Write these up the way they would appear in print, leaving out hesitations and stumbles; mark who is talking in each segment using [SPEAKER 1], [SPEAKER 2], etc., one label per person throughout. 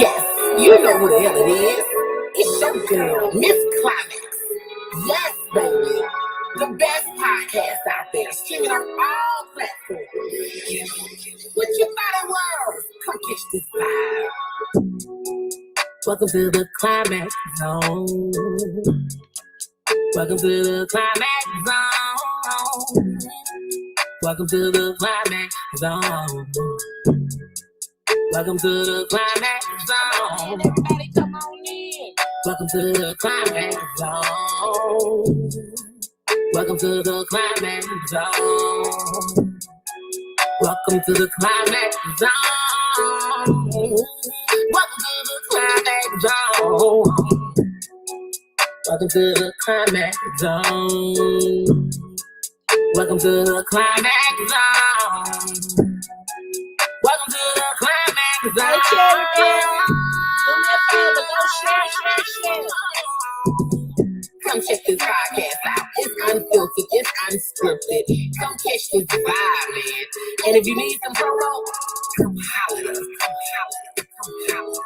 [SPEAKER 1] Yes, you know who the hell it is. It's your girl, Miss Climax. Yes, baby. The best podcast out there, streaming on all platforms. What you thought it was? Come catch this vibe. Welcome to the Climax Zone. Welcome to the Climax Zone. Welcome to the Climax Zone. Welcome to the Climax Zone. Everybody come on in. Welcome to the Climax Zone. Welcome to the Climax Zone. Welcome to the Climax Zone. Welcome to the Climax Zone. Welcome to the Climax Zone. Welcome to the Climax Zone. Welcome to the Climax Zone. Hey, Cherry Bear, do me a favor, go share. Come check this podcast out. It's unfiltered, it's unscripted. Come catch this vibe, man. And if you need some promo, come holler at us. Come holler.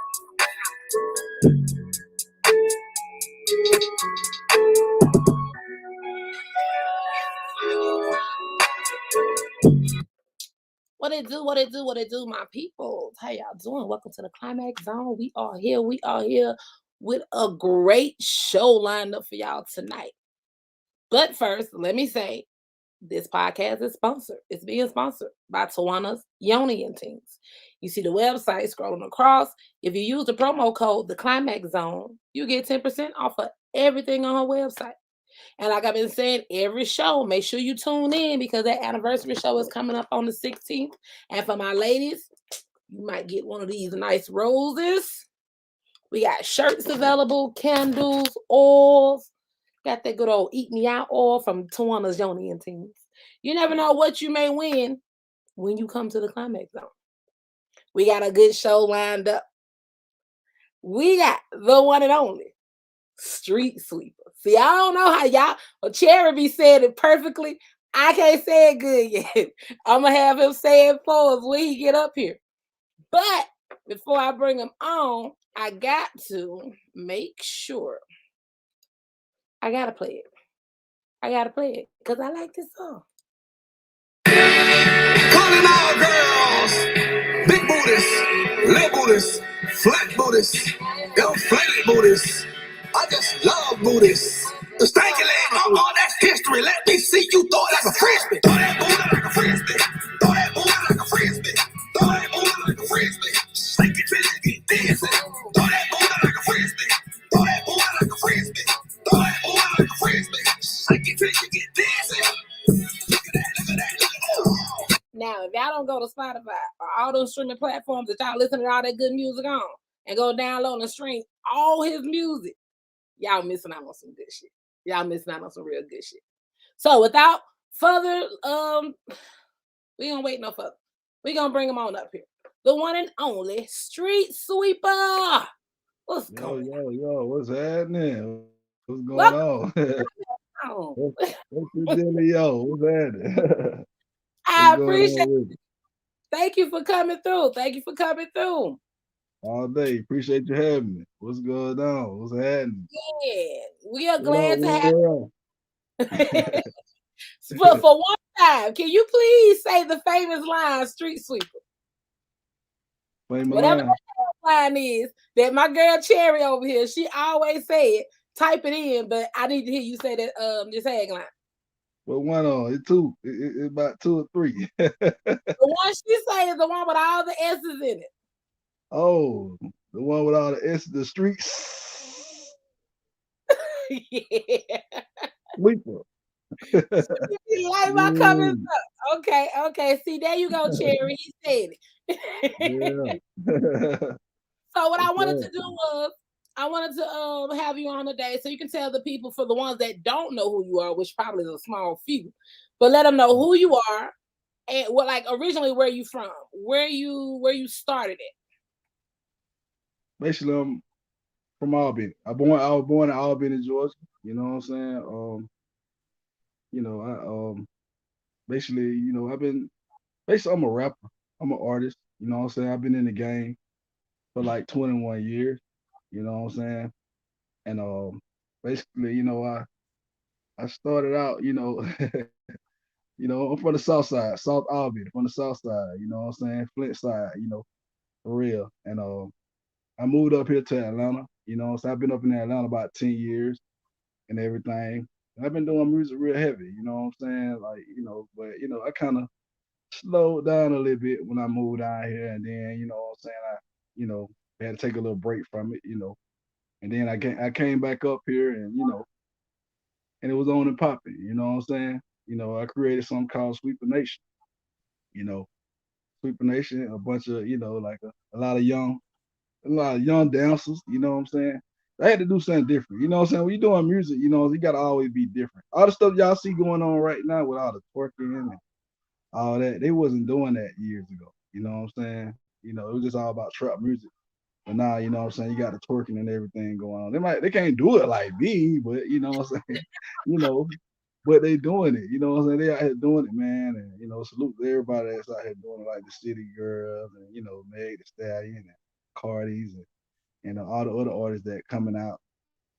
[SPEAKER 1] What it do, my people? How y'all doing? Welcome to the Climax Zone. We are here with a great show lined up for y'all tonight. But first, let me say, this podcast is sponsored. It's being sponsored by Tawana's Yoni and Teens. You see the website scrolling across. If you use the promo code, the Climax Zone, you get 10% off of everything on her website. And like I've been saying, every show, make sure you tune in because that anniversary show is coming up on the 16th. And for my ladies, you might get one of these nice roses. We got shirts available, candles, oils. Got that good old Eat Me Out oil from Tawana's Yoni and Teens. You never know what you may win when you come to the Climax Zone. We got a good show lined up. We got the one and only Street Sweepa. See, I don't know how y'all, Cherry be saying it perfectly. I can't say it good yet. I'm going to have him say it for us when he get up here. But before I bring him on, I got to make sure. I got to play it because I like this song.
[SPEAKER 2] Calling all girls, big booties, little booties, flat booties, inflated booties. I just love booties. The stanky leg, that's history. Let me see you throw it like a frisbee. Throw that booty like a frisbee. Throw that booty like a frisbee. Throw that booty like a frisbee. Shake it till you get dizzy. Throw that booty like a frisbee. Throw that booty like a frisbee. Throw that booty like a frisbee. Shake it till you get dizzy. Look at that.
[SPEAKER 1] Now, if y'all don't go to Spotify or all those streaming platforms that y'all listen to all that good music on and go download and stream all his music, y'all missing out on some good shit. Y'all missing out on some real good shit. So without further, we don't wait no further. We gonna bring him on up here. The one and only Street Sweepa. What's going on?
[SPEAKER 3] Yo, what's happening? What's going on? What's happening?
[SPEAKER 1] I appreciate it. Thank you for coming through.
[SPEAKER 3] All day. Appreciate you having me. What's going on? What's happening?
[SPEAKER 1] Yeah, we are glad to have you. But for one time, can you please say the famous line, Street Sweepa? Whatever that line is, that my girl Cherry over here, she always say it. Type it in, but I need to hear you say that this tagline.
[SPEAKER 3] Well, one on it's two. It's about 2 or 3.
[SPEAKER 1] The one she say is the one with all the S's in it.
[SPEAKER 3] Oh, the one with all the S's, the streets.
[SPEAKER 1] Yeah.
[SPEAKER 3] Sweepa.
[SPEAKER 1] Like my comments up. Okay. See, there you go, Cherry. He said it.
[SPEAKER 3] Yeah.
[SPEAKER 1] So what I wanted to do was I wanted to have you on today so you can tell the people, for the ones that don't know who you are, which probably is a small few, but let them know who you are and what, like, originally where you from, where you started it.
[SPEAKER 3] Basically, I'm from Albany. I was born in Albany, Georgia. You know what I'm saying? I'm a rapper. I'm an artist. You know what I'm saying? I've been in the game. for like 21 years. You know what I'm saying? And basically, I started out, I'm from the south side, South Albany, from the south side, you know what I'm saying? Flint side, for real. And I moved up here to Atlanta, so I've been up in Atlanta about 10 years and everything. And I've been doing music real heavy, you know what I'm saying? Like, but I kind of slowed down a little bit when I moved down here, and then you know what I'm saying, you know, had to take a little break from it, and then I came back up here, and and it was on and popping, you know what I'm saying? I created something called Sweepa Nation, you know, Sweepa Nation, a bunch of, like a lot of young dancers, you know what I'm saying? I had to do something different, you know what I'm saying? When you're doing music, you gotta always be different. All the stuff y'all see going on right now with all the twerking and all that, they wasn't doing that years ago. You know what I'm saying? It was just all about trap music. But now, you know what I'm saying, you got the twerking and everything going on. They can't do it like me, but you know what I'm saying? you know, but they doing it. You know what I'm saying? They out here doing it, man. And salute to everybody that's out here doing it, like the City Girls and Meg the Stallion and Cardi's and all the other artists that coming out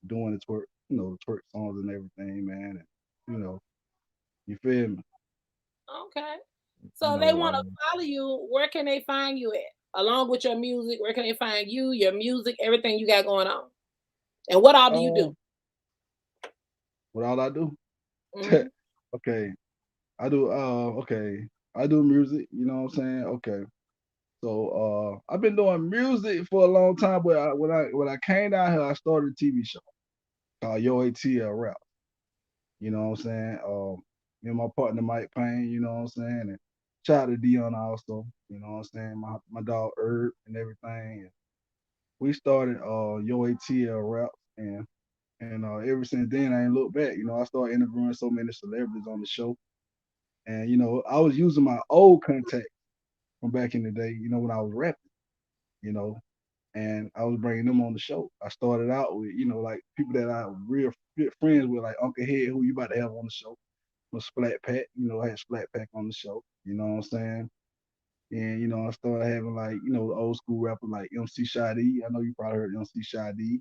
[SPEAKER 3] doing the twerk, the twerk songs and everything, man. And you feel me?
[SPEAKER 1] Okay.
[SPEAKER 3] You
[SPEAKER 1] So they
[SPEAKER 3] know,
[SPEAKER 1] want to follow you. Where can they find you at? Along with your music, where can they find you, your music, everything you got going on? And what all do you do?
[SPEAKER 3] uh, what all I do?
[SPEAKER 1] Hmm.
[SPEAKER 3] Okay, I do music, you know what I'm saying? Okay. So I've been doing music for a long time, but when I came down here, I started a TV show called Yo ATL Rap. You know what I'm saying? Me and my partner Mike Payne, you know what I'm saying? And shout out to Dion also, you know what I'm saying? My dog Herb and everything. And we started Yo ATL Rap, and ever since then I ain't looked back. I started interviewing so many celebrities on the show. And I was using my old contact from back in the day, when I was rapping, you know, and I was bringing them on the show. I started out with, like people that I real good friends with, like Uncle Head, who you about to have on the show, with Splack Pack. I had Splack Pack on the show. You know what I'm saying? And I started having like, the old school rappers like MC Shadi. I know you probably heard MC Shadi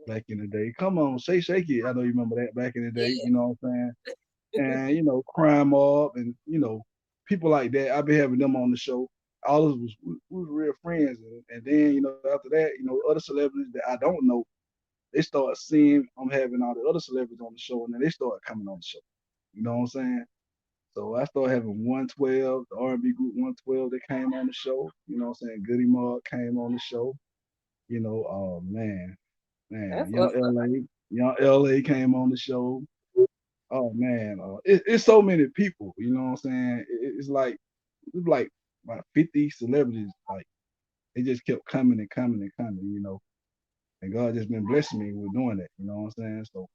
[SPEAKER 3] back in the day. Come on, shake it. I know you remember that back in the day.
[SPEAKER 1] Yeah.
[SPEAKER 3] You know what I'm saying? And Crime Mob, and people like that. I've been having them on the show. All of us was real friends, and then after that, other celebrities that I don't know, they start seeing I'm having all the other celebrities on the show, and then they start coming on the show. You know what I'm saying? So I started having 112, the R&B group 112 that came on the show. You know what I'm saying? Goody Mob came on the show. Oh man,
[SPEAKER 1] That's what's up.
[SPEAKER 3] Young LA came on the show. Oh man, it's so many people. You know what I'm saying? It's like about 50 celebrities. Like they just kept coming and coming and coming. And God just been blessing me with doing that. You know what I'm saying? So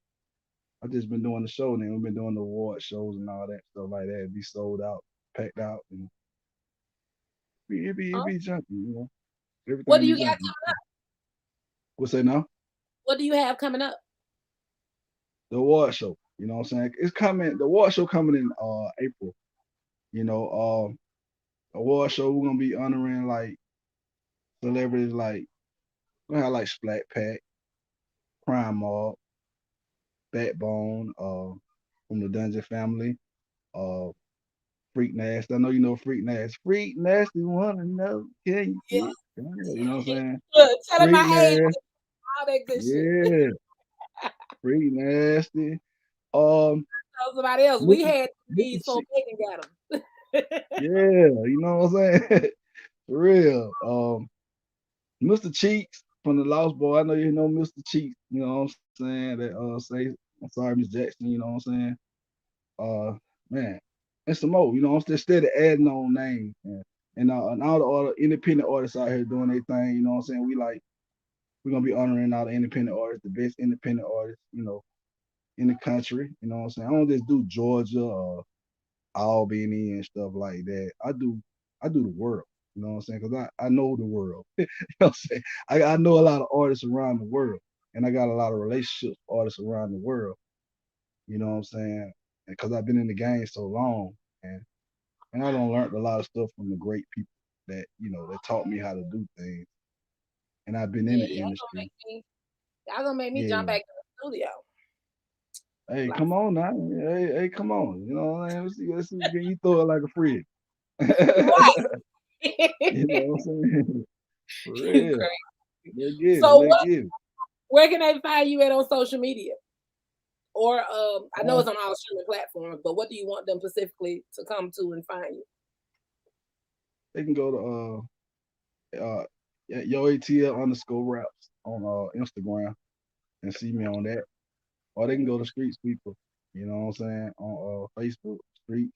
[SPEAKER 3] I just been doing the show, and then we've been doing the award shows and all that stuff like that. It be sold out, packed out, and it be
[SPEAKER 1] Awesome.
[SPEAKER 3] jumping.
[SPEAKER 1] What
[SPEAKER 3] Everything
[SPEAKER 1] do
[SPEAKER 3] be
[SPEAKER 1] you got?
[SPEAKER 3] jumping. What's that now?
[SPEAKER 1] What do you have coming up?
[SPEAKER 3] The award show. You know what I'm saying? It's coming. The award show coming in April. You know, award show we're gonna be honoring like celebrities like we have like Splack Pack, Crime Mob, Backbone, from the Dungeon family, uh, Freak Nasty. I know you know Freak Nasty. Freak Nasty wanna know, can
[SPEAKER 1] Yeah.
[SPEAKER 3] you get down? You know what I'm saying?
[SPEAKER 1] Look, telling
[SPEAKER 3] Freak
[SPEAKER 1] my age,
[SPEAKER 3] Nasty,
[SPEAKER 1] all that good shit.
[SPEAKER 3] yeah, Freak Nasty. Um,
[SPEAKER 1] Tell somebody else. We
[SPEAKER 3] Mr.
[SPEAKER 1] had
[SPEAKER 3] Mr.
[SPEAKER 1] these so
[SPEAKER 3] Che-
[SPEAKER 1] Megan got them.
[SPEAKER 3] yeah, you know what I'm saying? For real. Mr. Cheeks from the Lost Boy. I know you know Mr. Cheeks. You know what I'm saying? That say I'm sorry, Miss Jackson. You know what I'm saying? Uh, man, and some more. I'm still steady adding on names, and all the other independent artists out here doing their thing. You know what I'm saying? We're gonna be honoring all the independent artists, the best independent artists. In the country. You know what I'm saying? I don't just do Georgia or Albany and stuff like that. I do the world. You know what I'm saying? Because I know the world. You know what I'm saying? I know a lot of artists around the world, and I got a lot of relationships with artists around the world. You know what I'm saying? Because I've been in the game so long, and I don't learned a lot of stuff from the great people that that taught me how to do things. and I've been in
[SPEAKER 1] Yeah,
[SPEAKER 3] the industry.
[SPEAKER 1] y'all gonna make me jump
[SPEAKER 3] Yeah.
[SPEAKER 1] back to the studio.
[SPEAKER 3] Hey,
[SPEAKER 1] Like,
[SPEAKER 3] come on now. Hey, come on. You know what I'm saying? Let's see, can you throw it like a frig?
[SPEAKER 1] right.
[SPEAKER 3] You know what I'm saying? For
[SPEAKER 1] You
[SPEAKER 3] real.
[SPEAKER 1] crazy.
[SPEAKER 3] Let's get it.
[SPEAKER 1] So
[SPEAKER 3] Let's get it.
[SPEAKER 1] where can they find you at on social media? Or I know
[SPEAKER 3] Uh,
[SPEAKER 1] it's on all streaming platforms, but what do you want them specifically to come to and find you?
[SPEAKER 3] they can go to Yo ATL underscore raps on Instagram and see me on that. Or they can go to Street Sweepa, you know what I'm saying, on Facebook, Street,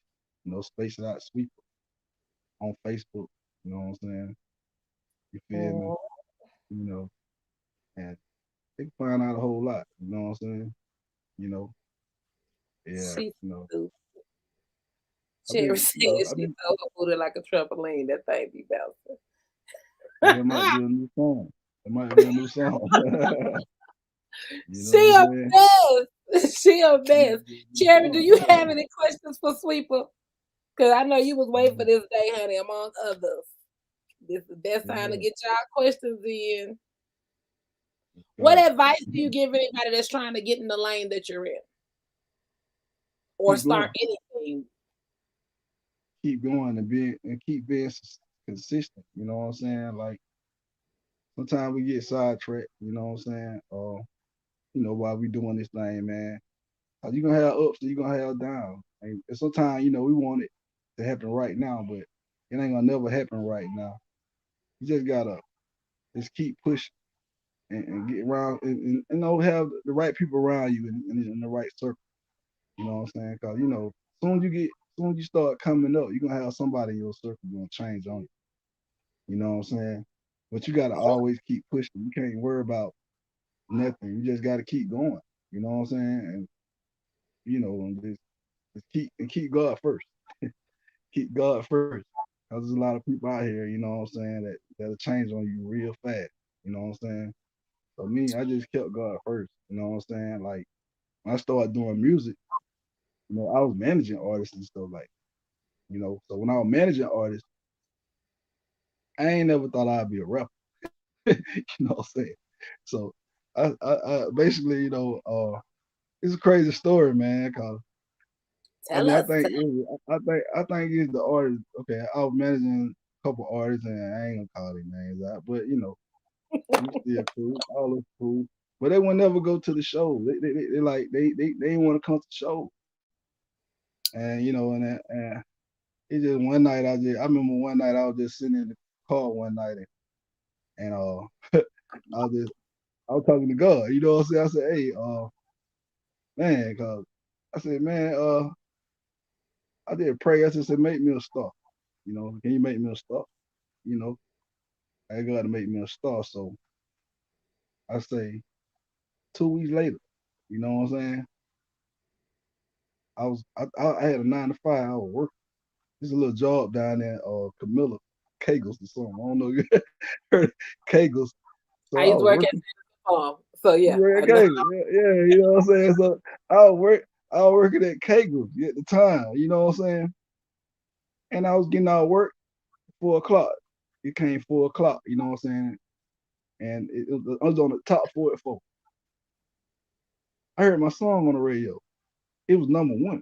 [SPEAKER 3] space it out Sweeper on Facebook, you know what I'm saying? You feel me?
[SPEAKER 1] Mm,
[SPEAKER 3] You know, and they can find out a whole lot, you know what I'm saying? You know, yeah,
[SPEAKER 1] she's stupid.
[SPEAKER 3] I've
[SPEAKER 1] Cherry
[SPEAKER 3] been,
[SPEAKER 1] said
[SPEAKER 3] I've
[SPEAKER 1] she
[SPEAKER 3] been,
[SPEAKER 1] throw her booty like a trampoline. That thing be
[SPEAKER 3] that might
[SPEAKER 1] bouncing.
[SPEAKER 3] be a new song. That might be a new song. You know
[SPEAKER 1] She
[SPEAKER 3] what
[SPEAKER 1] a
[SPEAKER 3] I'm saying?
[SPEAKER 1] mess. She a
[SPEAKER 3] Might
[SPEAKER 1] mess.
[SPEAKER 3] be a new
[SPEAKER 1] Cherry, do
[SPEAKER 3] song.
[SPEAKER 1] you have any questions for Sweeper? Because I know you was waiting for
[SPEAKER 3] Mhm.
[SPEAKER 1] this day, honey, among others. This is the best time to
[SPEAKER 3] Yeah,
[SPEAKER 1] get y'all questions in. What
[SPEAKER 3] right.
[SPEAKER 1] advice do you give anybody that's trying to get in the lane that you're in or
[SPEAKER 3] Keep
[SPEAKER 1] start
[SPEAKER 3] going.
[SPEAKER 1] anything?
[SPEAKER 3] Keep going and keep being consistent. You know what I'm saying? Like sometimes we get sidetracked. You know what I'm saying? While we doing this thing, man, you gonna have ups and you gonna have downs. And sometimes we want it to happen right now, but it ain't gonna never happen right now. You just gotta just keep pushing and get around and have the right people around you in the right circle. You know what I'm saying? Cause soon as you start coming up, you're gonna have somebody in your circle gonna change on you. You know what I'm saying? But you gotta always keep pushing. You can't worry about nothing. You just gotta keep going. You know what I'm saying? And just keep God first. Keep God first. Cause there's a lot of people out here, you know what I'm saying, that'll change on you real fast. You know what I'm saying? So me, I just kept God first. You know what I'm saying? Like when I started doing music, I was managing artists and stuff like. So when I was managing artists, I ain't never thought I'd be a rapper. You know what I'm saying? So I basically, it's a crazy story, man. Cause I
[SPEAKER 1] Tell
[SPEAKER 3] mean, I
[SPEAKER 1] us.
[SPEAKER 3] think I think it's the artist. Okay, I was managing a couple artists, and I ain't gonna call their names out, but we still cool. All is cool. But they would never go to the show. They like they didn't want to come to the show. And it just one night I remember one night I was just sitting in the car one night and I was talking to God. You know what I'm saying? I said, hey, man, cause I said, man, I did pray. I just said, make me a star. Can you make me a star? You know, I got to make me a star. So I say 2 weeks later, you know what I'm saying? I had a 9 to 5. I was working. There's a little job down there, Camilla Kegels or something. I don't know if you heard of Kegels. So
[SPEAKER 1] I
[SPEAKER 3] I
[SPEAKER 1] used to
[SPEAKER 3] was
[SPEAKER 1] work at
[SPEAKER 3] working.
[SPEAKER 1] farm. So yeah,
[SPEAKER 3] Yeah,
[SPEAKER 1] I know.
[SPEAKER 3] you know what I'm saying? So I was working at Kegels at the time, you know what I'm saying? And I was getting out of work 4 o'clock. It came 4 o'clock, you know what I'm saying? And I was on the top 44. I heard my song on the radio. It was number one.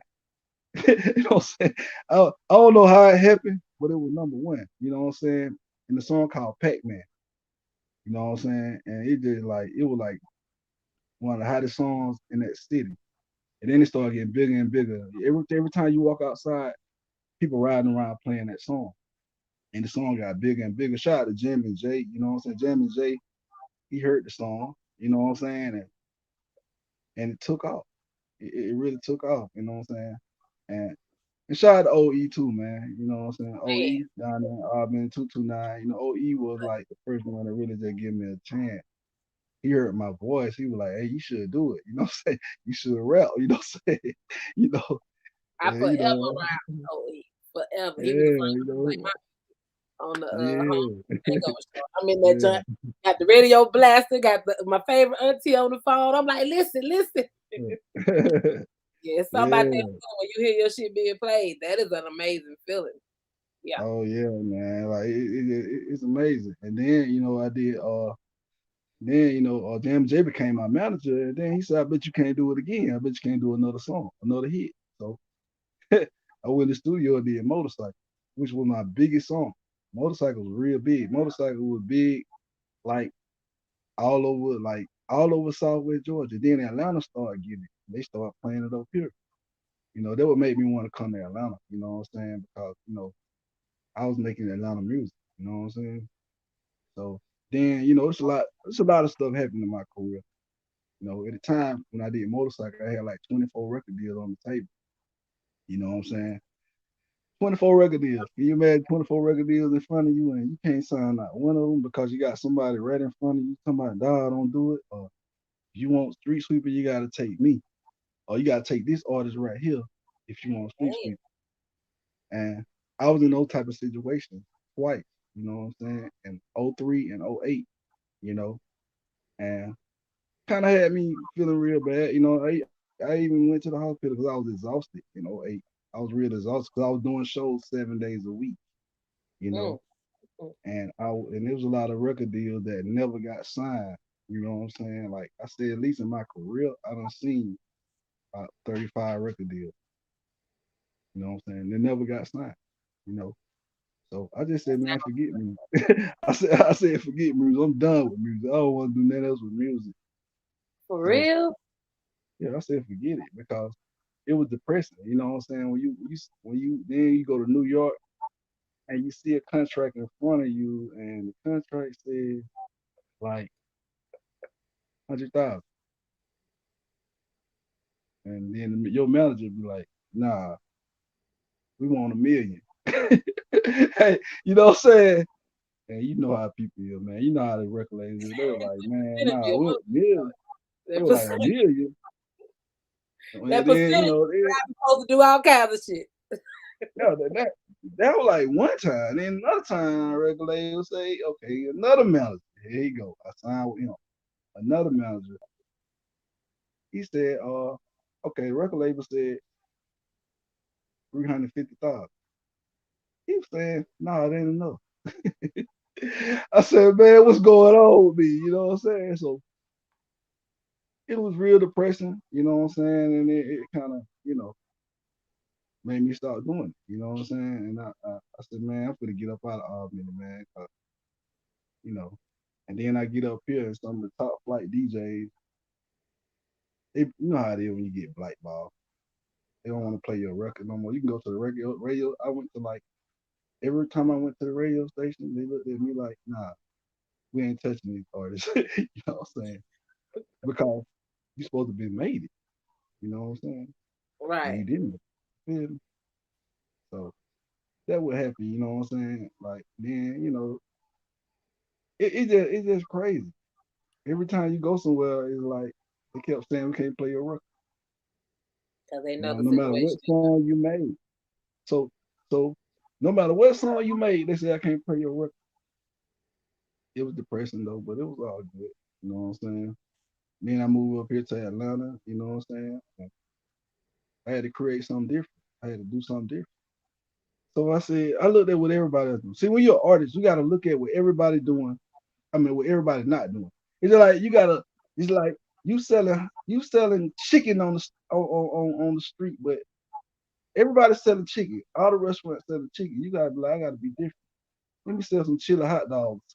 [SPEAKER 3] You know what I'm saying? I don't know how it happened, but it was number one. You know what I'm saying? And the song called Pac-Man. You know what I'm saying? And it was like one of the hottest songs in that city. And then it started getting bigger and bigger. Every time you walk outside, people riding around playing that song. And the song got bigger and bigger. Shout out to Jim and Jay, you know what I'm saying? Jim and Jay, he heard the song, you know what I'm saying? And it took off. It really took off, you know what I'm saying? And shout out to OE too, man. You know what I'm saying?
[SPEAKER 1] Man,
[SPEAKER 3] OE down there in Auburn 229. OE was like the first one to really just give me a chance. He heard my voice. He was like, hey, you should do it. You know what I'm saying? You should rap. You know what I'm saying? You know,
[SPEAKER 1] I
[SPEAKER 3] and,
[SPEAKER 1] forever ride with OE. Forever. He was the
[SPEAKER 3] yeah,
[SPEAKER 1] first one to play on the
[SPEAKER 3] yeah,
[SPEAKER 1] takeover show. I'm in that
[SPEAKER 3] yeah,
[SPEAKER 1] joint. Got the radio blasted. Got my favorite auntie on the phone. I'm like, listen, listen.
[SPEAKER 3] yeah.
[SPEAKER 1] Yeah, it's something about that
[SPEAKER 3] Yeah.
[SPEAKER 1] feeling when you hear your shit being played. That is an amazing feeling. Yeah.
[SPEAKER 3] Oh yeah, man. Like it's amazing. And then I did. Then Jam J became my manager, and then he said, "I bet you can't do it again. I bet you can't do another song, another hit." So I went to the studio and did Motorcycle, which was my biggest song. Motorcycle was real big. Motorcycle was big, like all over Southwest Georgia. Then Atlanta started getting it. They started playing it up here. That would make me want to come to Atlanta. You know what I'm saying? Because I was making Atlanta music. You know what I'm saying? So then it's a lot of stuff happening in my career. At the time when I did Motorcycle, I had like 24 record deals on the table. You know what I'm saying? 24 record deals. Can you imagine 24 record deals in front of you and you can't sign not one of them because you got somebody right in front of you? Somebody, dog, don't do it. Or if you want Street Sweeper, you got to take me. Or you got to take this artist right here if you want Street
[SPEAKER 1] Damn.
[SPEAKER 3] Sweeper. And I was in those type of situations twice. You know what I'm saying? In '03 and '08. You know, and kind of had me feeling real bad. I even went to the hospital because I was exhausted in '08. I was real exhausted because I was doing shows 7 days a week, you know,
[SPEAKER 1] Mm, mm.
[SPEAKER 3] and there was a lot of record deals that never got signed. You know what I'm saying? Like I said, at least in my career, I done seen about 35 record deals. You know what I'm saying? They never got signed. You know, so I just said, man, forget me. I said, forget music. I'm done with music. I don't want to do nothing else with music.
[SPEAKER 1] For
[SPEAKER 3] So
[SPEAKER 1] real?
[SPEAKER 3] yeah, I said, forget it because it was depressing. You know what I'm saying? When you then you go to New York and you see a contract in front of you, and the contract says like 100,000, and then your manager be like, "Nah, we want 1 million." Hey, you know what I'm saying? And you know how people are, man. You know how the record labels is. They were like, "Man,
[SPEAKER 1] It'll
[SPEAKER 3] nah,
[SPEAKER 1] be a
[SPEAKER 3] what
[SPEAKER 1] month.
[SPEAKER 3] million?" They
[SPEAKER 1] That
[SPEAKER 3] were like, "A
[SPEAKER 1] percentage,
[SPEAKER 3] million?" And
[SPEAKER 1] that
[SPEAKER 3] then
[SPEAKER 1] percentage, I'm supposed to do all kinds of shit.
[SPEAKER 3] yeah, that was like one time. Then another time, record label say, "Okay, another manager. Here you go. I signed with him." Another manager. He said, okay, the record label said 350,000. He was saying, no, it ain't enough. I said, man, what's going on with me? You know what I'm saying? So it was real depressing, you know what I'm saying? And it kind of, made me start doing it, you know what I'm saying? And I said, man, I'm gonna get up out of Albany, man, you know. And then I get up here and some of the top flight DJs, you know how it is when you get blackballed. They don't want to play your record no more. You can go to the radio. I went to like every time I went to the radio station, they looked at me like, nah, we ain't touching these artists. You know what I'm saying? Because you supposed to be made it. You know what I'm saying? And
[SPEAKER 1] Right.
[SPEAKER 3] you didn't. You So that would happen, you know what I'm saying? Like then, it's just crazy. Every time you go somewhere, it's like they kept saying we can't play your record.
[SPEAKER 1] Because they know the
[SPEAKER 3] No matter what
[SPEAKER 1] situation.
[SPEAKER 3] song you made. So so no matter what song you made, they say I can't play your record. It was depressing though, but it was all good. You know what I'm saying? Then I moved up here to Atlanta, you know what I'm saying? And I had to create something different. I had to do something different. So I said, I looked at what everybody else doing. See, when you're an artist, you gotta look at what everybody doing. I mean, what everybody not doing. It's like you selling chicken on the street, but everybody's selling chicken. All the restaurants selling chicken. You gotta be like, I gotta be different. Let me sell some chili hot dogs.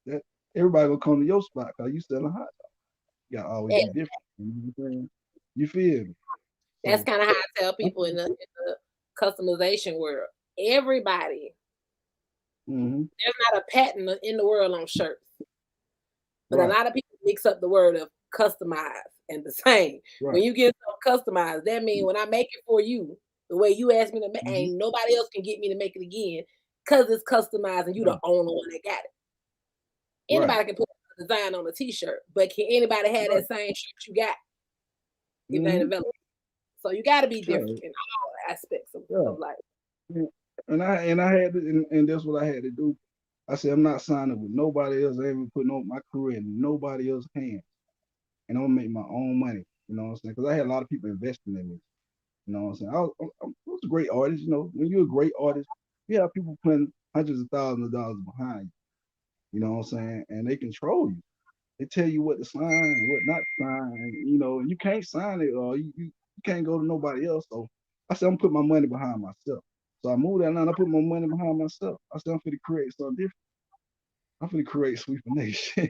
[SPEAKER 3] that everybody gonna come to your spot because you selling hot dogs. You gotta always
[SPEAKER 1] Yeah,
[SPEAKER 3] be different. You know what I'm saying? You feel me?
[SPEAKER 1] that's
[SPEAKER 3] So
[SPEAKER 1] kind of how I tell people in the customization world. Everybody,
[SPEAKER 3] mm-hmm.
[SPEAKER 1] there's not a patent in the world on shirts, but a
[SPEAKER 3] Right,
[SPEAKER 1] lot of people mix up the word of customize and the same.
[SPEAKER 3] right.
[SPEAKER 1] When you get customized, that means when I make it for you, the way you ask me to make,
[SPEAKER 3] Mm-hmm.
[SPEAKER 1] ain't nobody else can get me to make it again because it's customized and you the
[SPEAKER 3] Right,
[SPEAKER 1] only one that got it.
[SPEAKER 3] right,
[SPEAKER 1] Anybody can put a design on a t-shirt, but can anybody have
[SPEAKER 3] right.
[SPEAKER 1] that same shirt you got if they ain't
[SPEAKER 3] Mm-hmm.
[SPEAKER 1] available? So you got to be
[SPEAKER 3] Yeah,
[SPEAKER 1] different in all aspects
[SPEAKER 3] yeah.
[SPEAKER 1] of life.
[SPEAKER 3] Yeah. And I had to, and that's what I had to do. I said I'm not signing with nobody else. I ain't putting my career in nobody else's hands, and I'm gonna make my own money. You know what I'm saying? Because I had a lot of people investing in me. You know what I'm saying? I was a great artist. When you're a great artist, you have people putting hundreds of thousands of dollars behind you. You know what I'm saying? And they control you. They tell you what to sign and what not to sign. And, you can't sign it or you can't go to nobody else. So I said, I'm putting my money behind myself. So I moved that line. I put my money behind myself. I said, I'm going to create something different. I'm going to create Sweepa Nation.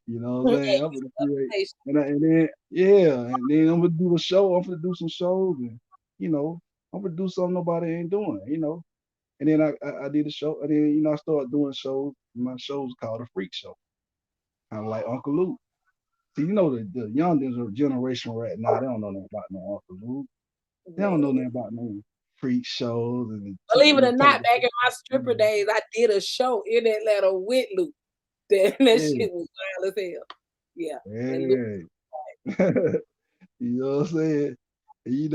[SPEAKER 3] You know what I'm
[SPEAKER 1] Yeah,
[SPEAKER 3] saying? I'm
[SPEAKER 1] you
[SPEAKER 3] going to create.
[SPEAKER 1] station.
[SPEAKER 3] And then, yeah. And then I'm going to do a show. I'm going to do some shows. And, you know, I'm going to do something nobody ain't doing. And then I did a show. And then, I started doing shows. My show's called A Freak Show. Kind of like Uncle Luke. See, the youngins of generation right now, they don't know nothing about no Uncle Luke. They don't know
[SPEAKER 1] Man.
[SPEAKER 3] nothing about no freak shows and
[SPEAKER 1] Believe it
[SPEAKER 3] the
[SPEAKER 1] or
[SPEAKER 3] type
[SPEAKER 1] not,
[SPEAKER 3] of
[SPEAKER 1] back in my stripper days, I did a show in Atlanta with Luke. That
[SPEAKER 3] yeah,
[SPEAKER 1] shit was wild as hell. Yeah. And Luke,
[SPEAKER 3] yeah. You know what I'm saying? And,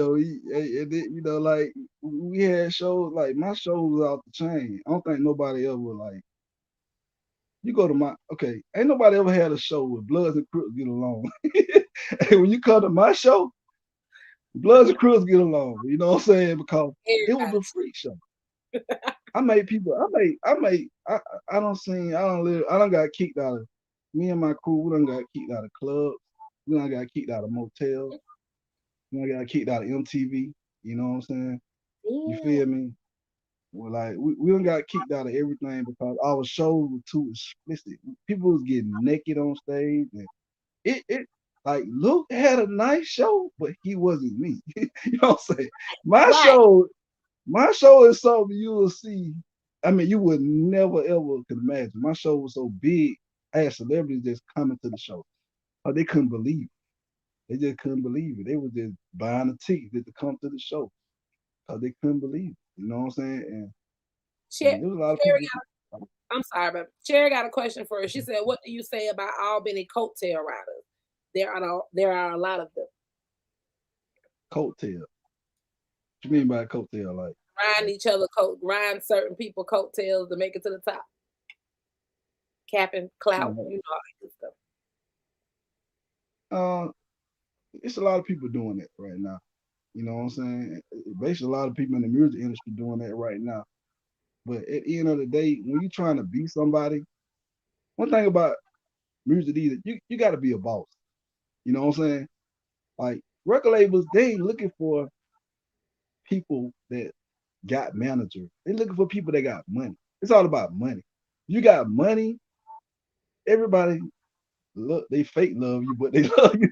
[SPEAKER 3] and then, like we had shows like my show was out the chain. I don't think nobody ever like you go to my okay. Ain't nobody ever had a show where Bloods and Crooks get along. And when you come to my show, Bloods and Crooks get along. You know what I'm saying? Because it was a
[SPEAKER 1] everybody.
[SPEAKER 3] freak show. I made people. I don't sing. I don't live. I don't got kicked out of. Me and my crew. We done got kicked out of clubs. We done got kicked out of motels. We done got kicked out of MTV. You know what I'm saying? You
[SPEAKER 1] Yeah.
[SPEAKER 3] feel me? Well, like we done got kicked out of everything because our shows were too explicit. People was getting naked on stage, and it like Luke had a nice show, but he wasn't me. You know what I'm saying? My
[SPEAKER 1] Right.
[SPEAKER 3] show My show is something you will see. I mean, you would never ever could imagine. My show was so big. I had celebrities just coming to the show. Oh, they couldn't believe it. They just couldn't believe it. They was just buying a ticket to come to the show. Cause they couldn't believe it. You know what I'm saying? And there was a lot of
[SPEAKER 1] Cherry
[SPEAKER 3] people.
[SPEAKER 1] I'm sorry, but Cherry got a question for her. She said, "What do you say about Albany coattail riders? There are a lot of them
[SPEAKER 3] Coattail. What you mean by coattail?
[SPEAKER 1] riding each other riding certain people coattails to make it to the top, capping clout,
[SPEAKER 3] like,
[SPEAKER 1] all that good stuff."
[SPEAKER 3] uh, it's a lot of people doing that right now. You know what I'm saying? Basically, a lot of people in the music industry doing that right now. But at the end of the day, when you're trying to be somebody, one thing about music either, you got to be a boss. You know what I'm saying? Like record labels, they ain't looking for people that got managers. They looking for people that got money. It's all about money. You got money, everybody look, they fake love you, but they love you.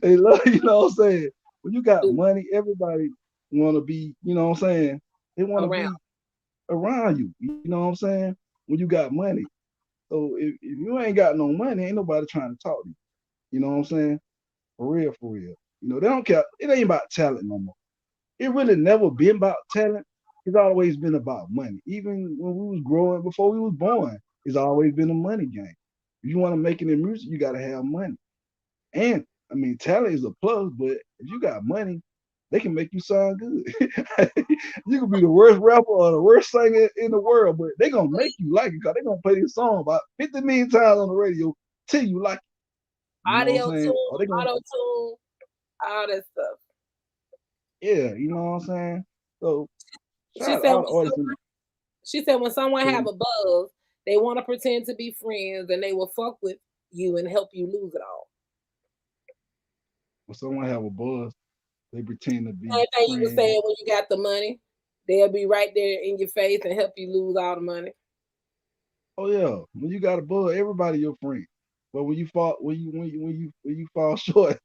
[SPEAKER 3] They love you know what I'm saying? When you got
[SPEAKER 1] Dude,
[SPEAKER 3] money, everybody wanna be, you know what I'm saying? They wanna
[SPEAKER 1] around.
[SPEAKER 3] be around you. You know what I'm saying? When you got money. So if you ain't got no money, ain't nobody trying to talk to you. You know what I'm saying? For real, for real. They don't care. It ain't about talent no more. It really never been about talent. It's always been about money. Even when we was growing, before we was born, it's always been a money game. If you want to make it in music, you got to have money. And I mean, talent is a plus, but if you got money, they can make you sound good. You can be the worst rapper or the worst singer in the world, but they gonna make you like it because they gonna play this song about 50 million times on the radio till you like it. You know what
[SPEAKER 1] Audio
[SPEAKER 3] I'm saying?
[SPEAKER 1] tune,
[SPEAKER 3] Or they gonna
[SPEAKER 1] auto tune, all that stuff.
[SPEAKER 3] yeah, you know what I'm saying? So
[SPEAKER 1] She
[SPEAKER 3] shout out to
[SPEAKER 1] said
[SPEAKER 3] all
[SPEAKER 1] when
[SPEAKER 3] the artists in
[SPEAKER 1] when someone
[SPEAKER 3] the
[SPEAKER 1] have a buzz, they want to pretend to be friends and they will fuck with you and help you lose it all.
[SPEAKER 3] when someone have a buzz, they pretend to be
[SPEAKER 1] Same thing you were
[SPEAKER 3] friends.
[SPEAKER 1] saying when you got the money. They'll be right there in your face and help you lose all the money.
[SPEAKER 3] Oh yeah, when you got a buzz, everybody your friend. But when you fall short,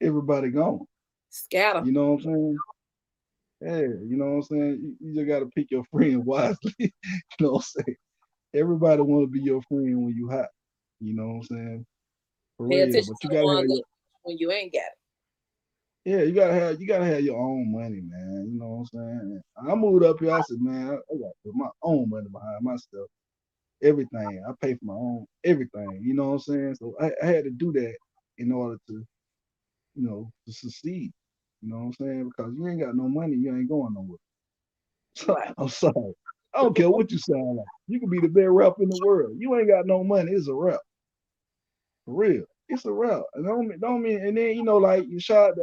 [SPEAKER 3] everybody gone.
[SPEAKER 1] Scatter.
[SPEAKER 3] You know what I'm saying? Yeah, you know what I'm saying? You just gotta pick your friend wisely. You know what I'm saying? Everybody wanna be your friend when you hot. You know what I'm saying? For
[SPEAKER 1] Pay
[SPEAKER 3] real.
[SPEAKER 1] attention
[SPEAKER 3] But
[SPEAKER 1] to
[SPEAKER 3] you
[SPEAKER 1] the
[SPEAKER 3] gotta
[SPEAKER 1] ones
[SPEAKER 3] have
[SPEAKER 1] that
[SPEAKER 3] your
[SPEAKER 1] when you ain't got it.
[SPEAKER 3] yeah, you gotta have your own money, man. You know what I'm saying? I moved up here, I said, man, I gotta put my own money behind myself. Everything. I pay for my own everything. You know what I'm saying? So I had to do that in order to, to succeed. You know what I'm saying? Because you ain't got no money, you ain't going nowhere. So
[SPEAKER 1] Right.
[SPEAKER 3] I'm sorry. I don't care what you sound like. You can be the best rapper in the world. You ain't got no money. It's a rap. For real. It's a rap. And don't mean and then like you shot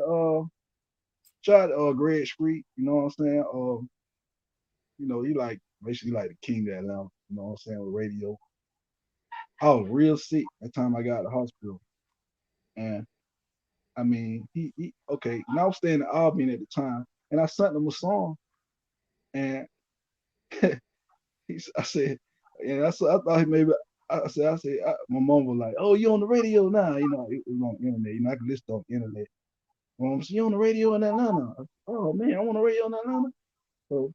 [SPEAKER 3] Greg Street, you know what I'm saying? He like basically like the king of Atlanta, you know what I'm saying, with radio. I was real sick that time I got to the hospital. And I mean, he okay, and I was staying in Albany at the time, and I sent him a song, and I said, and I thought he maybe, my mom was like, oh, you on the radio now? You know, it was on the internet. You know, I could listen on the internet. Mom said, you on the radio in Atlanta? Oh man, I'm on the radio in Atlanta. So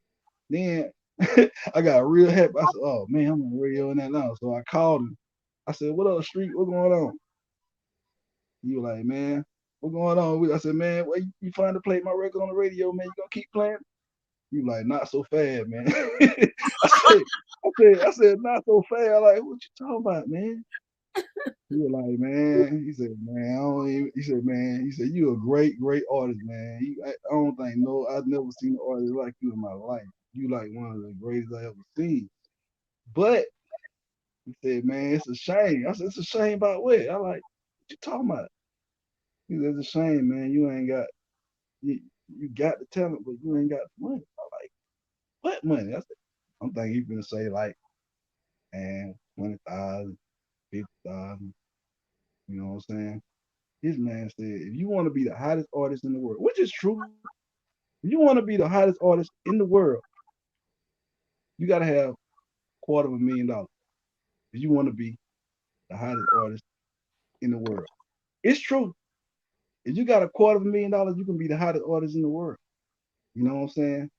[SPEAKER 3] then I got real happy. I said, oh man, I'm on the radio in Atlanta. So I called him. I said, what up, Street? What's going on? He was like, man, what's going on? I said, man, where you find to play my record on the radio, man? You gonna keep playing? You like, not so fast, man. I said, not so fast. Like, what you talking about, man? He was like, man. He said, man, I don't even. He said, man. He said, you a great, great artist, man. I don't think I've never seen an artist like you in my life. You like one of the greatest I ever seen. But he said, man, it's a shame. I said, it's a shame about what? I like, what you talking about? He said, it's a shame, man. You ain't got you got the talent, but you ain't got the money. I'm like, what money? I said, I'm thinking he's gonna say like, and 20,000, 50,000. You know what I'm saying? His man said, if you want to be the hottest artist in the world, which is true, if you want to be the hottest artist in the world, you gotta have $250,000. If you want to be the hottest artist in the world, it's true. If you got $250,000, you can be the hottest artist in the world. You know what I'm saying?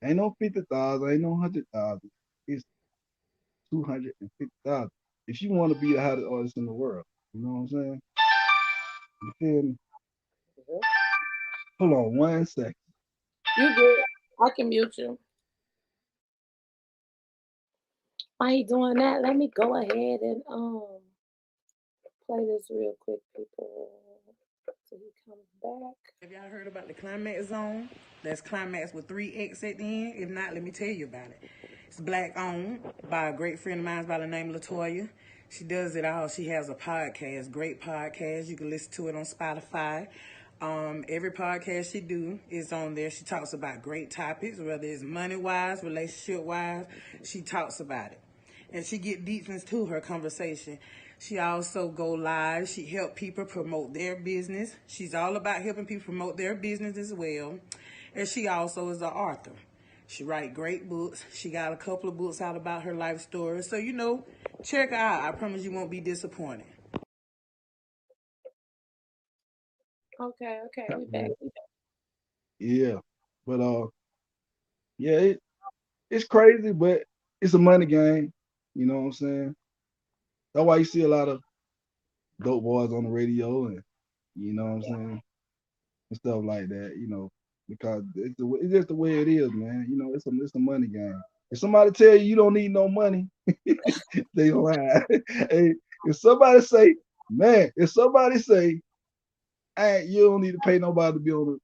[SPEAKER 3] Ain't no 50,000, ain't no 100,000. It's 250,000. If you want to be the hottest artist in the world, you know what I'm saying? You feel me? Hold on 1 second.
[SPEAKER 1] You good? I can mute you. While you doing that, let me go ahead and play this real quick, people. So he comes back.
[SPEAKER 2] Have y'all heard about the Climax Zone? That's Climax with 3X at the end. If not, let me tell you about it. It's black owned by a great friend of mine by the name of Latoya. She does it all. She has a podcast, great podcast. You can listen to it on Spotify. Every podcast she do is on there. She talks about great topics, whether it's money-wise, relationship-wise. She talks about it. And she get deep into her conversation. She also go live. She help people promote their business. She's all about helping people promote their business as well. And she also is an author. She write great books. She got a couple of books out about her life story. So, check her out. I promise you won't be disappointed.
[SPEAKER 1] Okay, we back.
[SPEAKER 3] Yeah. But yeah, it's crazy, but it's a money game. You know what I'm saying? That's why you see a lot of dope boys on the radio and you know what I'm saying? And stuff like that, because it's just the way it is, man. It's a money game. If somebody tell you don't need no money, they lie. Hey, if somebody say, hey, you don't need to pay nobody to be on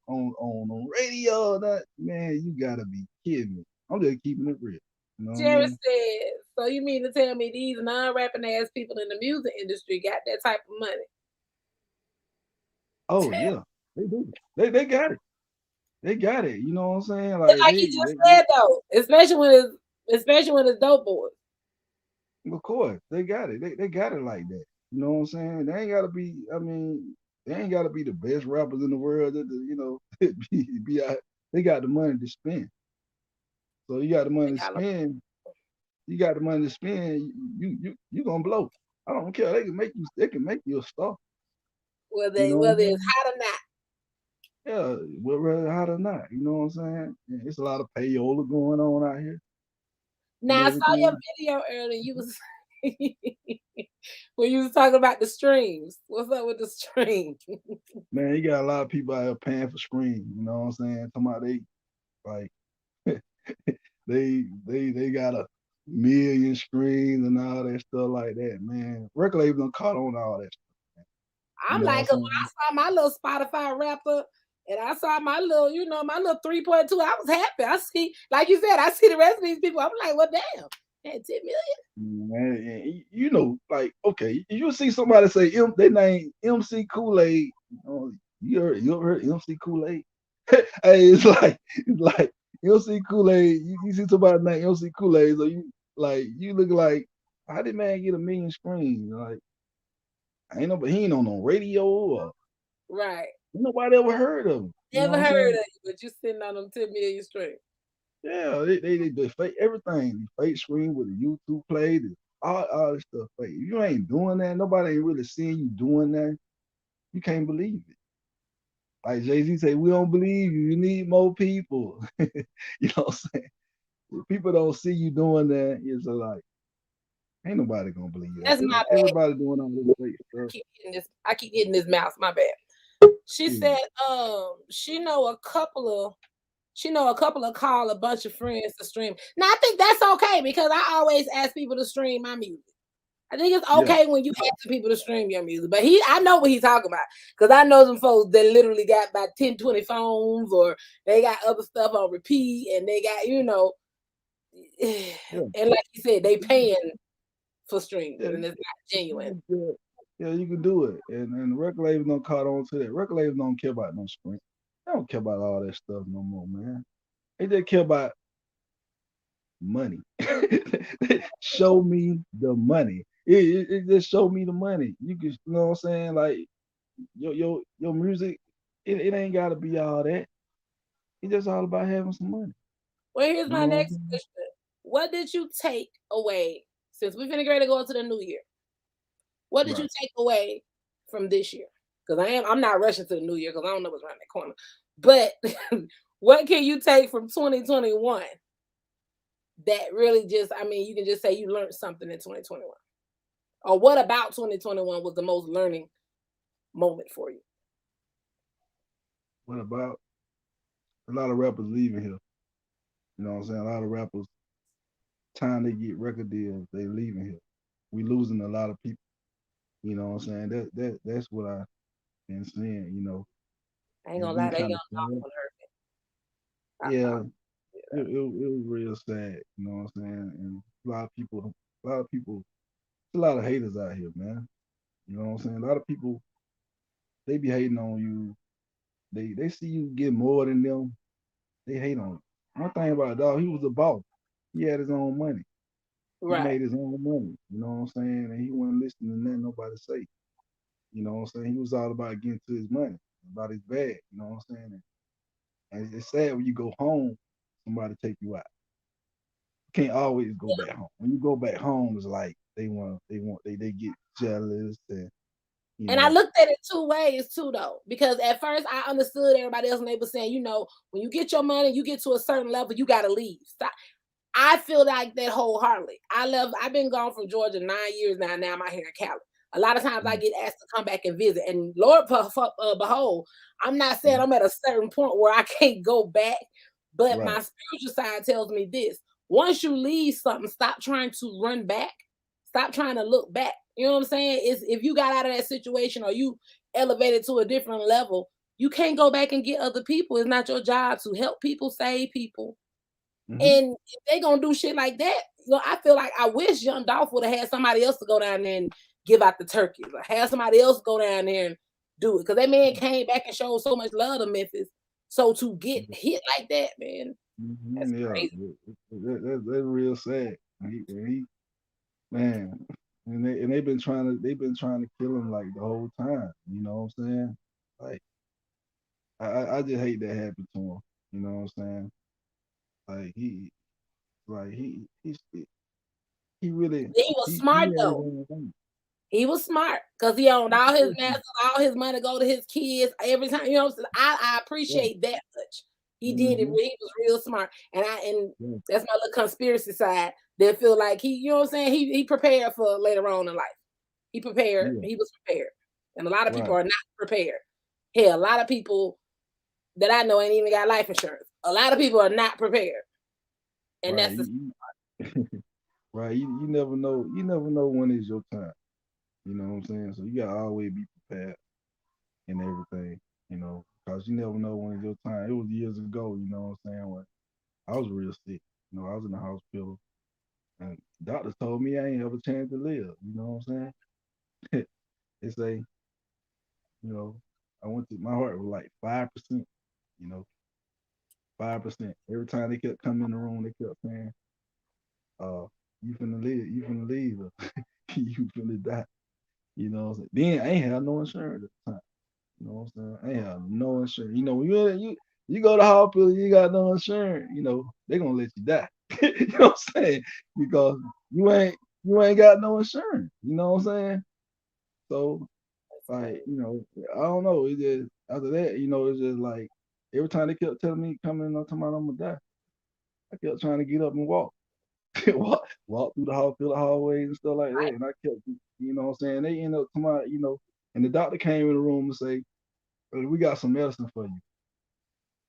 [SPEAKER 3] radio, that man, you gotta be kidding me. I'm just keeping it real. You know what I
[SPEAKER 1] Jerry
[SPEAKER 3] mean?
[SPEAKER 1] said, so you mean to tell me these non-rapping ass people in the music industry got that type of money?
[SPEAKER 3] Oh yeah, they do. They got it. They got it. You know what I'm saying?
[SPEAKER 1] Like he just said though, especially when it's dope boys.
[SPEAKER 3] Of course, they got it. They got it like that. You know what I'm saying? They ain't gotta be. I mean, they ain't gotta be the best rappers in the world. Be out. They got the money to spend. So you got the money to spend. You got the money to spend. You gonna blow. I don't care. They can make you. They can make you a star.
[SPEAKER 1] Whether it's hot or not.
[SPEAKER 3] Yeah, whether hot or not. You know what I'm saying? Yeah, it's a lot of payola going on out here.
[SPEAKER 1] Now I saw your video earlier. You was when you was talking about the streams. What's up with the streams?
[SPEAKER 3] Man, you got a lot of people out here paying for streams. You know what I'm saying? Talking about they got 1,000,000 streams and all that stuff like that, man. Record labels done caught on all that stuff.
[SPEAKER 1] I'm like, when I saw my little Spotify rapper and I saw my little, my little 3.2, I was happy. I see, like you said, I see the rest of these people. I'm like, well, damn, had 10 million.
[SPEAKER 3] Man, okay, you see somebody say they name MC Kool-Aid. You ever heard MC Kool-Aid? Hey, it's like MC Kool-Aid. You see somebody named MC Kool-Aid, so you look like how did man get 1 million streams? Like, ain't nobody, he ain't on no radio or
[SPEAKER 1] Right.
[SPEAKER 3] nobody ever heard of him. You know
[SPEAKER 1] Never
[SPEAKER 3] what I'm
[SPEAKER 1] heard
[SPEAKER 3] saying?
[SPEAKER 1] of you, but you sitting on them 10 million straight.
[SPEAKER 3] Yeah, they fake everything. They fake screen with the YouTube play, all this stuff fake. If you ain't doing that, nobody ain't really seeing you doing that. You can't believe it. Like Jay-Z say, we don't believe you. You need more people. You know what I'm saying? If people don't see you doing that, it's like, ain't nobody gonna believe that.
[SPEAKER 1] That's my bad.
[SPEAKER 3] Everybody doing all this fake stuff.
[SPEAKER 1] I keep hitting this mouse. My bad. She
[SPEAKER 3] Yeah.
[SPEAKER 1] said, she know a couple of call a bunch of friends to stream. Now I think that's okay because I always ask people to stream my music. I think it's
[SPEAKER 3] Yeah.
[SPEAKER 1] okay when you ask people to stream your music. But I know what he's talking about. Because I know some folks that literally got about 10, 20 phones, or they got other stuff on repeat, and they got,
[SPEAKER 3] Yeah.
[SPEAKER 1] and like you said, they paying for streams,
[SPEAKER 3] Yeah.
[SPEAKER 1] and it's not genuine.
[SPEAKER 3] Yeah, you can do it. And the record labels don't caught on to that. Record labels don't care about no sprint. They don't care about all that stuff no more, man. They just care about money. Show me the money. It just show me the money. You can, you know what I'm saying? Like your music, it ain't gotta be all that. It's just all about having some money.
[SPEAKER 1] Well, here's
[SPEAKER 3] You
[SPEAKER 1] my
[SPEAKER 3] know what I'm
[SPEAKER 1] next
[SPEAKER 3] saying?
[SPEAKER 1] question. What did you take away since we're finna get ready to go into the new year? What did you
[SPEAKER 3] Right.
[SPEAKER 1] take away from this year? Because I'm not rushing to the new year because I don't know what's around that corner. But what can you take from 2021 that really just, I mean, you can just say you learned something in 2021? Or what about 2021 was the most learning moment for you?
[SPEAKER 3] What about a lot of rappers leaving here? You know what I'm saying? A lot of rappers, time they get record deals, they leaving here. We losing a lot of people. You know what I'm saying? That's what I've been seeing.
[SPEAKER 1] I ain't
[SPEAKER 3] It's
[SPEAKER 1] gonna lie,
[SPEAKER 3] been
[SPEAKER 1] that
[SPEAKER 3] kind
[SPEAKER 1] young
[SPEAKER 3] of
[SPEAKER 1] dog
[SPEAKER 3] sad.
[SPEAKER 1] one hurt me.
[SPEAKER 3] Yeah, it was real sad. You know what I'm saying? And a lot of people, there's a lot of haters out here, man. You know what I'm saying? A lot of people, they be hating on you. They see you get more than them. They hate on you. One thing about dog, he was a boss. He had his own money. He
[SPEAKER 1] Right.
[SPEAKER 3] made his own money. You know what I'm saying? And he wasn't listening to nothing nobody say. You know what I'm saying? He was all about getting to his money, about his bag. You know what I'm saying? And it's sad when you go home, somebody take you out. You can't always go back home. When you go back home, it's like they get jealous and you
[SPEAKER 1] And I
[SPEAKER 3] know.
[SPEAKER 1] looked at it two ways too, though, because at first I understood everybody else and they were saying, when you get your money, you get to a certain level, you got to leave. Stop. I feel like that wholeheartedly. I've been gone from Georgia 9 years now. Now I'm out here in Cali. A lot of times I
[SPEAKER 3] Mm,
[SPEAKER 1] get asked to come back and visit. And Lord behold, I'm not saying
[SPEAKER 3] mm,
[SPEAKER 1] I'm at a certain point where I can't go back, but my
[SPEAKER 3] right.
[SPEAKER 1] spiritual side tells me this. Once you leave something, stop trying to run back. Stop trying to look back. You know what I'm saying? Is if you got out of that situation or you elevated to a different level, you can't go back and get other people. It's not your job to help people, save people.
[SPEAKER 3] Hmm.
[SPEAKER 1] And if they gonna do shit like that, I feel like I wish Young Dolph would have had somebody else to go down there and give out the turkeys, or have somebody else go down there and do it. Because that man came back and showed so much love to Memphis. So to get hit like that, man, that's
[SPEAKER 3] Yeah,
[SPEAKER 1] crazy.
[SPEAKER 3] that's real sad. He man, and they've been trying to kill him like the whole time. You know what I'm saying? Like I just hate that happened to him. You know what I'm saying? Like like he really
[SPEAKER 1] He was
[SPEAKER 3] he
[SPEAKER 1] smart
[SPEAKER 3] had his
[SPEAKER 1] though.
[SPEAKER 3] own thing.
[SPEAKER 1] He was smart because he owned all his masters, all his money go to his kids every time. You know what I'm saying? I
[SPEAKER 3] Yeah.
[SPEAKER 1] appreciate that much. He did it.
[SPEAKER 3] Hmm.
[SPEAKER 1] He was real smart, and
[SPEAKER 3] Yeah.
[SPEAKER 1] that's my little conspiracy side that feel like you know what I'm saying. He prepared for later on in life. He prepared.
[SPEAKER 3] Yeah.
[SPEAKER 1] He was prepared, and a lot of people
[SPEAKER 3] Right.
[SPEAKER 1] are not prepared. Hell, a lot of people that I know ain't even got life insurance. A lot of people are not prepared, and
[SPEAKER 3] Right.
[SPEAKER 1] that's the
[SPEAKER 3] Right. You never know. You never know when is your time. You know what I'm saying? So you gotta always be prepared and everything. Because you never know when it's your time. It was years ago. You know what I'm saying? When I was real sick. I was in the hospital, and doctors told me I ain't have a chance to live. You know what I'm saying? They say, you know, I went to my heart was like 5%. You know, 5%. Every time they kept coming in the room, they kept saying, You finna live. You finna leave her. You finna die. You know what I'm saying? Then I ain't have no insurance at the time. You know what I'm saying? I ain't have no insurance. You know, when you go to hospital, you got no insurance, you know, they gonna let you die. You know what I'm saying? Because you ain't got no insurance. You know what I'm saying? So
[SPEAKER 1] That's
[SPEAKER 3] like,
[SPEAKER 1] crazy.
[SPEAKER 3] you know, I don't know. It just after that, you know, it's just like every time they kept telling me coming up talking about I'm gonna die, I kept trying to get up and walk. walk through the hall, through the hallways and stuff like that. And I kept, you know what I'm saying? They end up coming out, you know, and the doctor came in the room and say, "Hey, we got some medicine for you."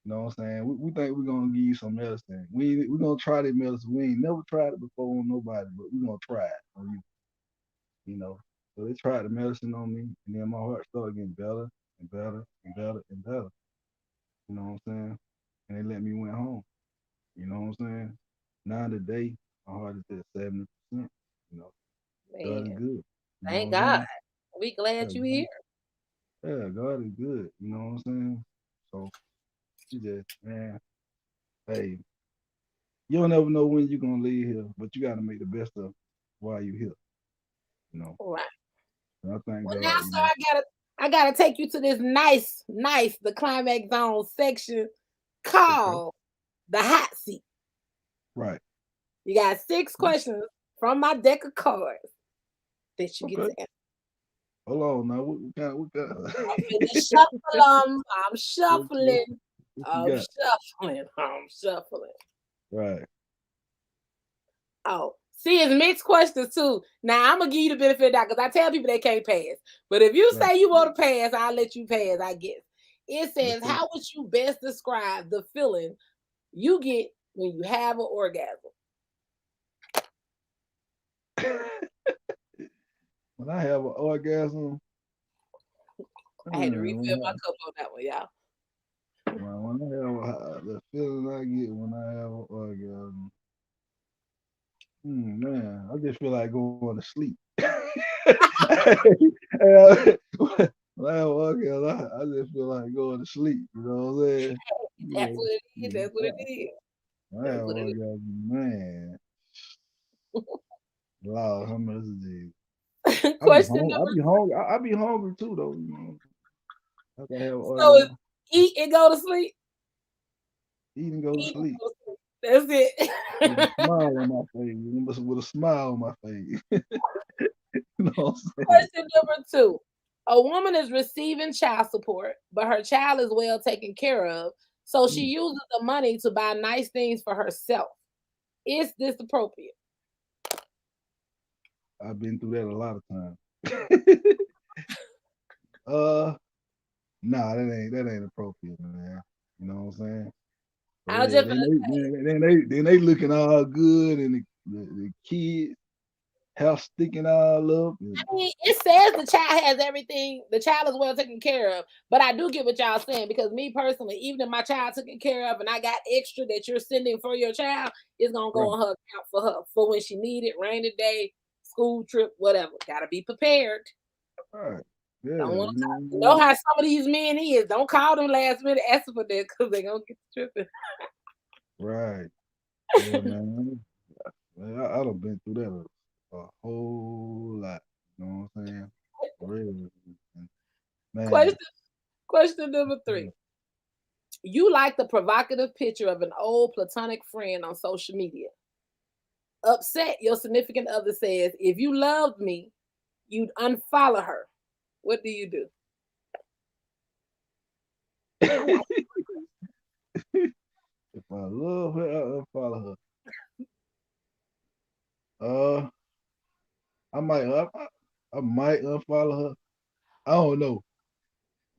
[SPEAKER 3] You know what I'm saying? We think we're gonna give you some medicine. We're gonna try this medicine. We ain't never tried it before on nobody, but we're gonna try it on you, you know. So they tried the medicine on me, and then my heart started getting better and better and better and better. You know what I'm saying? And they let me went home. You know what I'm saying? Now today, my heart is at 70%. You know, God is
[SPEAKER 1] Man,
[SPEAKER 3] good. You know
[SPEAKER 1] thank
[SPEAKER 3] what I'm
[SPEAKER 1] God.
[SPEAKER 3] saying?
[SPEAKER 1] We
[SPEAKER 3] Yeah,
[SPEAKER 1] glad you here.
[SPEAKER 3] yeah, God is good. You know what I'm saying? So you just, man, hey, you don't ever know when you're gonna leave here, but you gotta make the best of while you're here. You know,
[SPEAKER 1] All right.
[SPEAKER 3] and I thank
[SPEAKER 1] Well, now,
[SPEAKER 3] God. You
[SPEAKER 1] sir,
[SPEAKER 3] know,
[SPEAKER 1] I gotta take you to this nice, the climax zone section
[SPEAKER 3] okay,
[SPEAKER 1] called the hot seat.
[SPEAKER 3] right,
[SPEAKER 1] You got six questions from my deck of cards that you get
[SPEAKER 3] okay.
[SPEAKER 1] to answer.
[SPEAKER 3] Hold on now. What
[SPEAKER 1] I'm finna shuffle them. I'm
[SPEAKER 3] what, what,
[SPEAKER 1] shuffling.
[SPEAKER 3] what you
[SPEAKER 1] I'm
[SPEAKER 3] got?
[SPEAKER 1] shuffling. I'm shuffling.
[SPEAKER 3] Right.
[SPEAKER 1] Oh, see, it's mixed questions too. Now I'm gonna give you the benefit of that because I tell people they can't pass. But if you
[SPEAKER 3] Right.
[SPEAKER 1] say you want to pass, I'll let you pass. I guess it says,
[SPEAKER 3] Okay.
[SPEAKER 1] "How would you best describe the feeling you get when you have an orgasm?"
[SPEAKER 3] When I have an orgasm,
[SPEAKER 1] I had to
[SPEAKER 3] when
[SPEAKER 1] refill my cup on that one, y'all.
[SPEAKER 3] when I have the feeling I get when I have an orgasm, man, I just feel like going to sleep. When I have an orgasm, I just feel like going to sleep. You know what I'm saying?
[SPEAKER 1] That's
[SPEAKER 3] You
[SPEAKER 1] what it is.
[SPEAKER 3] know,
[SPEAKER 1] That's what it is.
[SPEAKER 3] when I have
[SPEAKER 1] That's
[SPEAKER 3] an
[SPEAKER 1] what it
[SPEAKER 3] orgasm, man. Lord, how much is it?
[SPEAKER 1] is. Question number.
[SPEAKER 3] I be hungry. I be hungry too, though. You know, after I have an
[SPEAKER 1] So it's
[SPEAKER 3] orgasm,
[SPEAKER 1] eat and go to sleep.
[SPEAKER 3] eat and go to
[SPEAKER 1] Eat and
[SPEAKER 3] sleep
[SPEAKER 1] go to sleep. That's
[SPEAKER 3] with a
[SPEAKER 1] it.
[SPEAKER 3] smile on my face. With a smile on my face. You know what I'm saying?
[SPEAKER 1] Question number two. A woman is receiving child support, but her child is well taken care of. So she
[SPEAKER 3] Mm,
[SPEAKER 1] uses the money to buy nice things for herself. Is this appropriate?
[SPEAKER 3] I've been through that a lot of times. uh, nah, that ain't appropriate, man. You know what I'm saying? So
[SPEAKER 1] I was just gonna
[SPEAKER 3] then they looking all good, and the kids house sticking all up, and
[SPEAKER 1] I mean, it says the child has everything, the child is well taken care of. But I do get what y'all saying because me personally, even if my child taken care of and I got extra that you're sending for your child, it's gonna go
[SPEAKER 3] right,
[SPEAKER 1] on her account for her for when she need it, rainy day, school trip, whatever. Gotta be prepared.
[SPEAKER 3] right, yeah,
[SPEAKER 1] Don't want
[SPEAKER 3] you
[SPEAKER 1] to
[SPEAKER 3] know what I'm
[SPEAKER 1] you know
[SPEAKER 3] saying?
[SPEAKER 1] how some of these men is. Don't call them last minute asking for that because they're gonna get tripping.
[SPEAKER 3] Right, yeah, man. I done been through that a whole lot. You know what I'm saying? Really, man.
[SPEAKER 1] Question question number three. You like the provocative picture of an old platonic friend on social media. Upset, your significant other says, if you loved me, you'd unfollow her. What do you do? I like
[SPEAKER 3] If I love her, I unfollow her. I might, I might unfollow her. I don't know,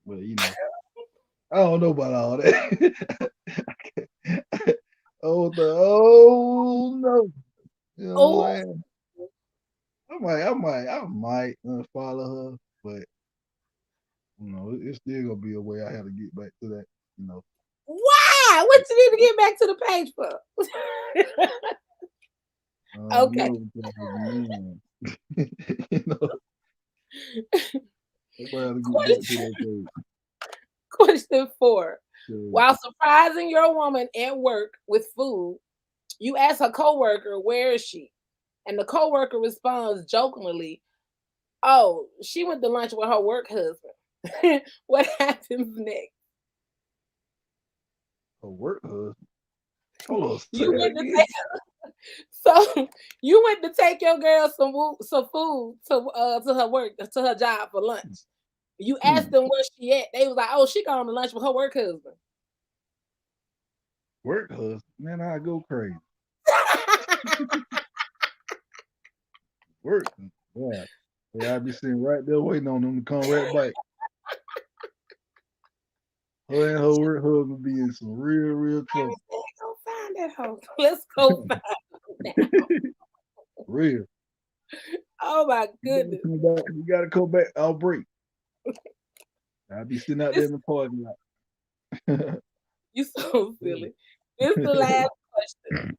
[SPEAKER 3] but you know, I don't know about all that. Oh no, you know what
[SPEAKER 1] oh,
[SPEAKER 3] I'm saying? I might unfollow her, but you know, it's still gonna be a way I have to get back to that. You know,
[SPEAKER 1] why? What you need to get back to the page for?
[SPEAKER 3] you
[SPEAKER 1] Okay.
[SPEAKER 3] know, because man, you know, that's why I have to get back to
[SPEAKER 1] Question,
[SPEAKER 3] that page.
[SPEAKER 1] question four.
[SPEAKER 3] So,
[SPEAKER 1] While surprising your woman at work with food, you ask her coworker, where is she? and the coworker responds jokingly, "Oh, she went to lunch with her work husband." What happens next?
[SPEAKER 3] A work husband. Hold on, say
[SPEAKER 1] You
[SPEAKER 3] that
[SPEAKER 1] went to
[SPEAKER 3] again.
[SPEAKER 1] take so you went to take your girl some food to her work to her job for lunch. You asked
[SPEAKER 3] Hmm.
[SPEAKER 1] them where she at. They was like, "Oh, she gone to lunch with her work husband."
[SPEAKER 3] Work husband. Man, I go crazy. Work. Yeah. Yeah, I be sitting right there waiting on them to come right back. Her and her work husband be in some real trouble.
[SPEAKER 1] Go find that hoe. Let's go find her now.
[SPEAKER 3] Real.
[SPEAKER 1] Oh my goodness.
[SPEAKER 3] You gotta come back. I'll break. I be sitting out there
[SPEAKER 1] This
[SPEAKER 3] in the parking lot.
[SPEAKER 1] you so silly. This the last question.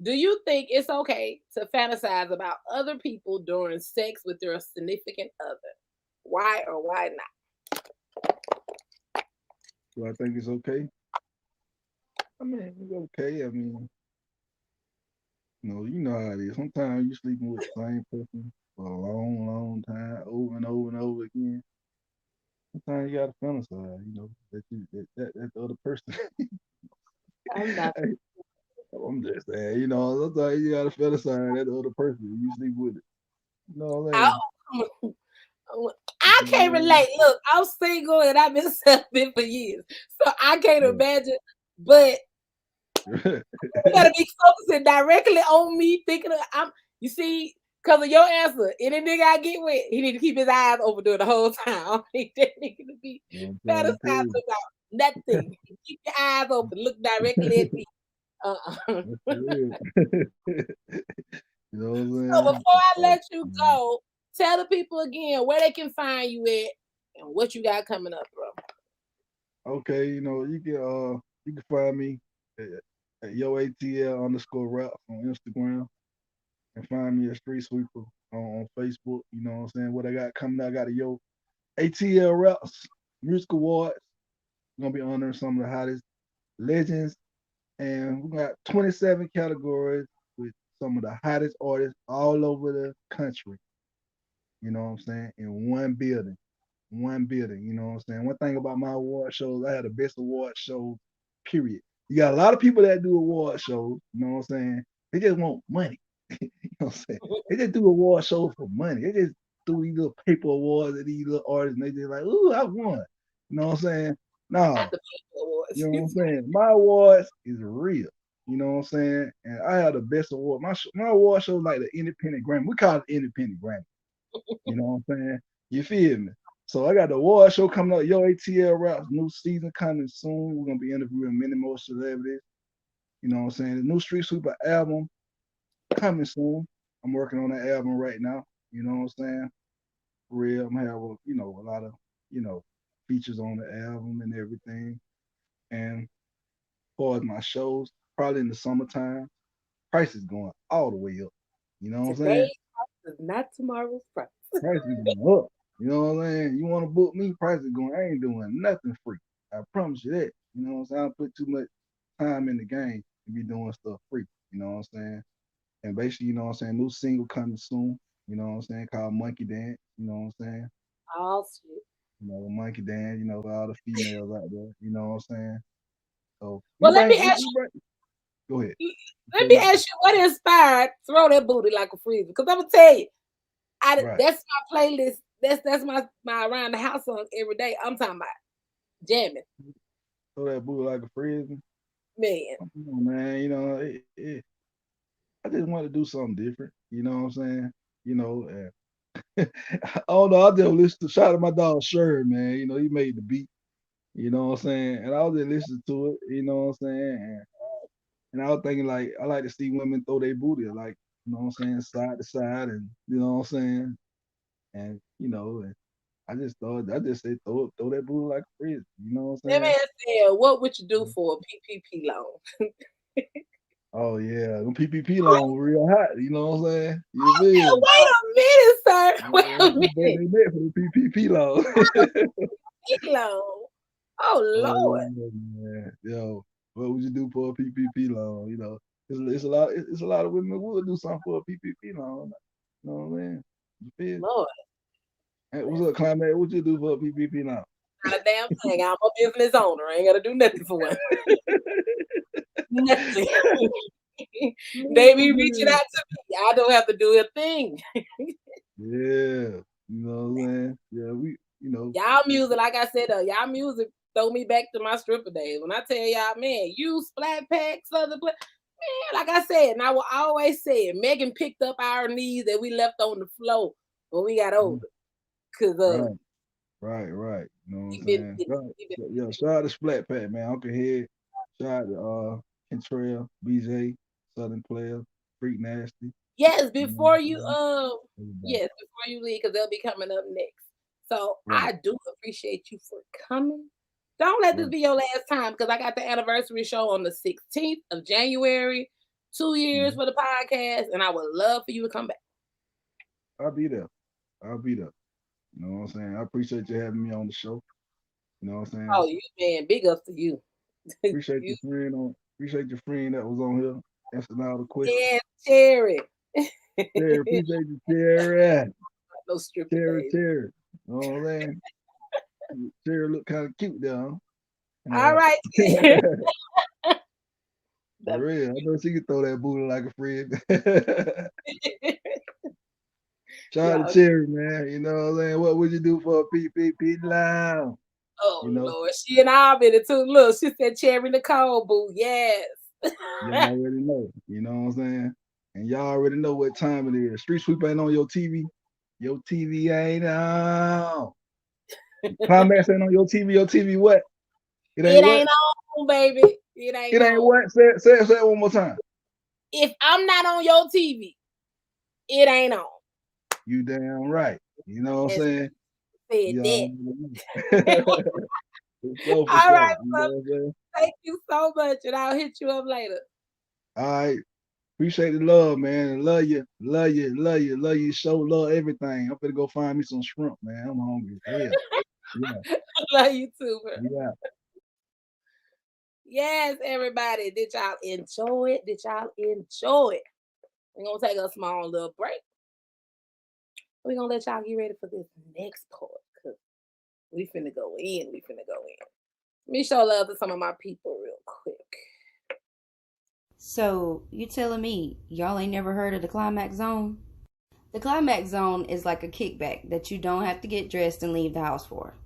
[SPEAKER 1] Do you think it's okay to fantasize about other people during sex with your significant other? Why or why not?
[SPEAKER 3] Do I think it's okay? I mean, it's okay. I mean, you know how it is. Sometimes you sleeping with the same person for a long time, over and over and over again. Sometimes you gotta fantasize, that the other person.
[SPEAKER 1] I'm not.
[SPEAKER 3] I'm just saying, sometimes you gotta fantasize that the other person you sleep with it. You know what
[SPEAKER 1] I,
[SPEAKER 3] I'm
[SPEAKER 1] I can't
[SPEAKER 3] saying?
[SPEAKER 1] relate. Look, I'm single and I've been celibate for years, so I can't imagine. But
[SPEAKER 3] Yeah.
[SPEAKER 1] you gotta be focusing directly on me, thinking of I'm. You see, because of your answer, any nigga I get with, he need to keep his eyes open during the whole time. He didn't need to be
[SPEAKER 3] You know what I'm
[SPEAKER 1] fantasizing
[SPEAKER 3] saying?
[SPEAKER 1] about nothing. Keep your eyes open. Look directly at me.
[SPEAKER 3] That's for real. You know what
[SPEAKER 1] So
[SPEAKER 3] I'm
[SPEAKER 1] before I
[SPEAKER 3] saying?
[SPEAKER 1] let you go, tell the people again where they can find you at and what you got coming up, bro.
[SPEAKER 3] Okay, you can find me at yoatl_rap on Instagram and find me at Street Sweepa on Facebook. You know what I'm saying? What I got coming out, I got a Yo ATL Raps Music Awards. We're gonna be honoring some of the hottest legends, and we got 27 categories with some of the hottest artists all over the country. You know what I'm saying? In one building. One building. You know what I'm saying? One thing about my award shows, I had the best award show, period. You got a lot of people that do award shows, you know what I'm saying? They just want money. You know what I'm saying? They just do award shows for money. They just do these little paper awards at these little artists and they just like, ooh, I won. You know what I'm saying?
[SPEAKER 1] Not
[SPEAKER 3] No,
[SPEAKER 1] the people awards.
[SPEAKER 3] you know what I'm saying? My awards is real. You know what I'm saying? And I have the best award. My award show is like the independent Grammy. We call it independent Grammy. You know what I'm saying? You feel me? So I got the award show coming up. Yo ATL Raps new season coming soon. We're gonna be interviewing many more celebrities. You know what I'm saying? The new Street Sweeper album coming soon. I'm working on that album right now. You know what I'm saying? For real, I'm gonna have a lot of you know features on the album and everything. And as far as my shows, probably in the summertime, price is going all the way up. You know what I'm saying?
[SPEAKER 1] Today's price is not tomorrow's price.
[SPEAKER 3] Price is going up. You know what I'm saying? You want to book me? Price is going. I ain't doing nothing free. I promise you that. You know what I'm saying? I don't put too much time in the game to be doing stuff free. You know what I'm saying? And basically, you know what I'm saying? New single coming soon. You know what I'm saying? Called Monkey Dance. You know what I'm saying?
[SPEAKER 1] Oh shit.
[SPEAKER 3] Monkey Dance. For all the females out there. You know what I'm saying? So we
[SPEAKER 1] Well, let me
[SPEAKER 3] bring.
[SPEAKER 1] ask
[SPEAKER 3] We bring. Go ahead.
[SPEAKER 1] you.
[SPEAKER 3] You
[SPEAKER 1] Let
[SPEAKER 3] say
[SPEAKER 1] me
[SPEAKER 3] what?
[SPEAKER 1] ask you what inspired throw that booty like a freezer. Because I'm gonna tell you,
[SPEAKER 3] Right.
[SPEAKER 1] that's my playlist. That's my around the house song every day. I'm talking about jamming,
[SPEAKER 3] Throw that boo like a frisbee.
[SPEAKER 1] man.
[SPEAKER 3] Come on, man. I just want to do something different. You know what I'm saying? And I don't know. I just listen to shout out my dog Sherry, man. He made the beat. You know what I'm saying? And I was just listening to it. You know what I'm saying? And I was thinking like I like to see women throw their booty, like what I'm saying, side to side, and you know what I'm saying. And I just said throw that booty like a frisbee. You know what I'm
[SPEAKER 1] That
[SPEAKER 3] saying?
[SPEAKER 1] man said, "What would you do for a PPP loan?"
[SPEAKER 3] Oh yeah, them PPP loan real hot. You know what I'm saying? You
[SPEAKER 1] Yeah,
[SPEAKER 3] feel me?
[SPEAKER 1] wait a minute, sir. Wait a
[SPEAKER 3] Yeah,
[SPEAKER 1] minute.
[SPEAKER 3] they met for the PPP loan.
[SPEAKER 1] PPP loan. Oh
[SPEAKER 3] Oh
[SPEAKER 1] Lord.
[SPEAKER 3] yeah, man. Yo, what would you do for a PPP loan? it's a lot. It's a lot of women who would do something for a PPP loan. You know what I mean? You feel?
[SPEAKER 1] Lord,
[SPEAKER 3] Hey, what's up, Climate? What you do for a PPP loan?
[SPEAKER 1] not a damn thing. I'm a business owner. I ain't gotta do nothing for one. Nothing. They be reaching out to me. I don't have to do a thing.
[SPEAKER 3] Yeah, you know what I'm saying? Yeah, we, you know.
[SPEAKER 1] Y'all music, like I said, y'all music throw me back to my stripper days. When I tell y'all, man, you Splack Pack, Southern Play, man, like I said, and I will always say it, Megan picked up our knees that we left on the floor when we got older. Cause
[SPEAKER 3] Right. You know what I'm
[SPEAKER 1] been,
[SPEAKER 3] saying? Yeah, shout out to Splack Pack, man. Uncle Head. Shout out to Kentrell, BJ, Southern Player, Freak Nasty.
[SPEAKER 1] yes, before you yes, before you leave, because they'll be coming up next. So
[SPEAKER 3] Right.
[SPEAKER 1] I do appreciate you for coming. Don't let this be your last time, because I got the anniversary show on the 16th of January, 2 years for the podcast, and I would love for you to come back.
[SPEAKER 3] I'll be there. You know what I'm saying? I appreciate you having me on the show. You know what I'm saying?
[SPEAKER 1] Oh, you man, big ups to you.
[SPEAKER 3] Appreciate your friend that was on here answering all the questions.
[SPEAKER 1] Yeah, Cherry.
[SPEAKER 3] Terry, appreciate you, Terry.
[SPEAKER 1] No stripper
[SPEAKER 3] Terry.
[SPEAKER 1] days.
[SPEAKER 3] You know what I'm saying? Terry look kind of cute there, huh?
[SPEAKER 1] All right.
[SPEAKER 3] For real. I know she can throw that booty like a friend. Shout out to Cherry, man. You know what I'm saying? What would you do for a PPP lounge?
[SPEAKER 1] Oh,
[SPEAKER 3] you know?
[SPEAKER 1] Lord. She and I been it too. Look, she said Cherry Nicole, boo. Yes.
[SPEAKER 3] Y'all already know. You know what I'm saying? And y'all already know what time it is. Street Sweepa ain't on your TV. Your TV ain't on. Climax ain't on your TV. Your TV what?
[SPEAKER 1] It ain't on, baby. It ain't
[SPEAKER 3] what? Say it one more time.
[SPEAKER 1] If I'm not on your TV, it ain't on.
[SPEAKER 3] You damn right. You know what I'm saying?
[SPEAKER 1] Said
[SPEAKER 3] that.
[SPEAKER 1] All right, thank you so much, and I'll hit you up later.
[SPEAKER 3] All right. Appreciate the love, man. Love you. Show love everything. I'm gonna go find me some shrimp, man. I'm hungry. Yeah.
[SPEAKER 1] Love you too, bro.
[SPEAKER 3] Yeah.
[SPEAKER 1] Yes, everybody. Did y'all enjoy it? We're gonna take a small little break. We're gonna let y'all get ready for this next part, because we finna go in. Let me show love to some of my people real quick.
[SPEAKER 4] So, you telling me y'all ain't never heard of the Climax Zone? The Climax Zone is like a kickback that you don't have to get dressed and leave the house for.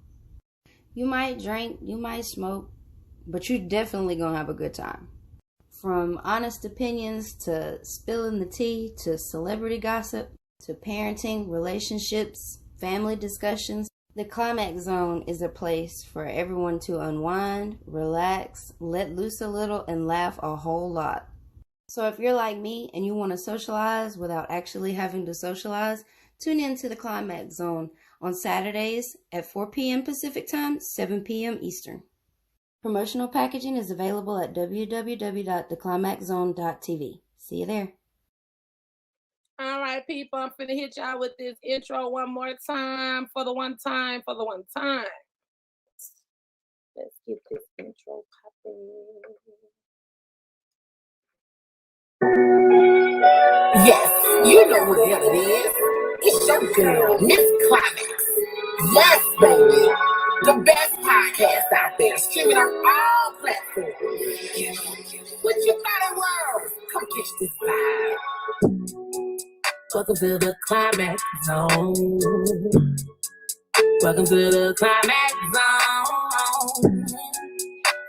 [SPEAKER 4] You might drink, you might smoke, but you definitely gonna have a good time. From honest opinions to spilling the tea to celebrity gossip to parenting, relationships, family discussions, the Climax Zone is a place for everyone to unwind, relax, let loose a little, and laugh a whole lot. So if you're like me and you want to socialize without actually having to socialize, tune in to the Climax Zone on Saturdays at 4 p.m. Pacific Time, 7 p.m. Eastern. Promotional packaging is available at www.theclimaxzone.tv. See you there.
[SPEAKER 1] All right, people, I'm finna hit y'all with this intro one more time for the one time. Let's get this intro popping. Yes, you know who the hell it is. It's your girl, Miss Climax. Yes, baby. The best podcast out there, streaming on all platforms. What you thought it was? Come catch this vibe. Welcome to the Climax Zone. Welcome to the Climax Zone.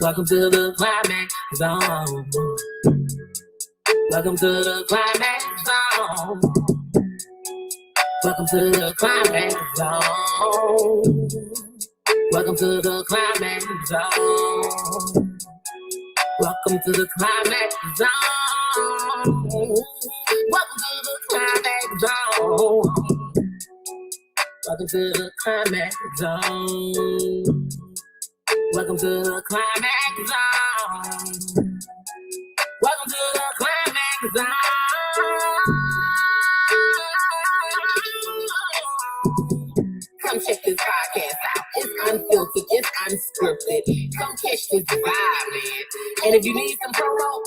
[SPEAKER 1] Welcome to the Climax Zone. Welcome to the Climax Zone. Welcome to the Climax Zone. Welcome to the Climax Zone. Welcome to the Climax Zone. Welcome to the Climax Zone. Welcome to the Climax Zone. Welcome to the Climax Zone. Welcome to the Climax Zone. Come check this podcast out. It's unfiltered, it's unscripted. Come catch this vibe, man. And if you need some promo,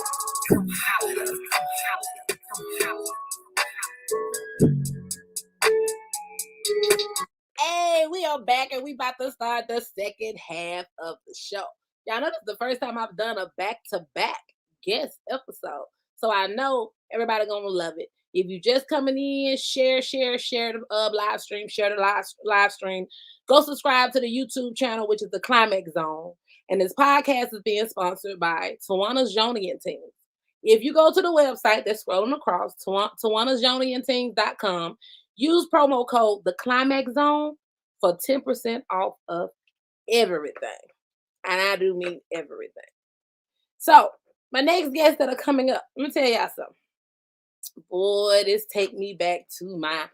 [SPEAKER 1] come holler at us. are back and we about to start the second half of the show. Y'all know this is the first time I've done a back-to-back guest episode. So I know everybody gonna love it. If you just coming in, share the live stream, share the live stream. Go subscribe to the YouTube channel, which is the Climax Zone. And this podcast is being sponsored by Tawana's Jonian Team. If you go to the website that's scrolling across, Tawana'sJonianTeams.com, use promo code The Climax Zone for 10% off of everything. And I do mean everything. So, my next guests that are coming up, let me tell y'all something. Boy, this take me back to my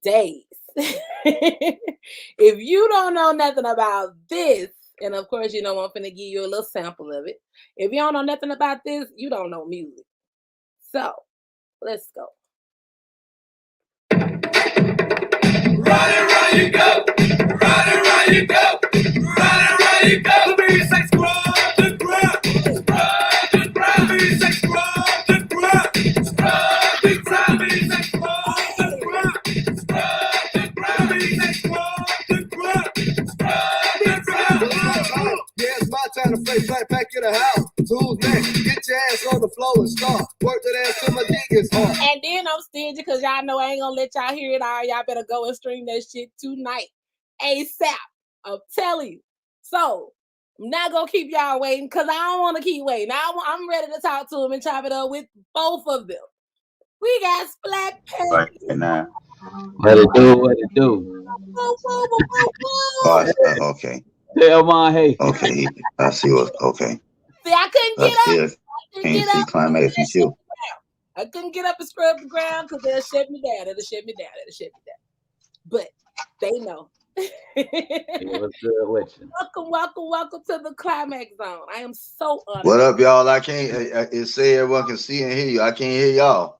[SPEAKER 1] days. If you don't know nothing about this, and of course, you know I'm finna give you a little sample of it. If you don't know nothing about this, you don't know music. So, let's go.
[SPEAKER 2] Round you go, round you go, round you go. The music scrub the ground, scrub the ground. The music scrub the ground, scrub the ground. The music scrub the ground, scrub the ground. The music scrub the ground, scrub the ground. Yeah, it's my time to play Splack Pack in the house. Tools next, get your ass on the floor and start. Work that ass till my dick is hard.
[SPEAKER 1] And then I'm stingy because y'all know I ain't gonna let y'all hear it all. Y'all better go and stream that shit tonight. ASAP. I'm telling you. So, I'm not gonna keep y'all waiting because I don't want to keep waiting. I'm ready to talk to them and chop it up with both of them. We got Splack Pack.
[SPEAKER 5] Right now.
[SPEAKER 6] What it do?
[SPEAKER 5] Oh, okay.
[SPEAKER 6] Tell my hey.
[SPEAKER 5] Okay. I see what. Okay.
[SPEAKER 1] See, I couldn't get up.
[SPEAKER 5] Can't see Climax and chill.
[SPEAKER 1] I couldn't get up and scrub the ground because they'll shut me down. But they know.
[SPEAKER 6] What's good with you?
[SPEAKER 1] Welcome to the Climax Zone. I am so honored.
[SPEAKER 5] What up, y'all? I can't. It say everyone can see and hear you. I can't hear y'all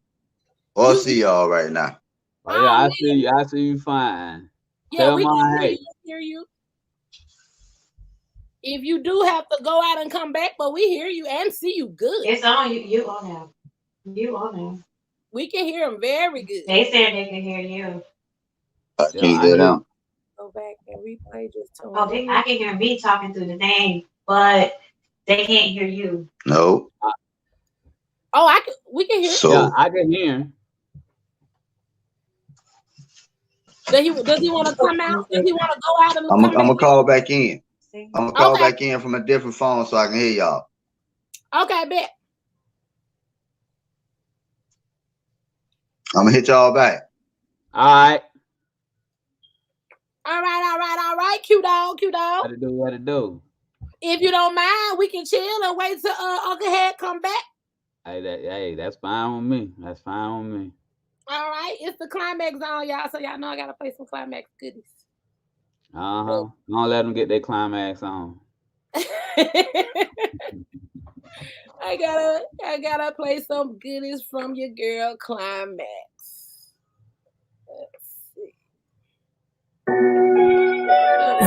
[SPEAKER 5] or see y'all right now.
[SPEAKER 6] Oh, yeah, I see you. I see you fine.
[SPEAKER 1] Yeah,
[SPEAKER 6] Tell
[SPEAKER 1] we
[SPEAKER 6] my
[SPEAKER 1] can
[SPEAKER 6] hey.
[SPEAKER 1] hear you. If you do have to go out and come back, but we hear you and see you good.
[SPEAKER 7] It's on you. You on there. You on there.
[SPEAKER 1] We can hear them very good.
[SPEAKER 7] They said they can hear you.
[SPEAKER 5] Can you hear them?
[SPEAKER 1] Go back and replay just to
[SPEAKER 7] I can hear me talking through the thing, but they can't hear you.
[SPEAKER 5] No.
[SPEAKER 1] Oh, we can hear.
[SPEAKER 5] So
[SPEAKER 6] Yeah, I can hear him.
[SPEAKER 1] Does he want to come out? Does he want to go out and
[SPEAKER 5] I'm gonna call back in. I'm gonna call
[SPEAKER 1] Okay.
[SPEAKER 5] back in from a different phone so I can hear y'all.
[SPEAKER 1] Okay, bet.
[SPEAKER 5] I'm gonna hit y'all back.
[SPEAKER 6] All right.
[SPEAKER 1] All right. Q dog.
[SPEAKER 6] What it do?
[SPEAKER 1] If you don't mind, we can chill and wait till Uncle Head come back.
[SPEAKER 6] Hey, that's fine with me. That's fine with me.
[SPEAKER 1] All right, it's the Climax Zone, y'all. So y'all know I gotta play some Climax goodies.
[SPEAKER 6] Don't let them get their climax on.
[SPEAKER 1] I gotta play some goodies from your girl Climax. Let's see.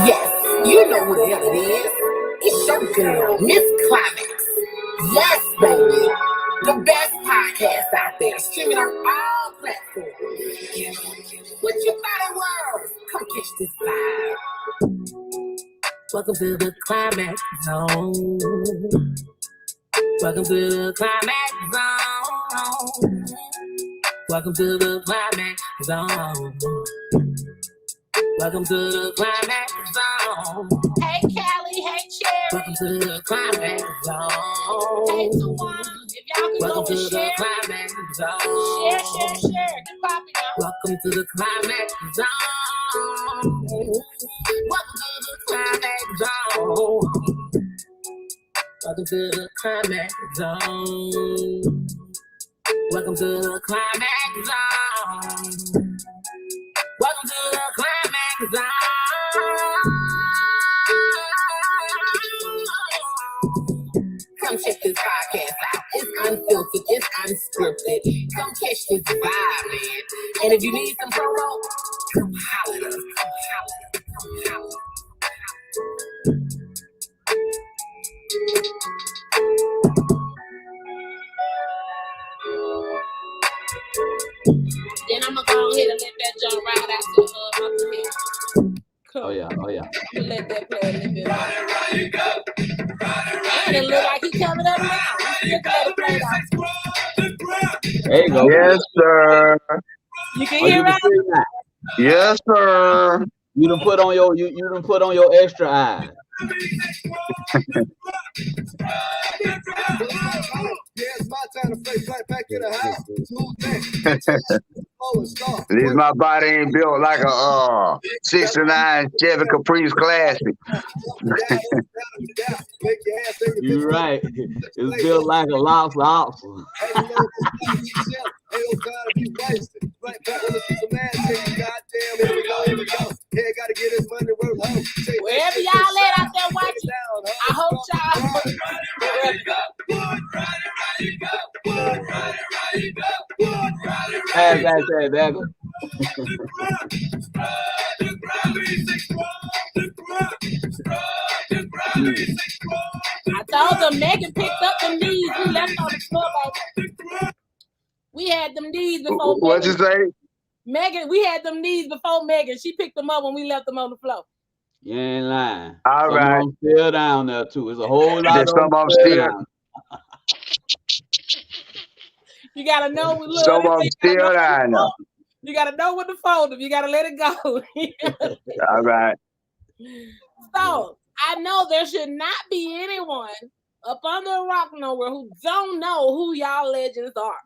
[SPEAKER 1] Yes, you know who the hell it is. It's your girl, Miss Climax. Yes, baby. The best podcast out there, streaming on all platforms. What you thought it was? Come catch this vibe. Welcome to the Climax Zone. Welcome to the Climax Zone. Welcome to the Climax Zone. Welcome to the Climax Zone. Hey, Callie. Hey, Cherry. Welcome to the Climax Zone. Hey, Tawana. If y'all can welcome go to the Climax Zone. Share. Get popping, y'all. Welcome to the Climax Zone. Welcome to the Climax Zone. Welcome to the Climax Zone. Welcome to the Climax Zone. Welcome to the Climax Zone. Come check this podcast out. It's unfiltered, it's unscripted. Come catch this vibe, man. And if you need some promo, come holler at us. Come holler. Then I'm gonna go ahead and let that jump right out to Uncle Head. Come
[SPEAKER 6] Oh yeah, oh yeah.
[SPEAKER 1] on, let that play a little bit more. And it look like he coming up now. You still can let it play though.
[SPEAKER 6] There you go.
[SPEAKER 5] Yes, sir.
[SPEAKER 1] You can
[SPEAKER 6] Oh, you
[SPEAKER 1] hear
[SPEAKER 6] can
[SPEAKER 1] us?
[SPEAKER 6] see it now.
[SPEAKER 5] Yes, sir.
[SPEAKER 6] You done put on your you done put on your extra eye.
[SPEAKER 2] It's my time to play Splack Pack in the house.
[SPEAKER 5] At least my body ain't built like a 69 Chevy Caprice Classic.
[SPEAKER 6] You're right. It's built like a lobster.
[SPEAKER 1] Wherever y'all at out there watching, I hope y'all.
[SPEAKER 6] Pass that Leggo.
[SPEAKER 1] I told them Megan picked up them knees. We left on the floor, baby. We had them knees before
[SPEAKER 5] What'd you
[SPEAKER 1] Megan.
[SPEAKER 5] say?
[SPEAKER 1] Megan, we had them knees before Megan. She picked them up when we left them on the floor.
[SPEAKER 6] You ain't lying.
[SPEAKER 5] All
[SPEAKER 6] Some
[SPEAKER 5] right.
[SPEAKER 6] of them still down there too. It's a whole lot
[SPEAKER 5] There's
[SPEAKER 6] of
[SPEAKER 5] some
[SPEAKER 6] them
[SPEAKER 5] of them
[SPEAKER 6] still
[SPEAKER 5] still,
[SPEAKER 6] down.
[SPEAKER 1] You gotta know when look.
[SPEAKER 5] some of them still down there.
[SPEAKER 1] You gotta know when to fold them. You gotta let it go.
[SPEAKER 5] All right.
[SPEAKER 1] So I know there should not be anyone up under a rock nowhere who don't know who y'all legends are.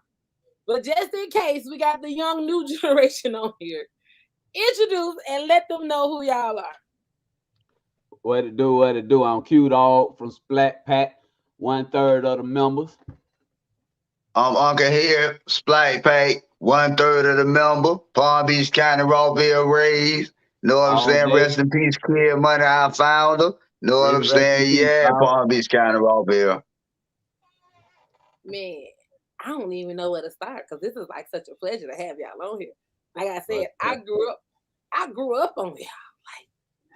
[SPEAKER 1] But just in case, we got the young new generation on here. Introduce and let them know who y'all are.
[SPEAKER 6] What it do? What it do? I'm Q-Dog from Splack Pack, 1/3 of the members.
[SPEAKER 5] Uncle here, Splack Pack, 1/3 of the member, Palm Beach County Rawville Rays. Know what I'm
[SPEAKER 6] All
[SPEAKER 5] saying?
[SPEAKER 6] day.
[SPEAKER 5] Rest in peace, Kid Money, our founder. Know what I'm
[SPEAKER 6] Rest in
[SPEAKER 5] saying?
[SPEAKER 6] peace,
[SPEAKER 5] Yeah,
[SPEAKER 6] dog.
[SPEAKER 5] Palm Beach County Rawville.
[SPEAKER 1] Man, I don't even know where to start because this is like such a pleasure to have y'all on here. Like I said, I grew up on y'all.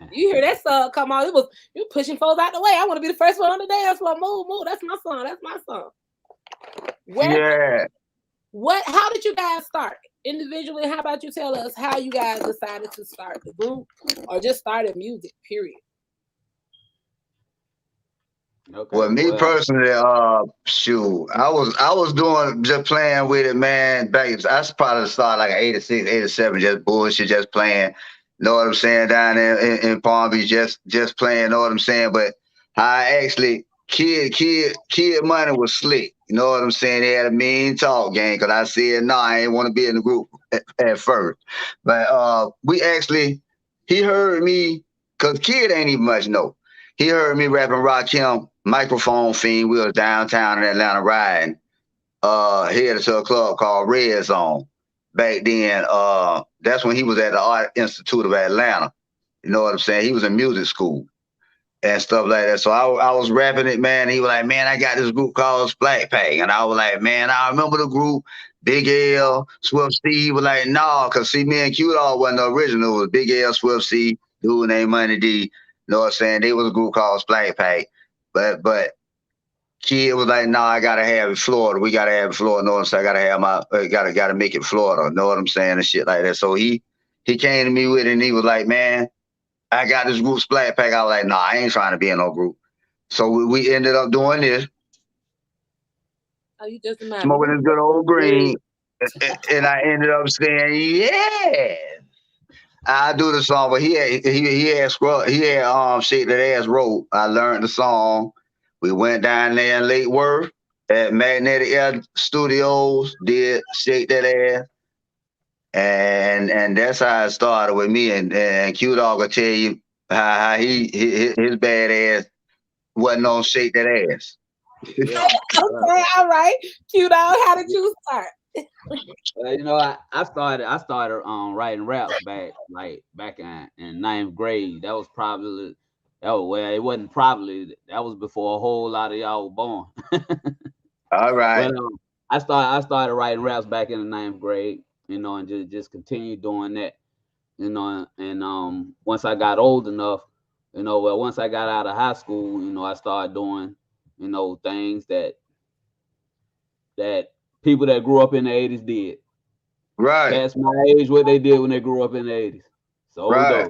[SPEAKER 1] Like you hear that song come on, you pushing folks out the way. I want to be the first one on the dance floor. Move. That's my song. That's my song.
[SPEAKER 5] Yeah.
[SPEAKER 1] How did you guys start? Individually, how about you tell us how you guys decided to start the group or just started music, period?
[SPEAKER 6] Okay.
[SPEAKER 5] Well, me personally, shoot, I was doing just playing with it, man. Back, I probably started like 86, 87, just bullshit, just playing. Know what I'm saying? Down there in Palm Beach, just playing. Know what I'm saying? But I actually Kid Money was slick. You know what I'm saying? They had a mean talk game because I said no, I ain't want to be in the group at first. But he heard me because Kid ain't even much know. He heard me rapping Rakim, Microphone Fiend. We was downtown in Atlanta riding. Headed to a club called Red Zone. Back then, that's when he was at the Art Institute of Atlanta. You know what I'm saying? He was in music school and stuff like that. So I was rapping it, man. He was like, man, I got this group called Splack Pack. And I was like, man, I remember the group. Big L, Swift C. He was like, nah, because see, me and Q-Dog wasn't the original. It was Big L, Swift C, dude named Money D. You know what I'm saying? They was a group called Splack Pack. But Kid was like, nah, I gotta have it Florida. We gotta have it Florida. Know what I'm saying? I gotta have gotta make it Florida. Know what I'm saying? And shit like that. So he came to me with it and he was like, man, I got this group Splack Pack. I was like, nah, I ain't trying to be in no group. So we ended up doing this.
[SPEAKER 1] Oh, you just
[SPEAKER 5] Smoking this good old green. And I ended up saying, yeah, I do the song. But he had Shake That Ass wrote. I learned the song. We went down there in Lake Worth at Magnetic Air Studios, did Shake That Ass. And that's how it started with me. And Q-Dog will tell you how his bad ass wasn't on Shake That Ass.
[SPEAKER 6] Yeah.
[SPEAKER 1] Okay, all right. Q-Dog, how did you start?
[SPEAKER 6] You know, I started writing raps back in ninth grade. That was it wasn't probably, that was before a whole lot of y'all were born.
[SPEAKER 5] All right.
[SPEAKER 6] But I started writing raps back in the ninth grade, you know, and just continued doing that, you know, and once I got old enough, you know, once I got out of high school, you know, I started doing, you know, things that people that grew up in the 80s did.
[SPEAKER 5] Right.
[SPEAKER 6] That's my age, what they did when they grew up in the 80s. So
[SPEAKER 5] right.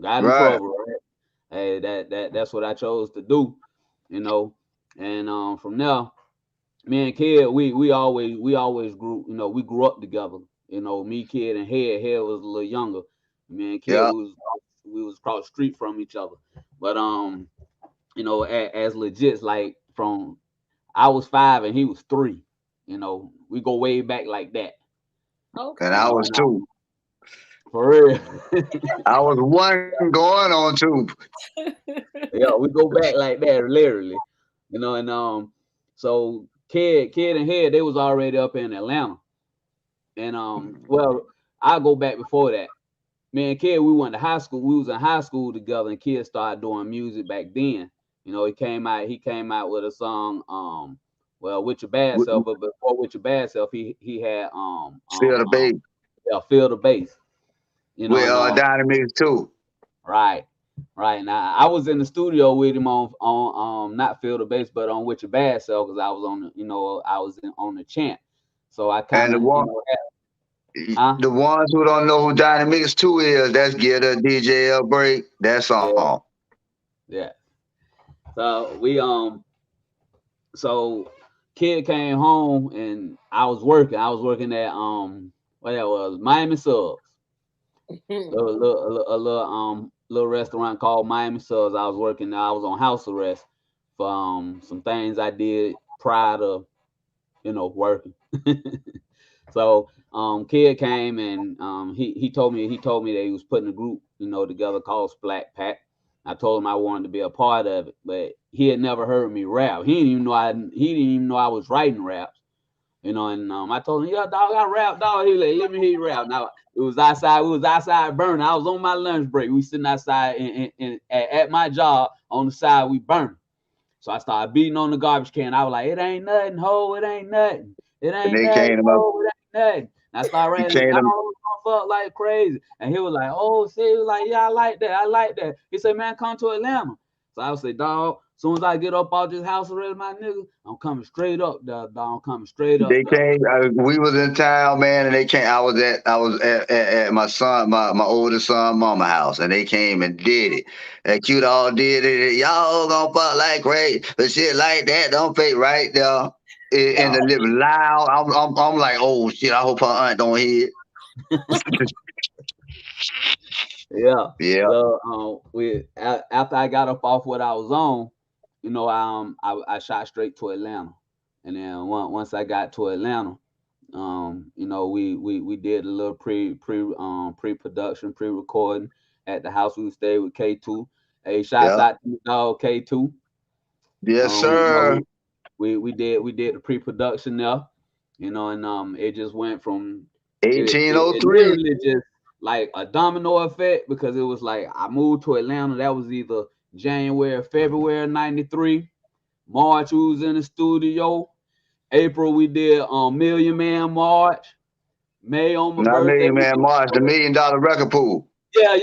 [SPEAKER 6] got in
[SPEAKER 5] Right.
[SPEAKER 6] trouble, right? Hey, that's what I chose to do, you know. And from there, me and Kid, we always grew, we grew up together. Me, Kid, and Head was a little younger. Me and Kid,
[SPEAKER 5] Yeah.
[SPEAKER 6] we was across the street from each other. But as legit, like from I was 5 and he was 3. We go way back like that.
[SPEAKER 5] And
[SPEAKER 1] Okay.
[SPEAKER 5] I was
[SPEAKER 6] And
[SPEAKER 5] 2.
[SPEAKER 6] for real.
[SPEAKER 5] I was 1 going on 2.
[SPEAKER 6] Yeah, we go back like that, literally. And so Kid and Head, they was already up in Atlanta. And well, I go back before that. Me and Kid, we went to high school. We was in high school together, and Kid started doing music back then. He came out with a song, well, With Your Bad Self, but before With Your Bad Self, he had
[SPEAKER 5] Still the baby
[SPEAKER 6] yeah, Feel the Bass.
[SPEAKER 5] with
[SPEAKER 6] And
[SPEAKER 5] Dynamics too.
[SPEAKER 6] right. Right. Now I was in the studio with him on not Feel the Bass, but on With Your Bad Self, because I was on on the chant. So I
[SPEAKER 5] And
[SPEAKER 6] kind of, huh?
[SPEAKER 5] the ones who don't know who Dynamics 2 is, that's Get a DJ a Break. That
[SPEAKER 6] Yeah,
[SPEAKER 5] song.
[SPEAKER 6] yeah. So so Kid came home and I was working. I was working at what that was, Miami Subs. A little restaurant called Miami Subs. I was working there. I was on house arrest for some things I did prior to working. So Kid came and he told me that he was putting a group together called Splack Pack. I told him I wanted to be a part of it, but he had never heard me rap. He didn't even know I was writing raps. And I told him, yeah, dog, I rap, dog. He was like, let me hear you rap. Now it was outside. We was outside burning. I was on my lunch break. We sitting outside at my job on the side. We burning. So I started beating on the garbage can. I was like, it ain't nothing, ho. It ain't nothing. It
[SPEAKER 5] And
[SPEAKER 6] ain't
[SPEAKER 5] they
[SPEAKER 6] nothing,
[SPEAKER 5] came to my
[SPEAKER 6] ho. It ain't nothing. And I started
[SPEAKER 5] he
[SPEAKER 6] writing
[SPEAKER 5] came to
[SPEAKER 6] all up like crazy. And he was like, oh, see, he was like, yeah, I like that. I like that. He said, man, come to Atlanta. So I would say, dog, as soon as I get up out this house arrest, my nigga, I'm coming straight up there, dog. I'm coming straight up
[SPEAKER 5] they
[SPEAKER 6] there.
[SPEAKER 5] came we was in town, man, and they came. I was at my oldest son mama house, and they came and did it. And cute all did it. Y'all gonna fuck like crazy, but shit like that don't fake right there in the living loud. I'm like, oh shit, I hope her aunt don't hear it.
[SPEAKER 6] Yeah.
[SPEAKER 5] Yeah.
[SPEAKER 6] So after I got up off what I was on, I shot straight to Atlanta. And then once I got to Atlanta, we did a little pre-production, pre-recording at the house we stayed with K2. Hey, shouts
[SPEAKER 5] Yeah.
[SPEAKER 6] out to the dog K2.
[SPEAKER 5] Yes,
[SPEAKER 6] We,
[SPEAKER 5] sir.
[SPEAKER 6] we did the pre-production there, and it just went from it
[SPEAKER 5] 1803.
[SPEAKER 6] literally just like a domino effect, because it was like I moved to Atlanta. That was either January, February '93. March we was in the studio. April we did Million Man March. May on my
[SPEAKER 5] Not
[SPEAKER 6] birthday
[SPEAKER 5] Million
[SPEAKER 6] we
[SPEAKER 5] Man
[SPEAKER 6] did
[SPEAKER 5] March, the $1 million record pool.
[SPEAKER 6] yeah.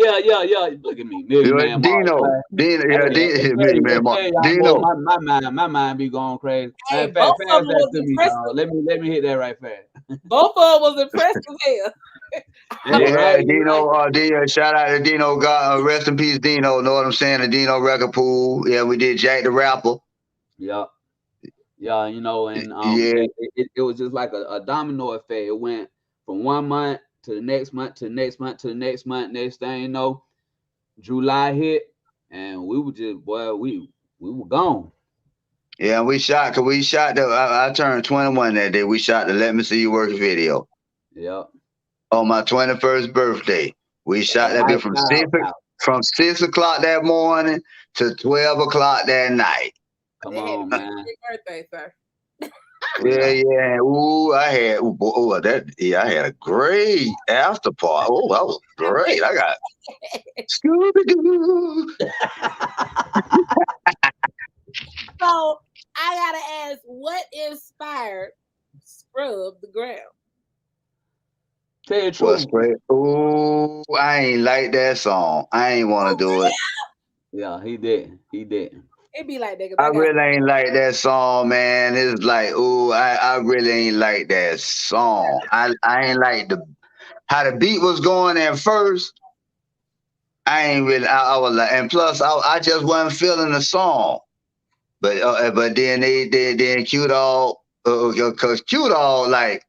[SPEAKER 6] Look at me, Million Man March.
[SPEAKER 5] Dino,
[SPEAKER 6] Hey,
[SPEAKER 5] yeah, Million
[SPEAKER 6] let
[SPEAKER 5] Man March.
[SPEAKER 6] tell y'all more.
[SPEAKER 5] Dino.
[SPEAKER 6] My mind be going crazy.
[SPEAKER 1] Hey,
[SPEAKER 6] Matter of fact,
[SPEAKER 1] both of
[SPEAKER 6] pass
[SPEAKER 1] them
[SPEAKER 6] that
[SPEAKER 1] was
[SPEAKER 6] to me,
[SPEAKER 1] impressive.
[SPEAKER 6] dog. Let me hit that right fast.
[SPEAKER 1] Both of them was impressive here.
[SPEAKER 6] Hey,
[SPEAKER 5] Yeah,
[SPEAKER 6] right, you right.
[SPEAKER 5] Dino, shout out to Dino. God, rest in peace, Dino. Know what I'm saying? The Dino record pool. Yeah, we did Jack the Rapper.
[SPEAKER 6] Yeah, and
[SPEAKER 5] Yeah,
[SPEAKER 6] it was just like a domino effect. It went from 1 month to the next month to the next month to the next month. Next thing you know, July hit, and we were just we were gone.
[SPEAKER 5] yeah. Cause we shot I turned 21 that day. We shot the Let Me See You Work video
[SPEAKER 6] Yeah,
[SPEAKER 5] on my 21st birthday. We
[SPEAKER 6] at
[SPEAKER 5] shot that bit
[SPEAKER 6] Mike Child's house.
[SPEAKER 5] from 6 o'clock that morning to 12 o'clock that night.
[SPEAKER 6] Come
[SPEAKER 1] They had a
[SPEAKER 6] on,
[SPEAKER 1] big
[SPEAKER 6] man.
[SPEAKER 1] birthday, sir.
[SPEAKER 5] Yeah,
[SPEAKER 6] Yeah.
[SPEAKER 5] yeah. Ooh, I had a great after party. Oh, that was
[SPEAKER 1] I bet.
[SPEAKER 5] great. I got Scooby Doo.
[SPEAKER 1] So I gotta ask, what inspired Scrub the Ground?
[SPEAKER 6] Tell you the
[SPEAKER 5] What's
[SPEAKER 6] truth.
[SPEAKER 5] great? Ooh, I ain't like that song. I ain't want to do it.
[SPEAKER 6] Yeah, he did. He did.
[SPEAKER 1] It be like that because
[SPEAKER 5] I
[SPEAKER 1] I got
[SPEAKER 5] really ain't like that song, man. It's like, ooh, I really ain't like that song. I ain't like how the beat was going at first. I ain't really. I was like, and plus, I just wasn't feeling the song. But then then Q Dog, cause Q Dog like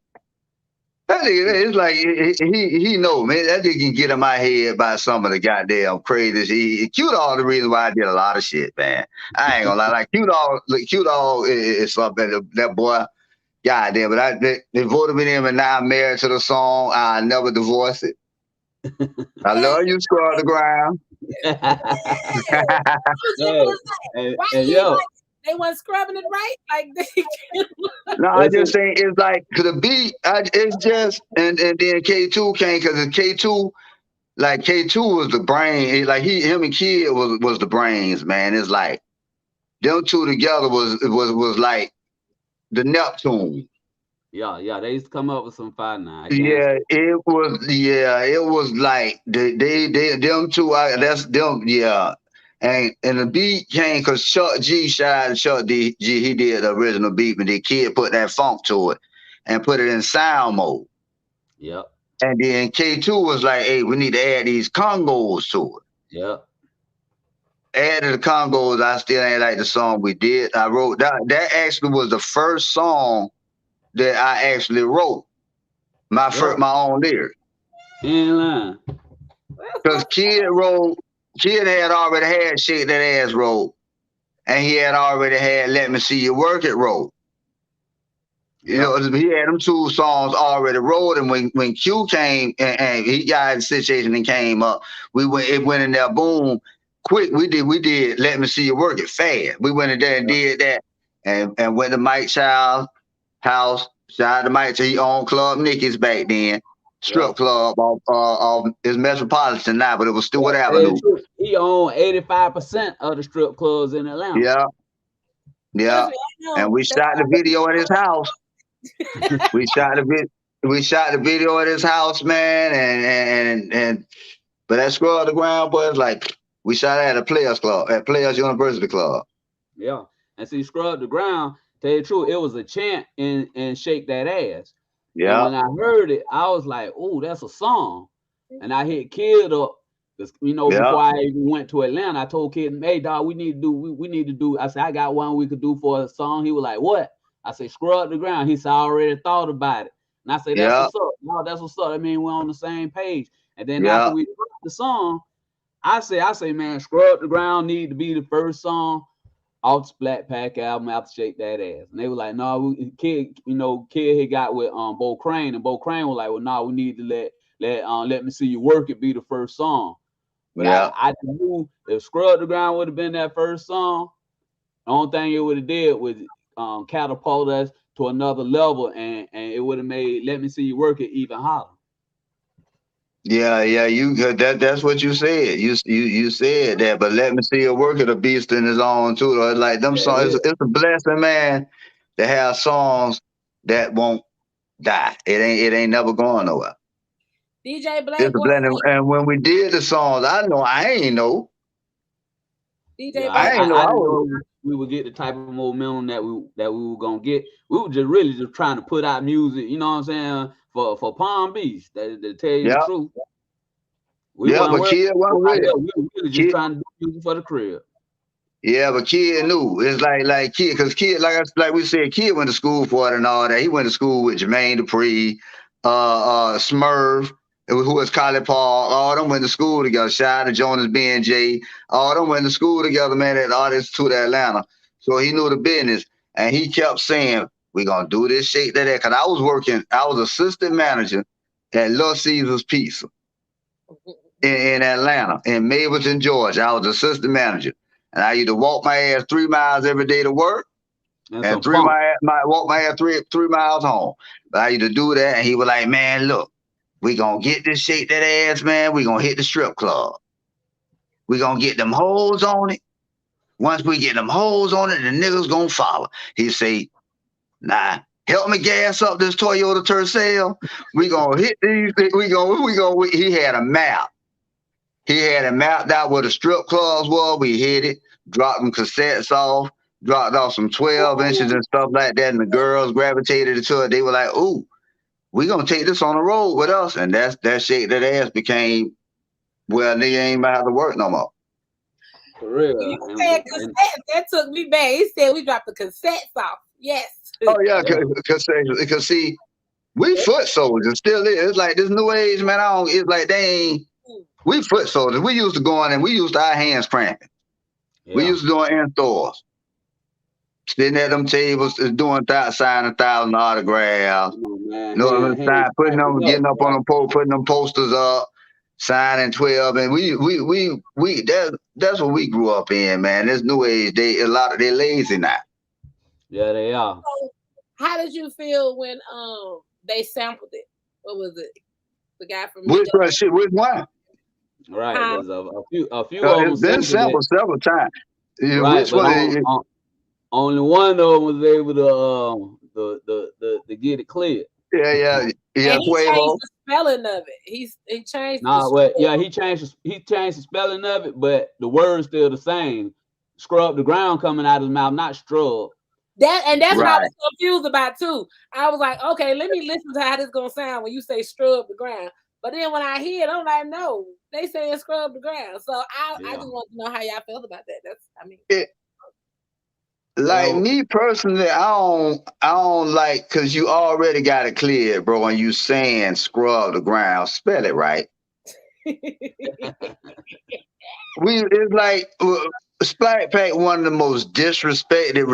[SPEAKER 5] that nigga, it's like he know, man, that nigga can get in my head by some of the goddamn crazy. Q Dog the reason why I did a lot of shit, man. I ain't gonna lie, like Q Dog is something that boy. Goddamn, but they voted me in, and now I'm married to the song. I never divorce it. I
[SPEAKER 1] Man,
[SPEAKER 5] love you, Squirrel the Ground.
[SPEAKER 6] And yo,
[SPEAKER 1] they weren't scrubbing it right? Like they
[SPEAKER 5] No, I just saying it's like to the beat. It's just and then K2 came because K2 like K2 was the brain. Like him and Kid was the brains, man. It's like them two together was like the Neptune.
[SPEAKER 6] yeah, they used to come up with some fire now.
[SPEAKER 5] Yeah, it was like them two. That's them. Yeah, and the beat came because Chuck G he did the original beat, but the Kid put that funk to it and put it in sound mode.
[SPEAKER 6] Yep.
[SPEAKER 5] And then K2 was like, hey, we need to add these congos to it.
[SPEAKER 6] Yep.
[SPEAKER 5] Added the congos, I still ain't like the song we did. I wrote that actually was the first song that I actually wrote. My own lyrics.
[SPEAKER 6] In line.
[SPEAKER 5] Because Kid had already had Shake That Ass wrote. And he had already had Let Me See You Work It wrote. You know, he had them two songs already wrote, and when Q came and he got in the situation and came up, it went in there, boom, quick. We did Let Me See You Work It fast. We went in there and did that, and went to Mike Child's house. Shout out to Mike, he owned Club Nicky's back then, strip club of his Metropolitan now, but it was Stewart Avenue.
[SPEAKER 6] He owned 85% of the strip clubs in Atlanta.
[SPEAKER 5] Yeah, and we shot the video at his house. we shot the video at his house, man, and but that Scrub the Ground boy, like we shot at a Players Club, at Players University Club.
[SPEAKER 6] Yeah, and see, Scrub the Ground, tell you the truth, it was a chant in Shake That Ass. Yeah. And when I heard it, I was like, oh, that's a song. And I hit Kid up, because before I even went to Atlanta, I told Kid, hey dog, we need to do. I said, I got one we could do for a song. He was like, what? I said, Scrub the Ground. He said, I already thought about it. And I said, that's what's up. No, that's what's up. I mean, we're on the same page. And then after we dropped the song, I say, man, Scrub the Ground need to be the first song off the Splack Pack album after Shake That Ass. And they were like, no, Kid he got with Bo Crane, and Bo Crane was like, well, no, we need to let Me See You Work It be the first song. But I knew if Scrub the Ground would have been that first song, the only thing it would have did was catapult us to another level, and it would have made Let Me See You Work It even hotter.
[SPEAKER 5] Yeah, that's what you said. You said that, but Let Me See You Work It a beast in his own too. Though. Like them songs, it's a blessing, man, to have songs that won't die. It ain't never going nowhere.
[SPEAKER 1] DJ Black
[SPEAKER 5] it's a blessing. And when we did the songs, I ain't know.
[SPEAKER 1] DJ
[SPEAKER 6] I didn't know we would get the type of momentum that we were gonna get. We were just really trying to put out music, you know what I'm saying, for Palm Beach. To tell you the truth.
[SPEAKER 5] But Kid wasn't with it.
[SPEAKER 6] We were just trying to do music for the crib.
[SPEAKER 5] Yeah, but Kid knew. It's like Kid, because Kid, like we said, Kid went to school for it and all that. He went to school with Jermaine Dupri, Smurf, who was Collie Paul. All them went to school together. Shout out to Jonas B&J. All them went to school together, man, at artists to the Atlanta. So he knew the business. And he kept saying, we're going to do this, shake that. Because I was assistant manager at Little Caesars Pizza in Atlanta, in Mableton, Georgia. I was assistant manager. And I used to walk my ass 3 miles every day to work. And walk my ass 3 miles home. But I used to do that. And he was like, man, look, we going to get this shake that ass, man. We going to hit the strip club. We going to get them hoes on it. Once we get them hoes on it, the niggas going to follow. He say, nah, help me gas up this Toyota Tercel. We going to hit these. He had a map. He had it mapped out where the strip clubs were. We hit it, dropped them cassettes off, dropped off some 12 inches and stuff like that. And the girls gravitated to it. They were like, ooh, we going to take this on the road with us. And that Shake That Ass became Well, nigga ain't about to have to work no more.
[SPEAKER 6] For real.
[SPEAKER 1] You said cassettes. That took me back. He said we dropped the cassettes off. Yes.
[SPEAKER 5] Oh yeah, cause see, we foot soldiers still is. It's like this new age, man. It's like they ain't. We foot soldiers. We used to go in and we used to our hands cramping.
[SPEAKER 6] Yeah.
[SPEAKER 5] We used to do it in stores. Sitting at them tables, doing signing 1,000 autographs.
[SPEAKER 6] Man,
[SPEAKER 5] You know what I'm saying? Putting them, getting up on them, putting them posters up, signing 12, and that's what we grew up in, man. This new age, they lazy now.
[SPEAKER 6] Yeah, they are.
[SPEAKER 1] So, how did you feel when they sampled it? What was it? The guy from
[SPEAKER 5] Which one?
[SPEAKER 6] Right, there's a few
[SPEAKER 5] it's been sampled several times.
[SPEAKER 6] Right,
[SPEAKER 5] which one?
[SPEAKER 6] Only one of them was able to get it cleared.
[SPEAKER 5] Yeah.
[SPEAKER 1] And he changed the spelling of it. He changed.
[SPEAKER 6] He changed the spelling of it, but the word's still the same. Scrub the ground coming out of his mouth, not scrub.
[SPEAKER 1] That's what I was confused about too. I was like, okay, let me listen to how this gonna sound when you say scrub the ground. But then when I hear it, I'm like, no, they saying scrub the ground. So I just want to know how y'all felt about that.
[SPEAKER 5] Like me personally, I don't like, cause you already got it cleared, bro, and you saying scrub the ground. Spell it right. It's like Splack Pack, one of the most respected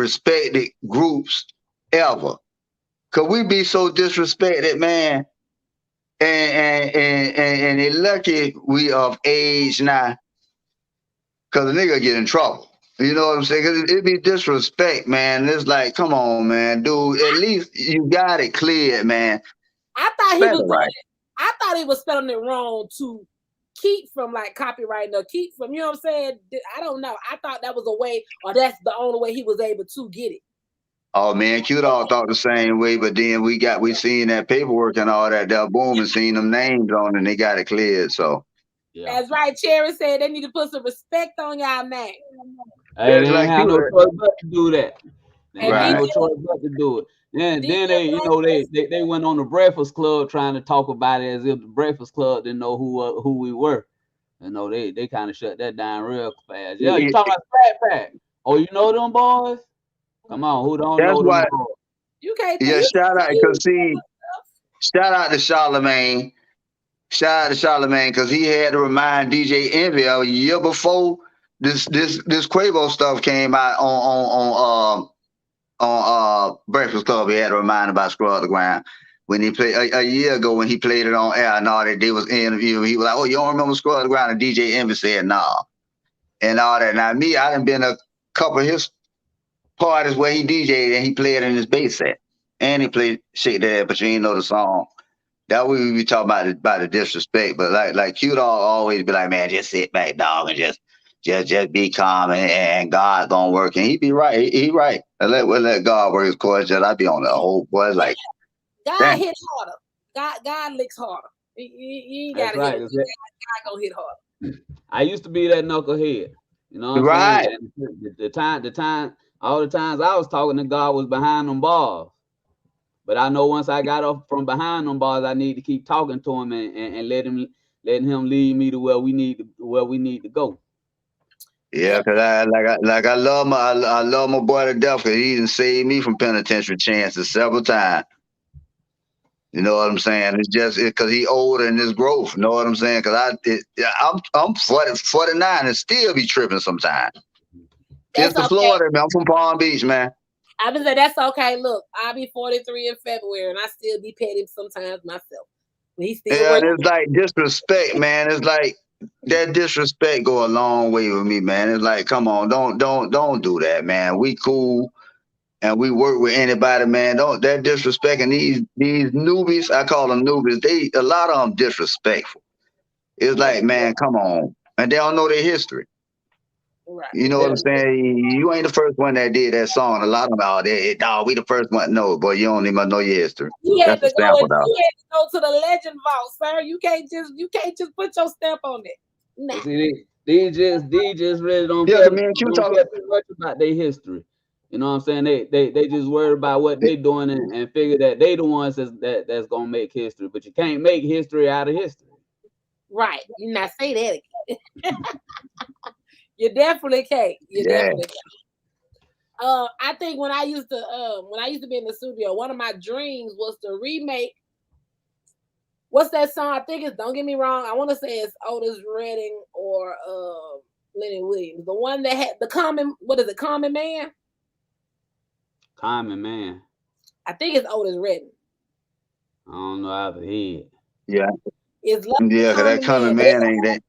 [SPEAKER 5] groups ever. Cause we be so disrespected, man. And they lucky we of age now. Cause a nigga get in trouble. You know what I'm saying? Cause it be disrespect, man. It's like, come on, man, dude. At least you got it cleared, man.
[SPEAKER 1] I thought he was right. I thought he was spelling it wrong to keep from like copyrighting or keep from, you know what I'm saying? I don't know. I thought that was a way, or that's the only way he was able to get it.
[SPEAKER 5] Oh man, Q-Dog thought the same way, but then we seen that paperwork and all that. Boom, and seen them names on it, and they got it cleared. So
[SPEAKER 1] that's right. Cherry said they need to put some respect on y'all name.
[SPEAKER 6] Hey, they ain't have no choice but to do that. They ain't have no choice but to do it. Then they went on the Breakfast Club trying to talk about it as if the Breakfast Club didn't know who we were. You know, they kind of shut that down real fast. Yeah, you talking about Splack Pack? Oh, you know them boys? Come on, who don't know them boys?
[SPEAKER 1] You can't.
[SPEAKER 5] Yeah, shout out to Charlemagne. Shout out to Charlemagne, because he had to remind DJ Envy a year before this Quavo stuff came out on Breakfast Club. He had to remind about Scrub the Ground. When he played a year ago, when he played it on air and all that, they was interviewing. He was like, "Oh, you don't remember Scrub the Ground?" And DJ Envy said, "Nah," and all that. Now me, I done been a couple of his parties where he DJ'd and he played in his bass set, and he played Shake That, but you ain't know the song. That we be talking about the disrespect, but like Q-Dog always be like, man, just sit back, dog, and just be calm, and God gonna work, and he be right. He right. We'll let God work his course. I be on the whole boy like
[SPEAKER 1] God hit harder. God licks harder. You ain't gotta hit. God gonna hit harder.
[SPEAKER 6] I used to be that knucklehead. You know what I'm saying? And all the times I was talking to God was behind them bars. But I know once I got up from behind them bars, I need to keep talking to him and letting him lead me to where we need to go.
[SPEAKER 5] Yeah, cause I love my boy to death, cause he done saved me from penitentiary chances several times. You know what I'm saying? It's just because he older in his growth. You know what I'm saying? Cause I'm 49 and still be tripping sometimes. It's the Florida, man. I'm from Palm Beach, man.
[SPEAKER 1] I been saying that's okay. Look, I'll be 43 in February, and I still be petty sometimes myself.
[SPEAKER 5] It's like disrespect, man. It's like that disrespect go a long way with me, man. It's like, come on, don't do that, man. We cool, and we work with anybody, man. Don't that disrespect, and these newbies, I call them newbies. A lot of them disrespectful. It's like, man, come on, and they don't know their history. Right. You know what I'm saying? You ain't the first one that did that song. A lot of them, we the first one. No, but you don't even know your history.
[SPEAKER 1] You had to go to the legend vault, sir. You can't just put your stamp on it. Nah.
[SPEAKER 6] See, they just really don't care much about their history. You know what I'm saying? They just worry about what they doing and figure that they the ones that's gonna make history. But you can't make history out of history.
[SPEAKER 1] Right. You not say that again. You definitely can't. You
[SPEAKER 5] Yeah.
[SPEAKER 1] definitely can't. I think when I used to be in the studio, one of my dreams was to remake. What's that song? I think it's Don't Get Me Wrong. I want to say it's Otis Redding or Lenny Williams. The one that had the Common, what is it, Common Man?
[SPEAKER 6] Common Man.
[SPEAKER 1] I think it's Otis Redding.
[SPEAKER 6] I don't know how to hear it.
[SPEAKER 5] Yeah.
[SPEAKER 1] It's like
[SPEAKER 5] Yeah, cause that Common Man ain't that.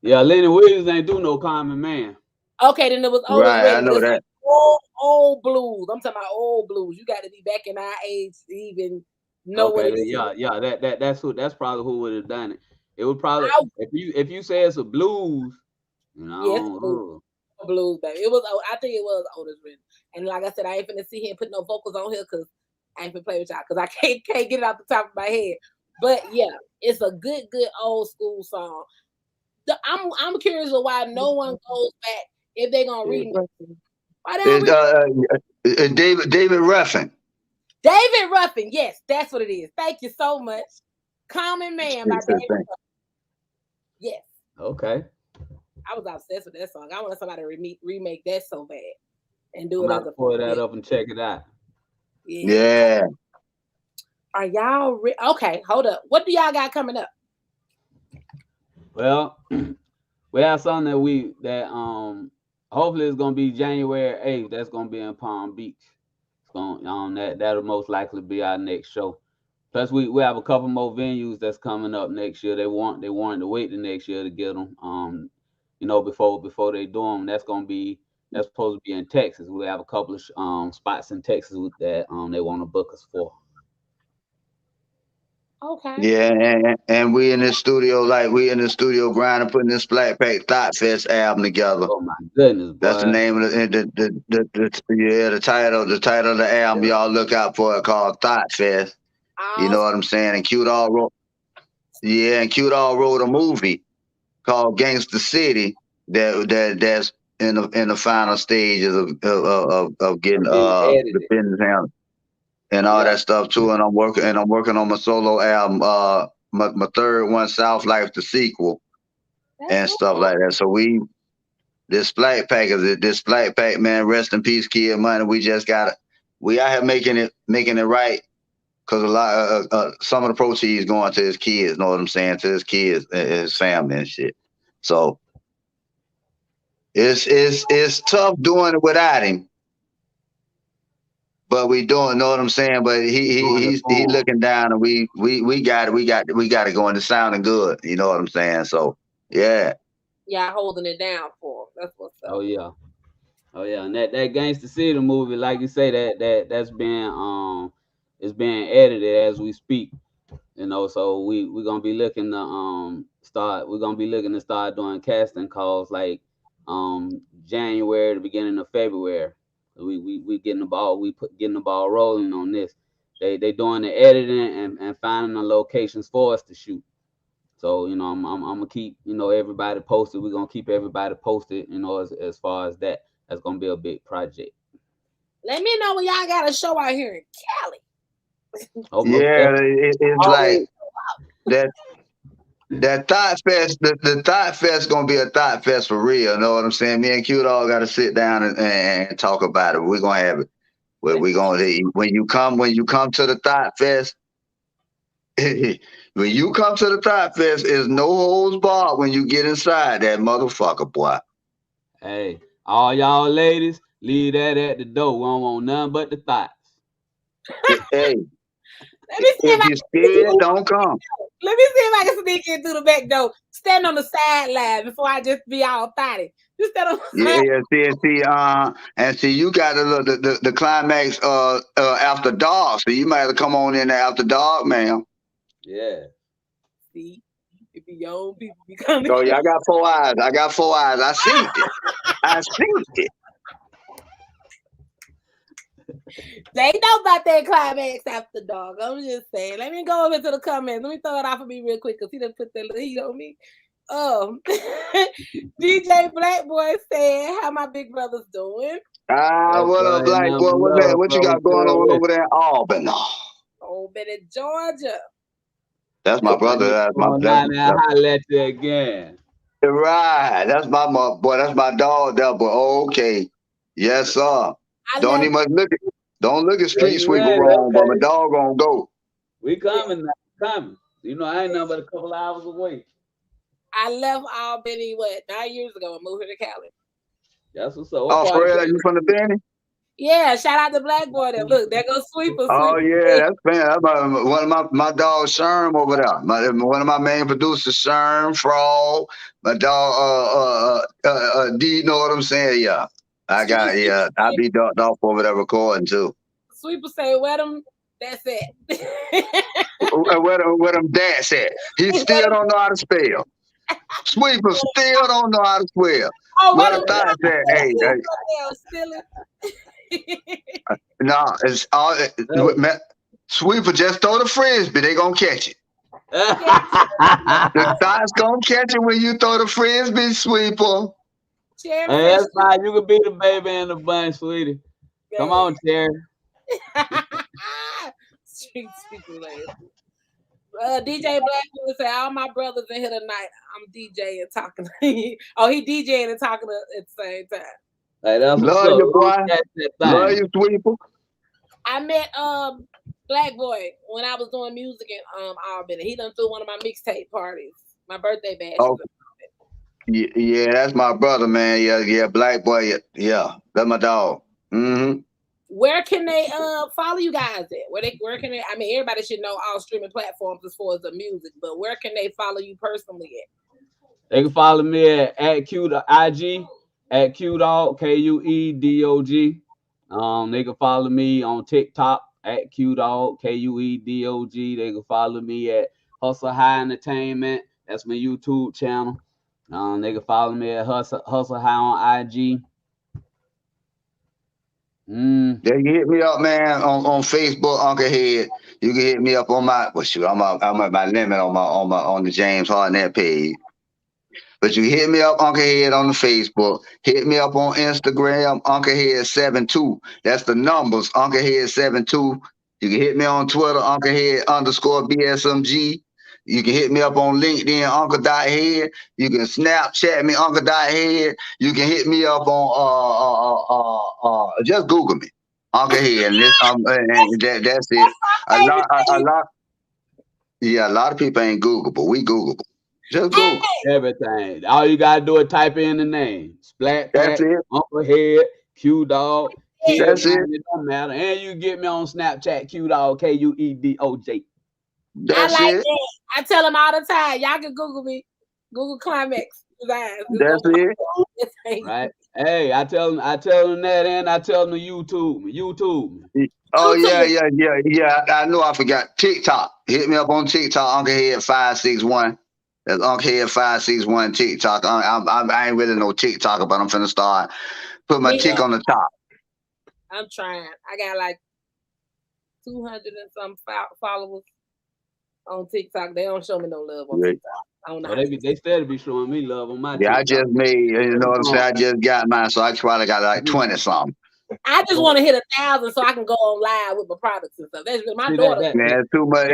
[SPEAKER 6] Yeah, Lenny Williams ain't do no Common Man.
[SPEAKER 1] Okay, then it was Otis
[SPEAKER 5] Right,
[SPEAKER 1] Redding.
[SPEAKER 5] I know that.
[SPEAKER 1] Old blues. I'm talking about old blues. You got to be back in our age to even know what it is.
[SPEAKER 6] Yeah. That's probably who would have done it. It would probably if you say it's a blues, you know.
[SPEAKER 1] Yes, blues, baby. It was. I think it was Otis Redding. And like I said, I ain't finna sit here and put no vocals on here because I ain't finna play with y'all because I can't get it off the top of my head. But yeah, it's a good old school song. I'm curious of why no one goes back if they're gonna read. Why
[SPEAKER 5] It's David Ruffin.
[SPEAKER 1] David Ruffin, yes, that's what it is. Thank you so much. Common Man by David Ruffin. Yes.
[SPEAKER 6] Okay.
[SPEAKER 1] I was obsessed with that song. I want somebody to remake that so bad and do
[SPEAKER 6] I'm
[SPEAKER 1] it
[SPEAKER 6] about to pull that up and check it out.
[SPEAKER 5] Yeah.
[SPEAKER 1] Are y'all okay? Hold up. What do y'all got coming up?
[SPEAKER 6] Well, we have something that hopefully it's gonna be January 8th. That's gonna be in Palm Beach. It's gonna that'll most likely be our next show. Plus we have a couple more venues that's coming up next year. They wanted to wait the next year to get them. Before they do them. That's supposed to be in Texas. We have a couple of spots in Texas that they want to book us for.
[SPEAKER 1] Okay.
[SPEAKER 5] Yeah, and we in the studio grinding, putting this Splack Pack Thought Fest album together.
[SPEAKER 6] Oh my goodness, boy.
[SPEAKER 5] That's the name of the title of the album. Yeah. Y'all look out for it, called Thought Fest. You know what I'm saying? And Q Dog wrote a movie called Gangster City that's in the final stages of getting the business handled and all that stuff too. And I'm working on my solo album, my third one, South Life, the sequel, and stuff like that. So this Splack Pack, man, rest in peace, Kid Money. We out here making it right. Cause a lot some of the proceeds going to his kids, know what I'm saying? To his kids, his family and shit. So it's tough doing it without him. But we doing, know what I'm saying? But he's looking down, and we got it going. It's sounding good, you know what I'm saying? So yeah.
[SPEAKER 1] Yeah, holding it down for him. That's what's up.
[SPEAKER 6] Oh yeah. And that Gangsta City movie, like you say, that's been it's being edited as we speak. So we're gonna be looking to start doing casting calls like January, the beginning of February. We getting the ball rolling on this. They doing the editing and finding the locations for us to shoot. So I'm gonna keep everybody posted. We're gonna keep everybody posted. As far as that, that's gonna be a big project.
[SPEAKER 1] Let me know when y'all got a show out here in Cali.
[SPEAKER 5] It's like that Thought Fest. The Thought Fest gonna be a Thought Fest for real. You know what I'm saying? Me and Q Dog got to sit down and talk about it. We're gonna have it. When you come to the Thought Fest, when you come to the Thought Fest, is no holds barred when you get inside that motherfucker, boy.
[SPEAKER 6] Hey, all y'all ladies, leave that at the door. We don't want nothing but the thoughts.
[SPEAKER 5] Hey. If you're scared, don't come.
[SPEAKER 1] Let me see if I can sneak in through the back door. Stand on the sideline before I just be all thotty. Just stand on the
[SPEAKER 5] sideline. And see, you got the climax after dark, so you might have to come on in there after dark, ma'am.
[SPEAKER 6] Yeah.
[SPEAKER 1] See, if your own people be coming.
[SPEAKER 5] Oh yeah, I got 4 eyes. I seen it.
[SPEAKER 1] They know about that climax after dog. I'm just saying. Let me go over to the comments. Let me throw it off of me real quick because he done put that little heat on me. DJ Black Boy said, "How my big brother's doing?"
[SPEAKER 5] What up, Black Boy? What you got going on over there in Albany?
[SPEAKER 1] Albany, Georgia.
[SPEAKER 5] That's my brother. That's my
[SPEAKER 6] Going down there, holler at you again.
[SPEAKER 5] right. That's my boy. That's my dog. That boy. Okay. Yes, sir.
[SPEAKER 1] I
[SPEAKER 5] Don't
[SPEAKER 1] left.
[SPEAKER 5] even much look at. Don't look at
[SPEAKER 6] Yeah,
[SPEAKER 5] Street
[SPEAKER 6] you
[SPEAKER 5] Sweeper
[SPEAKER 6] ready?
[SPEAKER 5] wrong, but my
[SPEAKER 6] Okay.
[SPEAKER 5] dog gonna go.
[SPEAKER 6] We coming now. Coming. You know, I ain't nothing but a couple hours away.
[SPEAKER 1] I left Albany 9 years ago and moved here to Cali.
[SPEAKER 6] That's what's up.
[SPEAKER 5] Oh,
[SPEAKER 6] What
[SPEAKER 5] for
[SPEAKER 6] part of
[SPEAKER 5] real?
[SPEAKER 6] Cali?
[SPEAKER 5] You from the Benny?
[SPEAKER 1] Yeah, shout out to Black Boy there. Look, there goes Sweeper.
[SPEAKER 5] Oh
[SPEAKER 1] Sweeper.
[SPEAKER 5] yeah, that's fan. That's one of my dog Sherm over there. One of my main producers, Sherm Frog. My dog D. Know what I'm saying? Yeah, I got I be ducked off over there recording too.
[SPEAKER 1] Sweeper say, "Wet them." That's it.
[SPEAKER 5] Where them dads at? He still don't know how to spell. Sweeper still don't know how to spell.
[SPEAKER 1] Oh,
[SPEAKER 5] What
[SPEAKER 1] wet
[SPEAKER 5] I thought that, hey, no, it's all. Sweeper just throw the frisbee. They gonna catch it. The side's gonna catch it when you throw the frisbee, Sweeper.
[SPEAKER 1] Cherry
[SPEAKER 6] Hey, that's fine. You can be the baby in the bunch, sweetie. Come on, Cherry.
[SPEAKER 1] Street Sweepa. DJ Blackwood say, all my brothers in here tonight. I'm DJing and talking. Oh, he DJing and talking at the same time.
[SPEAKER 6] Hey, that's
[SPEAKER 5] Love you, boy. Love you, Sweeper.
[SPEAKER 1] I met Black Boy when I was doing music in Albany. He done threw one of my mixtape parties, my birthday bash.
[SPEAKER 5] Oh. Yeah, that's my brother, man. Yeah, Black Boy. Yeah, that's my dog. Mm-hmm.
[SPEAKER 1] Where can they follow you guys at? Where can they? I mean, everybody should know all streaming platforms as far as the music, but where can they follow you personally at?
[SPEAKER 6] They can follow me at IG at QDog QUEDOG. They can follow me on TikTok at QDog QUEDOG. They can follow me at Hustle High Entertainment. That's my YouTube channel. They can follow me at Hustle High on IG.
[SPEAKER 5] They can hit me up, man, on Facebook, Uncle Head. You can hit me up on my I'm at my limit on the James Hartnett page. But you hit me up, Uncle Head, on the Facebook. Hit me up on Instagram, Uncle Head 72. That's the numbers, Uncle Head 72. You can hit me on Twitter, Uncle Head _BSMG. You can hit me up on LinkedIn, Uncle.Head. You can Snapchat me, Uncle.Head. You can hit me up on just Google me, Uncle Head, and that's it. A lot of people ain't Google, but we Google. Just Google
[SPEAKER 6] everything. All you gotta do is type in the name. Splack Pack,
[SPEAKER 5] that's it.
[SPEAKER 6] Uncle Head, QDog.
[SPEAKER 5] That's it.
[SPEAKER 6] It don't matter. And you get me on Snapchat, QDog KUEDOJ.
[SPEAKER 5] That's
[SPEAKER 1] I like
[SPEAKER 5] it.
[SPEAKER 1] that. I tell them all the time. Y'all can Google me. Google Climax Designs.
[SPEAKER 5] That's it.
[SPEAKER 6] Right. Hey, I tell them that, and I tell them to YouTube me.
[SPEAKER 5] Oh yeah. I know I forgot TikTok. Hit me up on TikTok, Uncle Head 561. That's Uncle Head 561 TikTok. I ain't really no TikToker, but I'm finna start put my tick on the top.
[SPEAKER 1] I'm trying. I got like 200 and some followers on TikTok. They don't show me no love on TikTok. I don't know.
[SPEAKER 6] They still be showing me love on my
[SPEAKER 5] TikTok.
[SPEAKER 6] TikTok.
[SPEAKER 5] I just made, you know what I'm saying? I just got mine, so I probably got like 20 something.
[SPEAKER 1] I just want to hit 1,000 so I can go on live with my products and stuff. That's really my daughter.
[SPEAKER 5] Man, it's too much.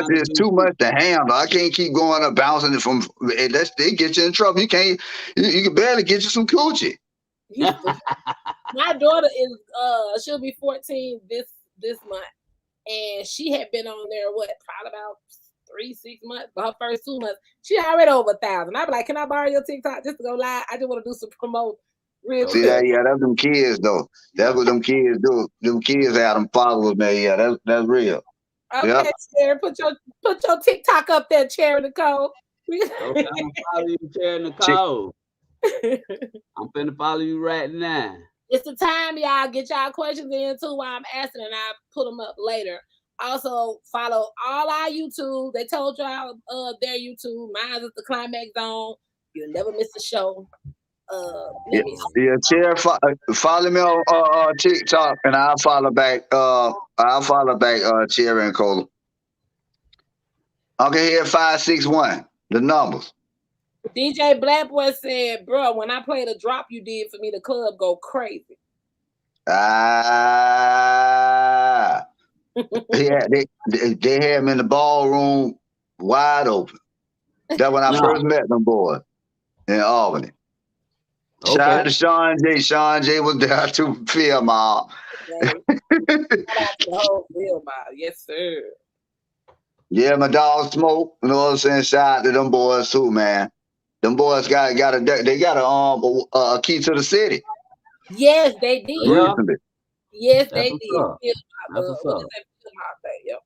[SPEAKER 5] It's too much to handle. I can't keep going up bouncing it from. They get you in trouble. You can't. You can barely get you some coochie.
[SPEAKER 1] My daughter is she'll be 14 this month, and she had been on there probably about 3-6 months. But her first 2 months, she already over 1,000. I'd be like, can I borrow your TikTok just to go live? I just want to do some promote. Real
[SPEAKER 5] See that? Yeah, that's them kids though. That's what them kids do. Them kids have them followers, man. Yeah, that's real.
[SPEAKER 1] Okay, yep. Cherry, put your TikTok up there, Cherry Nicole.
[SPEAKER 6] Okay, I'm gonna follow you, Cherry Nicole. I'm finna follow you right now.
[SPEAKER 1] It's the time, y'all. Get y'all questions in too while I'm asking, and I'll put them up later. Also, follow all our YouTube. They told y'all their YouTube. Mine is the Climax Zone. You'll never miss a show.
[SPEAKER 5] Cherry, follow me on TikTok, and I'll follow back. Cherry and Cola. Uncle Head 561. The numbers.
[SPEAKER 1] DJ Blackboy said, "Bro, when I played a drop you did for me, the club go crazy."
[SPEAKER 5] Yeah, they had me in the ballroom wide open. That's when I
[SPEAKER 6] No.
[SPEAKER 5] first met them boys in Albany. Shout out
[SPEAKER 6] Okay.
[SPEAKER 5] to Sean J. Sean J was there to film all.
[SPEAKER 1] Shout out to the whole film, yes, sir.
[SPEAKER 5] Yeah, my dog Smoke. You know what I'm saying? Shout out to them boys too, man. Them boys got a key to the city
[SPEAKER 1] Yes, they did.
[SPEAKER 6] Yeah.
[SPEAKER 5] recently.
[SPEAKER 1] Yes,
[SPEAKER 6] That's
[SPEAKER 1] they
[SPEAKER 6] what's
[SPEAKER 1] did.
[SPEAKER 6] up. That's what's
[SPEAKER 1] What
[SPEAKER 6] up.
[SPEAKER 1] is that film out there? Yep.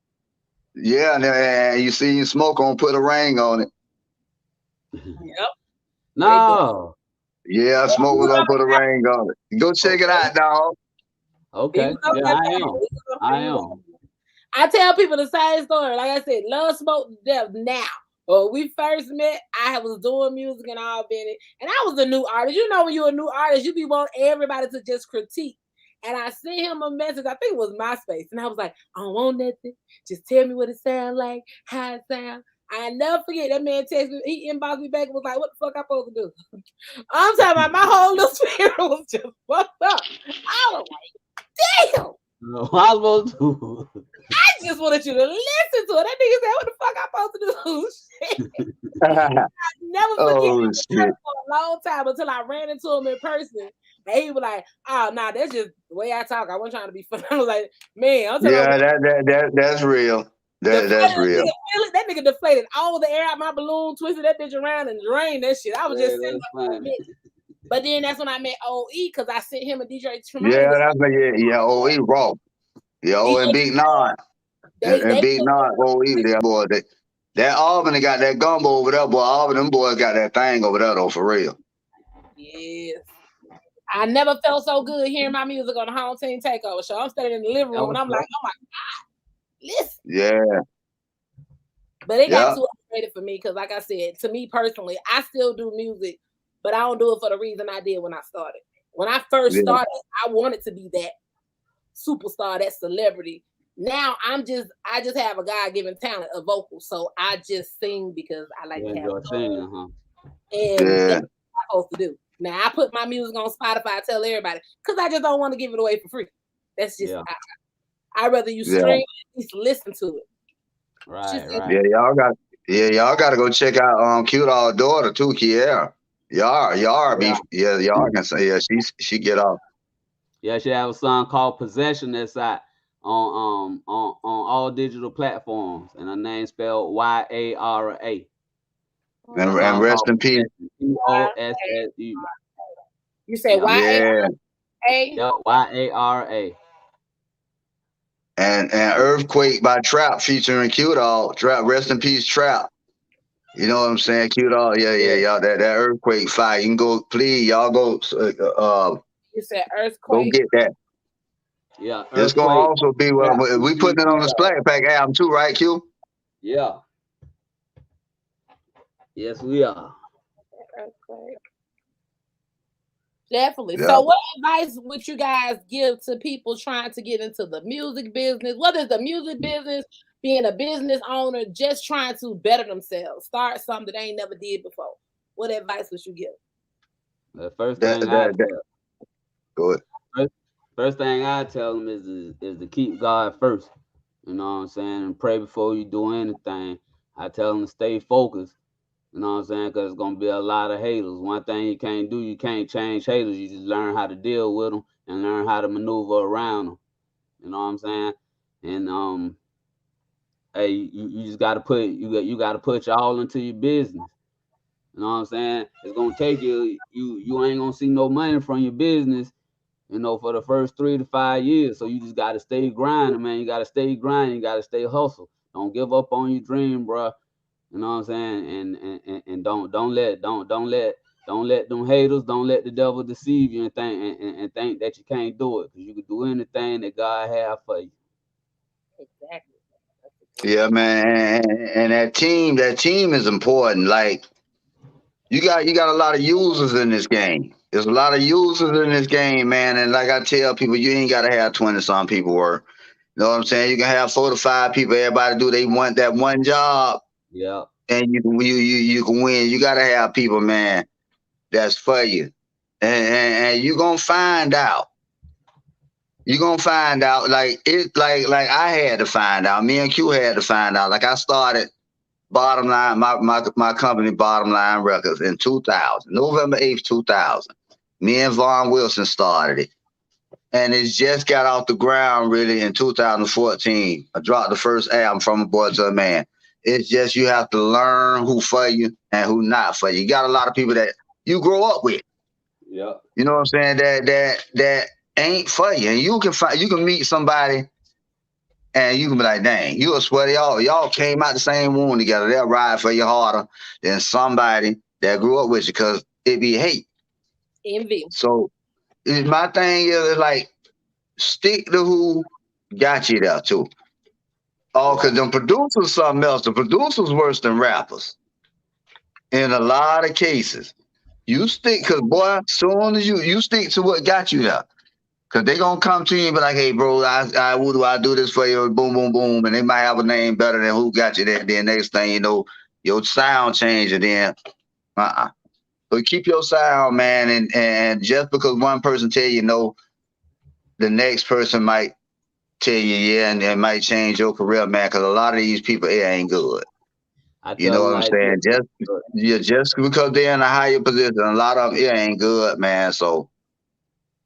[SPEAKER 5] Yeah, and you see Smoke on put a ring on it.
[SPEAKER 1] Yep.
[SPEAKER 6] No.
[SPEAKER 5] Yeah, Smoke was gonna put a ring on it. Go check it out, dog.
[SPEAKER 6] Okay. Yeah, I am. I am.
[SPEAKER 1] I tell people the same story. Like I said, love Smoke to death now. When we first met, I was doing music and all been and I was a new artist. You know, when you're a new artist, you be want everybody to just critique. And I sent him a message, I think it was MySpace. And I was like, I don't want nothing. Just tell me what it sounds like, how it sounds. I never forget that man texted me, he inboxed me back and was like, what the fuck I supposed to do? I'm talking about my whole little spirit was just fucked up. I was like, damn.
[SPEAKER 6] No, I was supposed to.
[SPEAKER 1] I just wanted you to listen to it. That nigga said, what the fuck I supposed to do? Shit. I never forget him for a long time until I ran into him in person. And he was like, oh, nah, that's just the way I talk. I wasn't trying to be funny. I was like, man, I'm telling
[SPEAKER 5] you. That's real. That's real.
[SPEAKER 1] That nigga deflated all the air out my balloon, twisted that bitch around and drained that shit. I was just sitting there. But then that's when I met OE because I sent him a DJ Tremaine.
[SPEAKER 5] Yeah, OE raw. Yeah, OE and Big Nod. And Big Nod, OE, there, boy. That Albany got that gumbo over there, boy. Albany, them boys got that thing over there, though, for real.
[SPEAKER 1] Yes. I never felt so good hearing my music on the Home Team Takeover show. I'm standing in the living room and I'm like, oh my God, listen.
[SPEAKER 5] Yeah.
[SPEAKER 1] But it got too upgraded for me because, like I said, to me personally, I still do music, but I don't do it for the reason I did when I started. When I first started, I wanted to be that superstar, that celebrity. Now I just have a God-given talent, a vocal, so I just sing because I like to have fun. And that's what I'm supposed to do. Now I put my music on Spotify, I tell everybody, because I just don't want to give it away for free. That's just I'd rather you stream and at least listen to it.
[SPEAKER 6] Right.
[SPEAKER 5] Yeah, y'all got to go check out Cute All daughter too, Kiera. Y'all can say she get off.
[SPEAKER 6] Yeah, she have a song called Possession that's out on all digital platforms, and her name spelled YARA.
[SPEAKER 5] And rest in peace.
[SPEAKER 6] POSSU.
[SPEAKER 1] You say YARA?
[SPEAKER 6] Yeah, YARA.
[SPEAKER 5] And Earthquake by Trap featuring Q-Dog. Trap, rest in peace, Trap. You know what I'm saying? Q-Dog, y'all. That Earthquake fire. You can go, please, y'all go.
[SPEAKER 1] You said Earthquake.
[SPEAKER 5] Go get that.
[SPEAKER 6] Yeah,
[SPEAKER 5] it's gonna also be we putting it on the Splack Pack album too, right, Q?
[SPEAKER 6] Yeah. Yes, we are.
[SPEAKER 1] Earthquake. Definitely. Yeah. So what advice would you guys give to people trying to get into the music business? Whether it's the music business, being a business owner, just trying to better themselves, start something they ain't never did before. What advice would you give?
[SPEAKER 6] The first thing First thing I tell them is to keep God first. You know what I'm saying? And pray before you do anything. I tell them to stay focused. You know what I'm saying? Because it's going to be a lot of haters. One thing you can't do, you can't change haters. You just learn how to deal with them and learn how to maneuver around them. You know what I'm saying? And hey, you just got to put you got to put your all into your business. You know what I'm saying? It's going to take you ain't going to see no money from your business, you know, for the first 3 to 5 years. So you just got to stay grinding, man. You got to stay grinding. You got to stay hustle. Don't give up on your dream, bro. You know what I'm saying? And don't let them haters, don't let the devil deceive you and think that you can't do it, because you can do anything that God have for you.
[SPEAKER 1] Exactly.
[SPEAKER 5] Yeah, man. And that team is important. Like you got a lot of users in this game. There's a lot of users in this game, man. And like I tell people, you ain't gotta have 20-some people work. You know what I'm saying? You can have 4 to 5 people. Everybody they want that one job.
[SPEAKER 6] Yeah.
[SPEAKER 5] And you can win. You gotta have people, man, that's for you. And you're gonna find out. You're gonna find out. Like I had to find out. Me and Q had to find out. Like I started Bottom Line, my company, Bottom Line Records, in 2000, November 8th, 2000. Me and Vaughn Wilson started it. And it just got off the ground really in 2014. I dropped the first album, From a Boy to a Man. It's just you have to learn who for you and who not for you. You got a lot of people that you grow up with.
[SPEAKER 6] Yeah.
[SPEAKER 5] You know what I'm saying? That ain't for you. And you can meet somebody and you can be like, dang, you'll swear y'all came out the same womb together. They'll ride for you harder than somebody that grew up with you because it be hate.
[SPEAKER 1] Envy.
[SPEAKER 5] So my thing is like stick to who got you there too. Oh, because them producers something else. The producers worse than rappers. In a lot of cases. You stick, because boy, soon as you stick to what got you there. Because they going to come to you and be like, hey, bro, I do this for you, boom, boom, boom. And they might have a name better than who got you there. Then next thing you know, your sound change and then, But keep your sound, man. And just because one person tell you no, the next person might tell you yeah, and it might change your career, man, because a lot of these people, it ain't good. You know what I'm saying? Just because they're in a higher position, a lot of them, it ain't good, man. So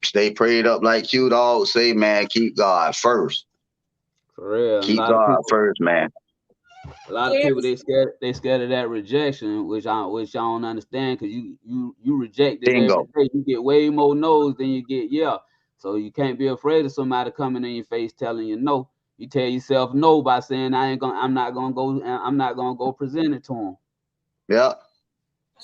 [SPEAKER 5] stay prayed up like Q Dog say, man, keep God first.
[SPEAKER 6] For real.
[SPEAKER 5] Keep God first, man.
[SPEAKER 6] A lot of people they scared of that rejection, which I don't understand, because you reject it every day. You get way more no's than you get yeah. So you can't be afraid of somebody coming in your face telling you no. You tell yourself no by saying I'm not gonna go present it to him.
[SPEAKER 5] Yeah.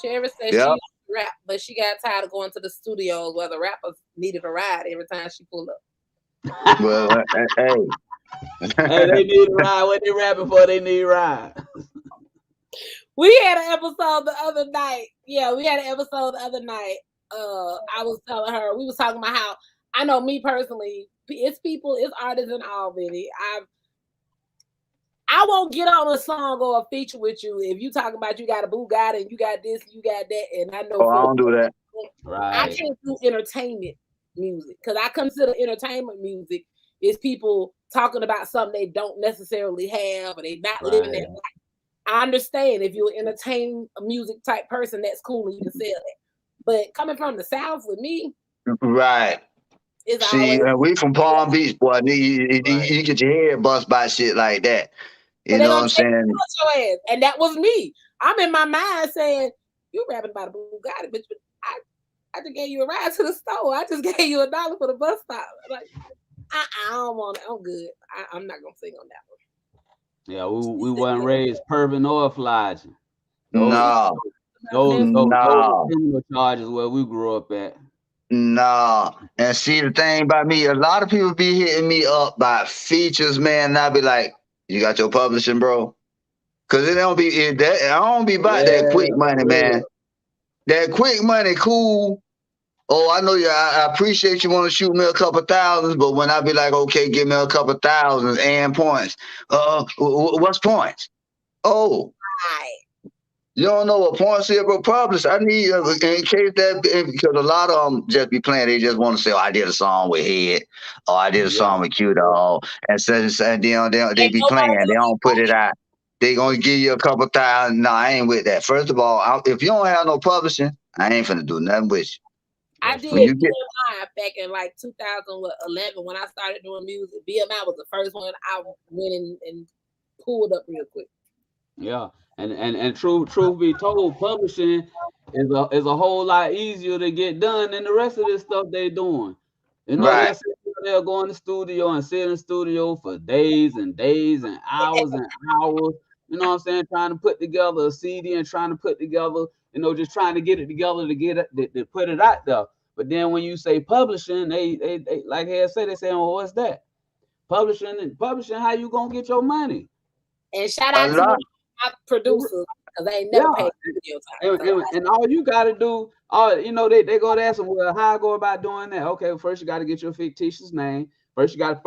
[SPEAKER 1] Cherry said she used to rap, but she got tired of going to the studios where the rappers needed a ride every time she pulled up.
[SPEAKER 5] Well, hey.
[SPEAKER 6] Hey, they need a ride. What they rapping for? They need a ride.
[SPEAKER 1] We had an episode the other night. Yeah, we had an episode the other night. I was telling her, we was talking about how I know me personally, it's artists in Albany. I won't get on a song or a feature with you if you talking about you got a Bugatti and you got this, you got that, and I know.
[SPEAKER 5] I don't do that.
[SPEAKER 6] Right.
[SPEAKER 1] I can't do entertainment music because I consider entertainment music is people talking about something they don't necessarily have or they not living that life. I understand if you're an entertainment music type person, that's cool and you can sell that. But coming from the South with me,
[SPEAKER 5] right. See, we from Palm Beach, boy. You get your head bust by shit like that. You know what I'm saying?
[SPEAKER 1] Your ass. And that was me. I'm in my mind saying, you rapping about a Bugatti, but I just gave you a ride to the store. I just gave you $1 for the bus stop. Like, I don't want it. I'm good. I'm not gonna sing on that one.
[SPEAKER 6] Yeah, we wasn't raised perving or flogging.
[SPEAKER 5] No.
[SPEAKER 6] Those charges where we grew up at.
[SPEAKER 5] No. And see, the thing about me, a lot of people be hitting me up by features, man. And I be like, you got your publishing, bro? Because I don't be about that quick money, man. That quick money, cool. Oh, I know you. I appreciate you want to shoot me a couple thousands, but when I be like, okay, give me a couple thousands and points. What's points? Oh. You don't know what points is, bro. Publish. I need, in case that, because a lot of them just be playing. They just want to say, oh, I did a song with Head, or I did a song with Q Dog, and so they be playing. They don't put it out. They gonna give you a couple thousand. No, I ain't with that. First of all, if you don't have no publishing, I ain't finna do nothing with you.
[SPEAKER 1] I did BMI back in like 2011 when I started doing music. BMI was the first one I went in and pulled up real quick.
[SPEAKER 6] Yeah. And truth be told, publishing is a whole lot easier to get done than the rest of this stuff they doing. You know, they'll go in the studio and sit in the studio for days and days and hours and hours. You know what I'm saying? Trying to put together a CD and trying to put together, just trying to get it together to put it out there. But then when you say publishing, they like I said, they say, well, what's that? Publishing, how you gonna get your money?
[SPEAKER 1] And shout out to my producers, because they ain't never paid video time.
[SPEAKER 6] And all you gotta do, they go to ask them, well, how I go about doing that? Okay, first you gotta get your fictitious name. First you gotta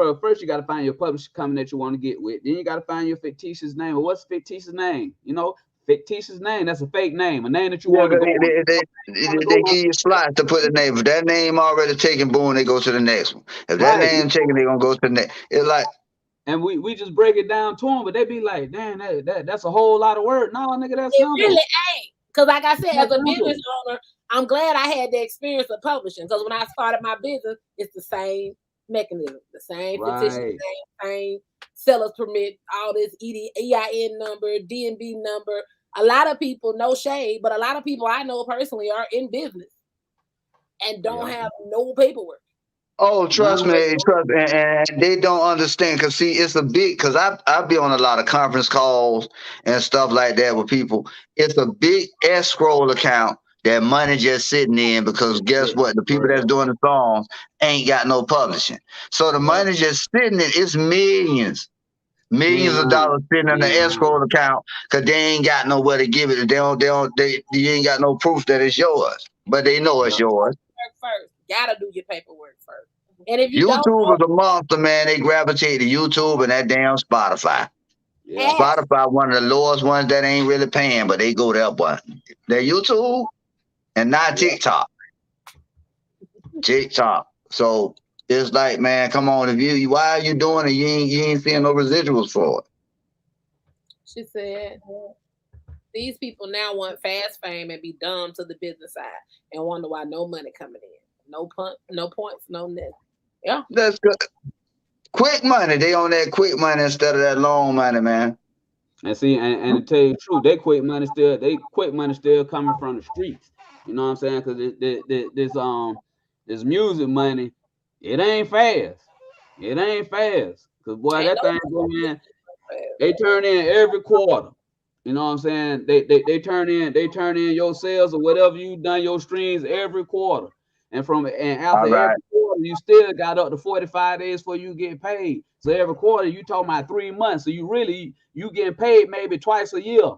[SPEAKER 6] find your publisher company that you want to get with. Then you gotta find your fictitious name. Well, what's fictitious name? Fictitious name, that's a fake name, a name that you want to go.
[SPEAKER 5] They give you slots to put the name. If that name already taken, boom, they go to the next one. If that name taken, they gonna go to the next. It's like,
[SPEAKER 6] and we just break it down to them, but they be like, damn, that's a whole lot of work. No, nigga, that's
[SPEAKER 1] It
[SPEAKER 6] simple.
[SPEAKER 1] really ain't. Because like I said, as
[SPEAKER 6] That's
[SPEAKER 1] a
[SPEAKER 6] simple.
[SPEAKER 1] business owner, I'm glad I had the experience of publishing. Because when I started my business, it's the same mechanism, the same petition,
[SPEAKER 6] Right.
[SPEAKER 1] same seller's permit, all this EIN number, DNB number. A lot of people, no shade, but a lot of people I know personally are in business and don't
[SPEAKER 6] Yeah.
[SPEAKER 1] have no paperwork.
[SPEAKER 5] Oh, trust
[SPEAKER 6] No.
[SPEAKER 5] me, and they don't understand. Cause see, it's a big. Cause I be on a lot of conference calls and stuff like that with people. It's a big escrow account that money just sitting in because guess what? The people that's doing the songs ain't got no publishing, so the
[SPEAKER 6] Yeah.
[SPEAKER 5] money just sitting in. It's millions of dollars sitting in the escrow account because they ain't got nowhere to give it. You ain't got no proof that it's yours, but they know it's yours.
[SPEAKER 1] First, gotta do your paperwork first. And if you don't
[SPEAKER 5] YouTube
[SPEAKER 1] know,
[SPEAKER 5] is a monster, man. They gravitate to YouTube and that damn Spotify.
[SPEAKER 6] Yeah.
[SPEAKER 1] ask.
[SPEAKER 5] Spotify, one of the lowest ones that ain't really paying, but they go there, boy. They're YouTube and not TikTok. TikTok. So it's like, man, come on, why are you doing it? You ain't seeing no residuals for it.
[SPEAKER 1] She said, these people now want fast fame and be dumb to the business side and wonder why no money coming in. No points, no nothing. Yeah.
[SPEAKER 5] That's good. Quick money. They on that quick money instead of that long money, man.
[SPEAKER 6] And see, and to tell you the truth, they quick money still coming from the streets. You know what I'm saying? Because this music money, it ain't fast. It ain't fast. Cause boy,
[SPEAKER 1] Ain't
[SPEAKER 6] that
[SPEAKER 1] no
[SPEAKER 6] thing go in.
[SPEAKER 1] fast.
[SPEAKER 6] They turn in every quarter. You know what I'm saying? They turn in your sales or whatever you done your streams every quarter. And after
[SPEAKER 5] All right.
[SPEAKER 6] every quarter, you still got up to 45 days before you get paid. So every quarter you talking about 3 months. So you getting paid maybe twice a year.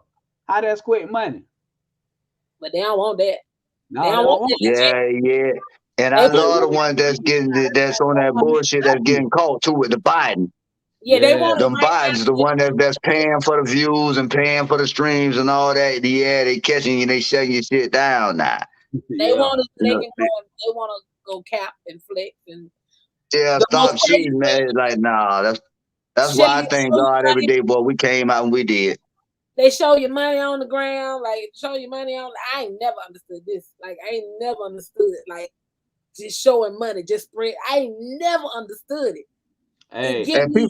[SPEAKER 6] How that's quick money?
[SPEAKER 1] But they don't want that.
[SPEAKER 6] No,
[SPEAKER 1] They don't want that legit.
[SPEAKER 5] Yeah. And I
[SPEAKER 1] They
[SPEAKER 5] love the
[SPEAKER 1] want
[SPEAKER 5] one that's on that bullshit that's getting caught too with the Biden.
[SPEAKER 1] yeah, they
[SPEAKER 6] Yeah.
[SPEAKER 1] want it
[SPEAKER 5] Them
[SPEAKER 1] right now.
[SPEAKER 5] Biden's the one that's paying for the views and paying for the streams and all that. Yeah, they catching you, they shutting your shit down now.
[SPEAKER 1] They
[SPEAKER 6] Yeah.
[SPEAKER 1] want it so
[SPEAKER 5] You
[SPEAKER 1] they
[SPEAKER 5] know,
[SPEAKER 1] can go. They want to go cap and flex and
[SPEAKER 5] yeah,
[SPEAKER 1] the most
[SPEAKER 5] stop
[SPEAKER 1] crazy
[SPEAKER 5] cheating, man.
[SPEAKER 1] thing.
[SPEAKER 5] Like, nah, that's
[SPEAKER 1] Show
[SPEAKER 5] why I
[SPEAKER 1] you,
[SPEAKER 5] thank
[SPEAKER 1] show you
[SPEAKER 5] God every
[SPEAKER 1] money.
[SPEAKER 5] day, boy. We came out and we did.
[SPEAKER 1] They show you money on the ground, like show you money on. I ain't never understood this. Like I ain't never understood it. Like just showing money, just spread. I ain't never understood it.
[SPEAKER 6] Hey,
[SPEAKER 1] It give
[SPEAKER 5] And
[SPEAKER 1] me.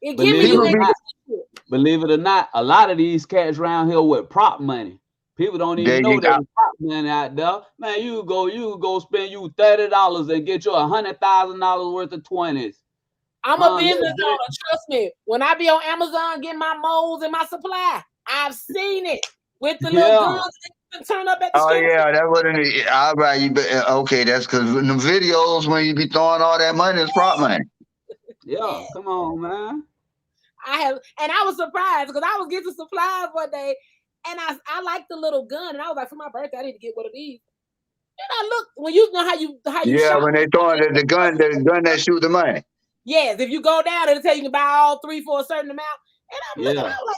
[SPEAKER 1] It give me.
[SPEAKER 6] believe it
[SPEAKER 1] You
[SPEAKER 6] or
[SPEAKER 5] people
[SPEAKER 1] make
[SPEAKER 5] be
[SPEAKER 6] not,
[SPEAKER 1] me
[SPEAKER 6] believe it or not, a lot of these cats around here with prop money. People don't even
[SPEAKER 5] there
[SPEAKER 6] know
[SPEAKER 5] you
[SPEAKER 6] there's
[SPEAKER 5] go.
[SPEAKER 6] prop money out there. Man, you go spend you $30 and get you $100,000 worth of 20s.
[SPEAKER 1] I'm a
[SPEAKER 6] Legit.
[SPEAKER 1] business owner. Trust me. When I be on Amazon getting my molds and my supply, I've seen it with the little
[SPEAKER 6] Yeah.
[SPEAKER 1] guns that turn up at the
[SPEAKER 5] Oh
[SPEAKER 1] strip.
[SPEAKER 5] yeah, that wasn't all right. Okay, that's because in the videos when you be throwing all that money, it's prop money.
[SPEAKER 6] Yeah. Come on, man.
[SPEAKER 1] And I was surprised because I was getting supplies one day, and I liked the little gun, and I was like, for my birthday, I need to get one of these. And I look when you know how you
[SPEAKER 5] Yeah,
[SPEAKER 1] shop.
[SPEAKER 5] when they throwing the gun that shoot the money.
[SPEAKER 1] Yes, if you go down, it'll tell you can buy all 3 for a certain amount. And I'm looking, I
[SPEAKER 6] Yeah.
[SPEAKER 1] was like,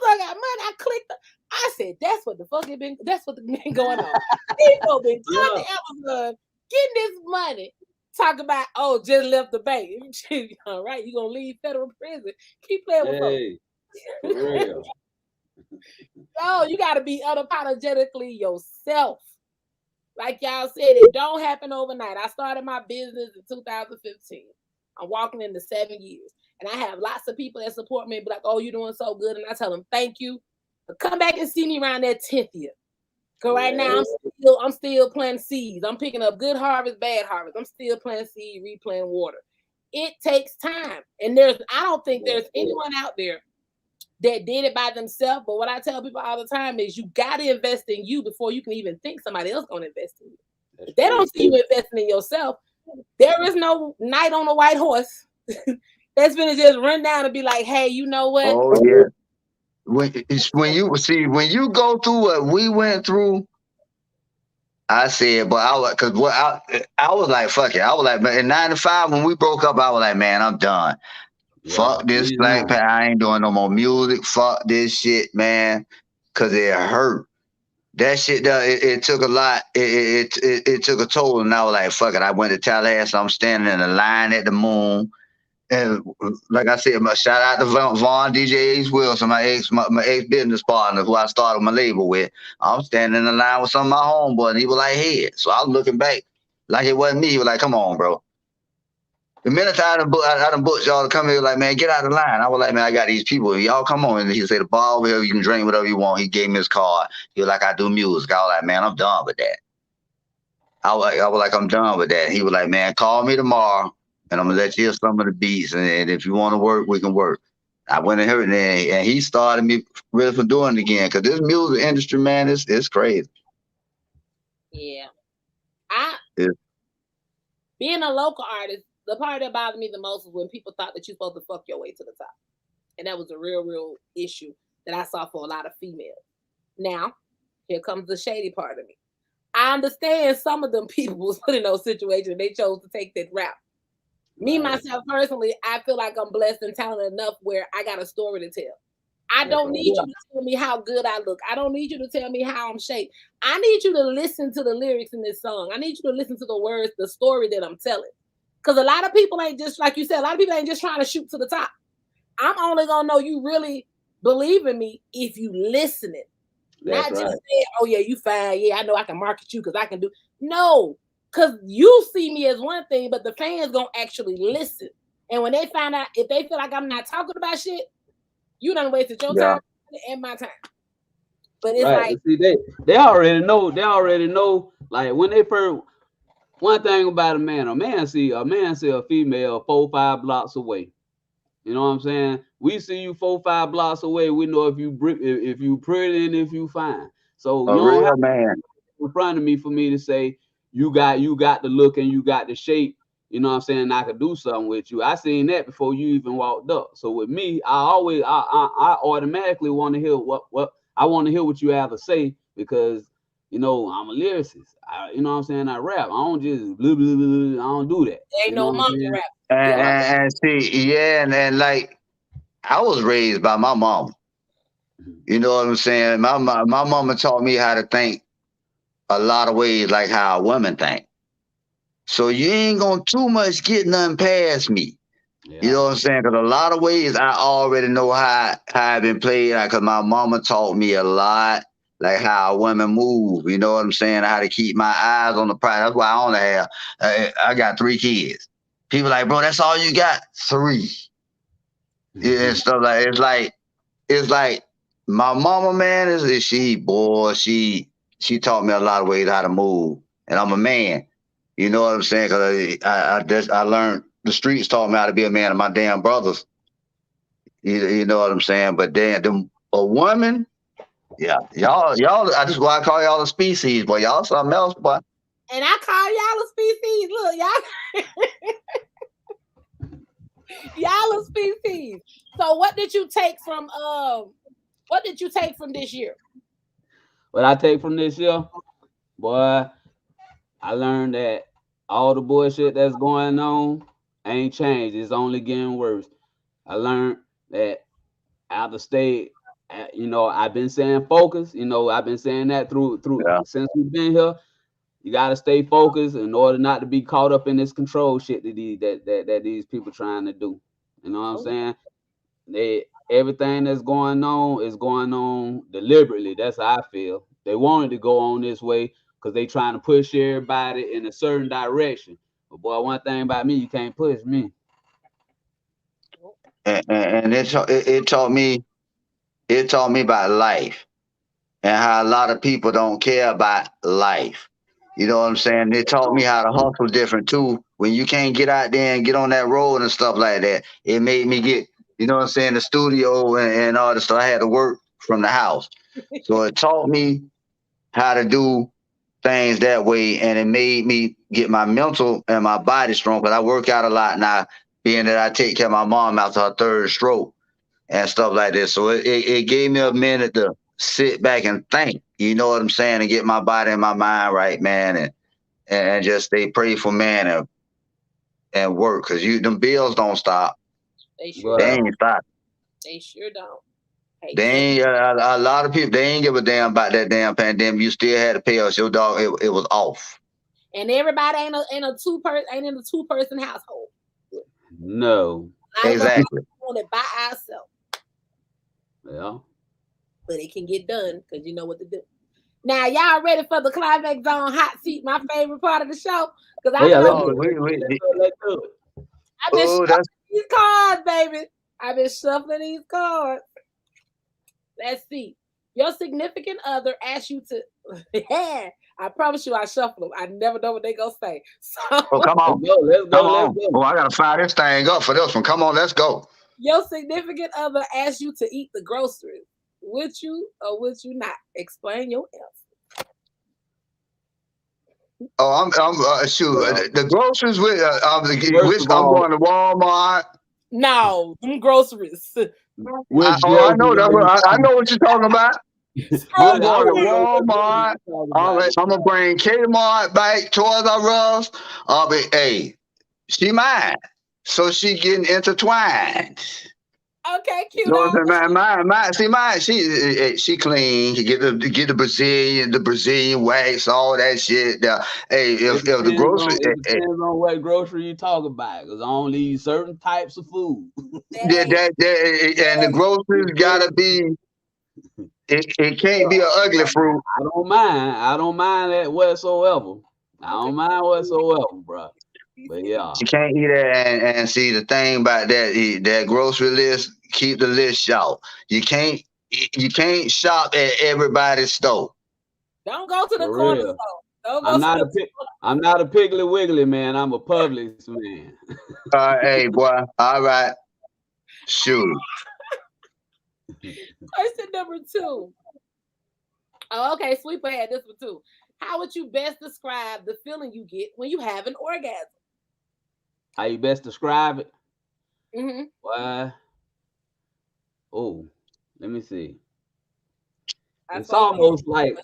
[SPEAKER 1] Amazon got money. I clicked. I said, that's what the fuck it been. That's what been going on. People been going to Amazon getting this money. Talk about just left the bank. All right, you gonna leave federal prison? Keep playing with folks.
[SPEAKER 6] Hey, for real.
[SPEAKER 1] No, you gotta be unapologetically yourself. Like y'all said, it don't happen overnight. I started my business in 2015. I'm walking into 7 years. And I have lots of people that support me and be like, oh, you're doing so good. And I tell them, thank you. But come back and see me around that 10th year. Because right now I'm still planting seeds. I'm picking up good harvest, bad harvest. I'm still planting seed, replanting water. It takes time. And I don't think there's anyone out there that did it by themselves. But what I tell people all the time is you got to invest in you before you can even think somebody else going to invest in you. If they don't see you investing in yourself, there is no knight on a white horse that's going to just run down and be like, hey, you know what?
[SPEAKER 5] Oh yeah. When you go through what we went through, I said, but I was like, fuck it. I was like, in '95 when we broke up, I was like, man, I'm done.
[SPEAKER 6] Yeah.
[SPEAKER 5] Fuck this Splack Pack. I ain't doing no more music. Fuck this shit, man. Cause it hurt. That shit, it took a lot. It took a toll, and I was like, fuck it. I went to Tallahassee. I'm standing in a line at the Moon. and like I said, my shout out to Vaughn DJ Ace Wilson, my ex business partner who I started my label with. I'm standing in the line with some of my homeboys, and he was like, "Hey," so I was looking back like it wasn't me. He was like, "Come on, bro." The minute I done booked y'all to come here, like, man, get out of the line. I was like, man, I got these people. Y'all come on. And he said, the bar over here, you can drink whatever you want. He gave me his card. He was like, I do music. I was like, man, I'm done with that. I was like, I'm done with that. He was like, man, call me tomorrow, and I'm going to let you hear some of the beats. And if you want to work, we can work. I went in here, and he started me really for doing it again. Because this music industry, man, it's crazy.
[SPEAKER 1] Yeah. Being a local artist, the part that bothered me the most was when people thought that you're supposed to fuck your way to the top. And that was a real issue that I saw for a lot of females. Now, here comes the shady part of me. I understand some of them people was put in those situations. They chose to take that route. Me, myself, personally, I feel like I'm blessed and talented enough where I got a story to tell. I don't need you to tell me how good I look. I don't need you to tell me how I'm shaped. I need you to listen to the lyrics in this song. I need you to listen to the words, the story that I'm telling. Because a lot of people ain't just, like you said, a lot of people ain't just trying to shoot to the top. I'm only going to know you really believe in me if you listening. Not just saying, oh, yeah, you fine. Yeah, I know I can market you because I can do. No, because you see me as one thing, but the fans going to actually listen. And when they find out, if they feel like I'm not talking about shit, you done wasted your time and my time. But it's like.
[SPEAKER 6] See, they already know. They already know. Like when they first. One thing about a man see a female 4-5 blocks away. You know what I'm saying? We see you 4-5 blocks away. We know if you pretty and if you fine. So you don't have to in front of me for me to say you got the look and you got the shape. You know what I'm saying? I could do something with you. I seen that before you even walked up. So with me, I automatically want to hear what I want to hear what you have to say because. You know, I'm a lyricist. You know what I'm saying? I rap. I don't just blah, blah, blah, I don't do that.
[SPEAKER 1] Ain't no monkey rap.
[SPEAKER 5] And see, and like I was raised by my mom. You know what I'm saying? My mama taught me how to think a lot of ways like how women think. So you ain't gonna too much get nothing past me. Yeah. You know what I'm saying? Because a lot of ways I already know how I've been played. Because my mama taught me a lot. Like how women move, you know what I'm saying? How to keep my eyes on the prize. That's why I only have, I got 3 kids. People like, bro, that's all you got? 3. Yeah, and stuff like it's like my mama, man, she taught me a lot of ways how to move, and I'm a man. You know what I'm saying? Because I learned the streets taught me how to be a man, and my damn brothers. You know what I'm saying? But then a woman. Yeah, y'all. I just want to call y'all a species, boy. Y'all something else, boy.
[SPEAKER 1] And I call y'all a species. Look, y'all a species. So, what did you take from this year?
[SPEAKER 6] What I take from this year, boy, I learned that all the bullshit that's going on ain't changed. It's only getting worse. I learned that out of state. You know, I've been saying focus. You know, I've been saying that through since we've been here. You gotta stay focused in order not to be caught up in this control shit that these people trying to do. You know what I'm saying? Everything that's going on is going on deliberately. That's how I feel. They wanted to go on this way because they trying to push everybody in a certain direction. But boy, one thing about me, you can't push me.
[SPEAKER 5] And it taught me. It taught me about life and how a lot of people don't care about life. You know what I'm saying? It taught me how to hustle different too. When you can't get out there and get on that road and stuff like that, it made me get, you know what I'm saying, the studio and all the stuff. I had to work from the house. So it taught me how to do things that way, and it made me get my mental and my body strong. But I work out a lot now, being that I take care of my mom after her 3rd stroke. And stuff like this. So it gave me a minute to sit back and think, you know what I'm saying, and get my body and my mind right, man, and just stay prayerful, man, and work, because them bills don't stop.
[SPEAKER 1] They
[SPEAKER 5] ain't stop.
[SPEAKER 1] They sure don't. Hey,
[SPEAKER 5] they ain't a lot of people, they ain't give a damn about that damn pandemic. You still had to pay us. Your dog, it was off.
[SPEAKER 1] And everybody ain't in a 2-person household.
[SPEAKER 6] No.
[SPEAKER 1] A lot of us
[SPEAKER 5] Exactly.
[SPEAKER 1] want it by ourselves,
[SPEAKER 6] Yeah.
[SPEAKER 1] but it can get done because you know what to do. Now, y'all ready for the climax zone hot seat? My favorite part of the show because
[SPEAKER 6] Oh,
[SPEAKER 1] I've
[SPEAKER 6] yeah,
[SPEAKER 1] been
[SPEAKER 6] let's
[SPEAKER 5] Oh,
[SPEAKER 6] do it. Let's do it.
[SPEAKER 5] oh,
[SPEAKER 1] shuffling
[SPEAKER 5] that's
[SPEAKER 1] these cards, baby. I've been shuffling these cards. Let's see. Your significant other asks you to. Yeah, I promise you, I shuffle them. I never know what they gonna say. So,
[SPEAKER 5] oh, come
[SPEAKER 6] Let's
[SPEAKER 5] on.
[SPEAKER 6] go. Let's
[SPEAKER 5] Come
[SPEAKER 6] go. Let's
[SPEAKER 5] on.
[SPEAKER 6] go.
[SPEAKER 5] Oh, I gotta fire this thing up for this one. Come on, let's go.
[SPEAKER 1] your significant other asks you to eat the groceries. Would you or would you not? Explain your answer.
[SPEAKER 5] Oh, shoot.
[SPEAKER 6] Well,
[SPEAKER 5] The groceries with
[SPEAKER 6] first
[SPEAKER 5] which
[SPEAKER 6] of
[SPEAKER 5] I'm
[SPEAKER 6] all,
[SPEAKER 5] going to Walmart.
[SPEAKER 1] No, them groceries.
[SPEAKER 6] which
[SPEAKER 5] I know
[SPEAKER 6] groceries
[SPEAKER 5] that.
[SPEAKER 6] are you
[SPEAKER 5] I
[SPEAKER 6] talking
[SPEAKER 5] know what you're talking about.
[SPEAKER 1] Scroll
[SPEAKER 5] I'm
[SPEAKER 6] about? I
[SPEAKER 5] going to
[SPEAKER 6] want to know what
[SPEAKER 5] Walmart.
[SPEAKER 6] groceries you talking
[SPEAKER 5] All
[SPEAKER 6] about.
[SPEAKER 5] right, I'm gonna bring Kmart back, Toys R Us. Hey, she mine, so she getting intertwined.
[SPEAKER 1] Okay,
[SPEAKER 5] You
[SPEAKER 1] cute
[SPEAKER 5] know what
[SPEAKER 1] on.
[SPEAKER 5] I'm saying? Mine. She clean. She get the Brazilian wax, all that shit. Hey, if the grocery,
[SPEAKER 6] It depends on what grocery you talk about. Because I only eat certain types of food.
[SPEAKER 1] That ain't.
[SPEAKER 5] and the groceries gotta be. It can't be an ugly fruit.
[SPEAKER 6] I don't mind that whatsoever. I don't mind whatsoever, bro. But yeah,
[SPEAKER 5] You can't eat that and see the thing about that grocery list. Keep the list short. You can't shop at everybody's store.
[SPEAKER 1] Don't go to the
[SPEAKER 6] for
[SPEAKER 1] corner
[SPEAKER 6] real.
[SPEAKER 1] store. Don't go
[SPEAKER 6] I'm
[SPEAKER 1] to
[SPEAKER 6] not a
[SPEAKER 1] the.
[SPEAKER 6] pig. I'm not a piggly wiggly man. I'm a Publix man.
[SPEAKER 5] Hey boy, all right, shoot.
[SPEAKER 1] Question number 2. Oh, okay. Sweepa had this one too. How would you best describe the feeling you get when you have an orgasm?
[SPEAKER 6] How you best describe it?
[SPEAKER 1] Mm-hmm.
[SPEAKER 6] Why? Oh, let me see.
[SPEAKER 1] That's
[SPEAKER 6] It's
[SPEAKER 1] why you
[SPEAKER 6] almost like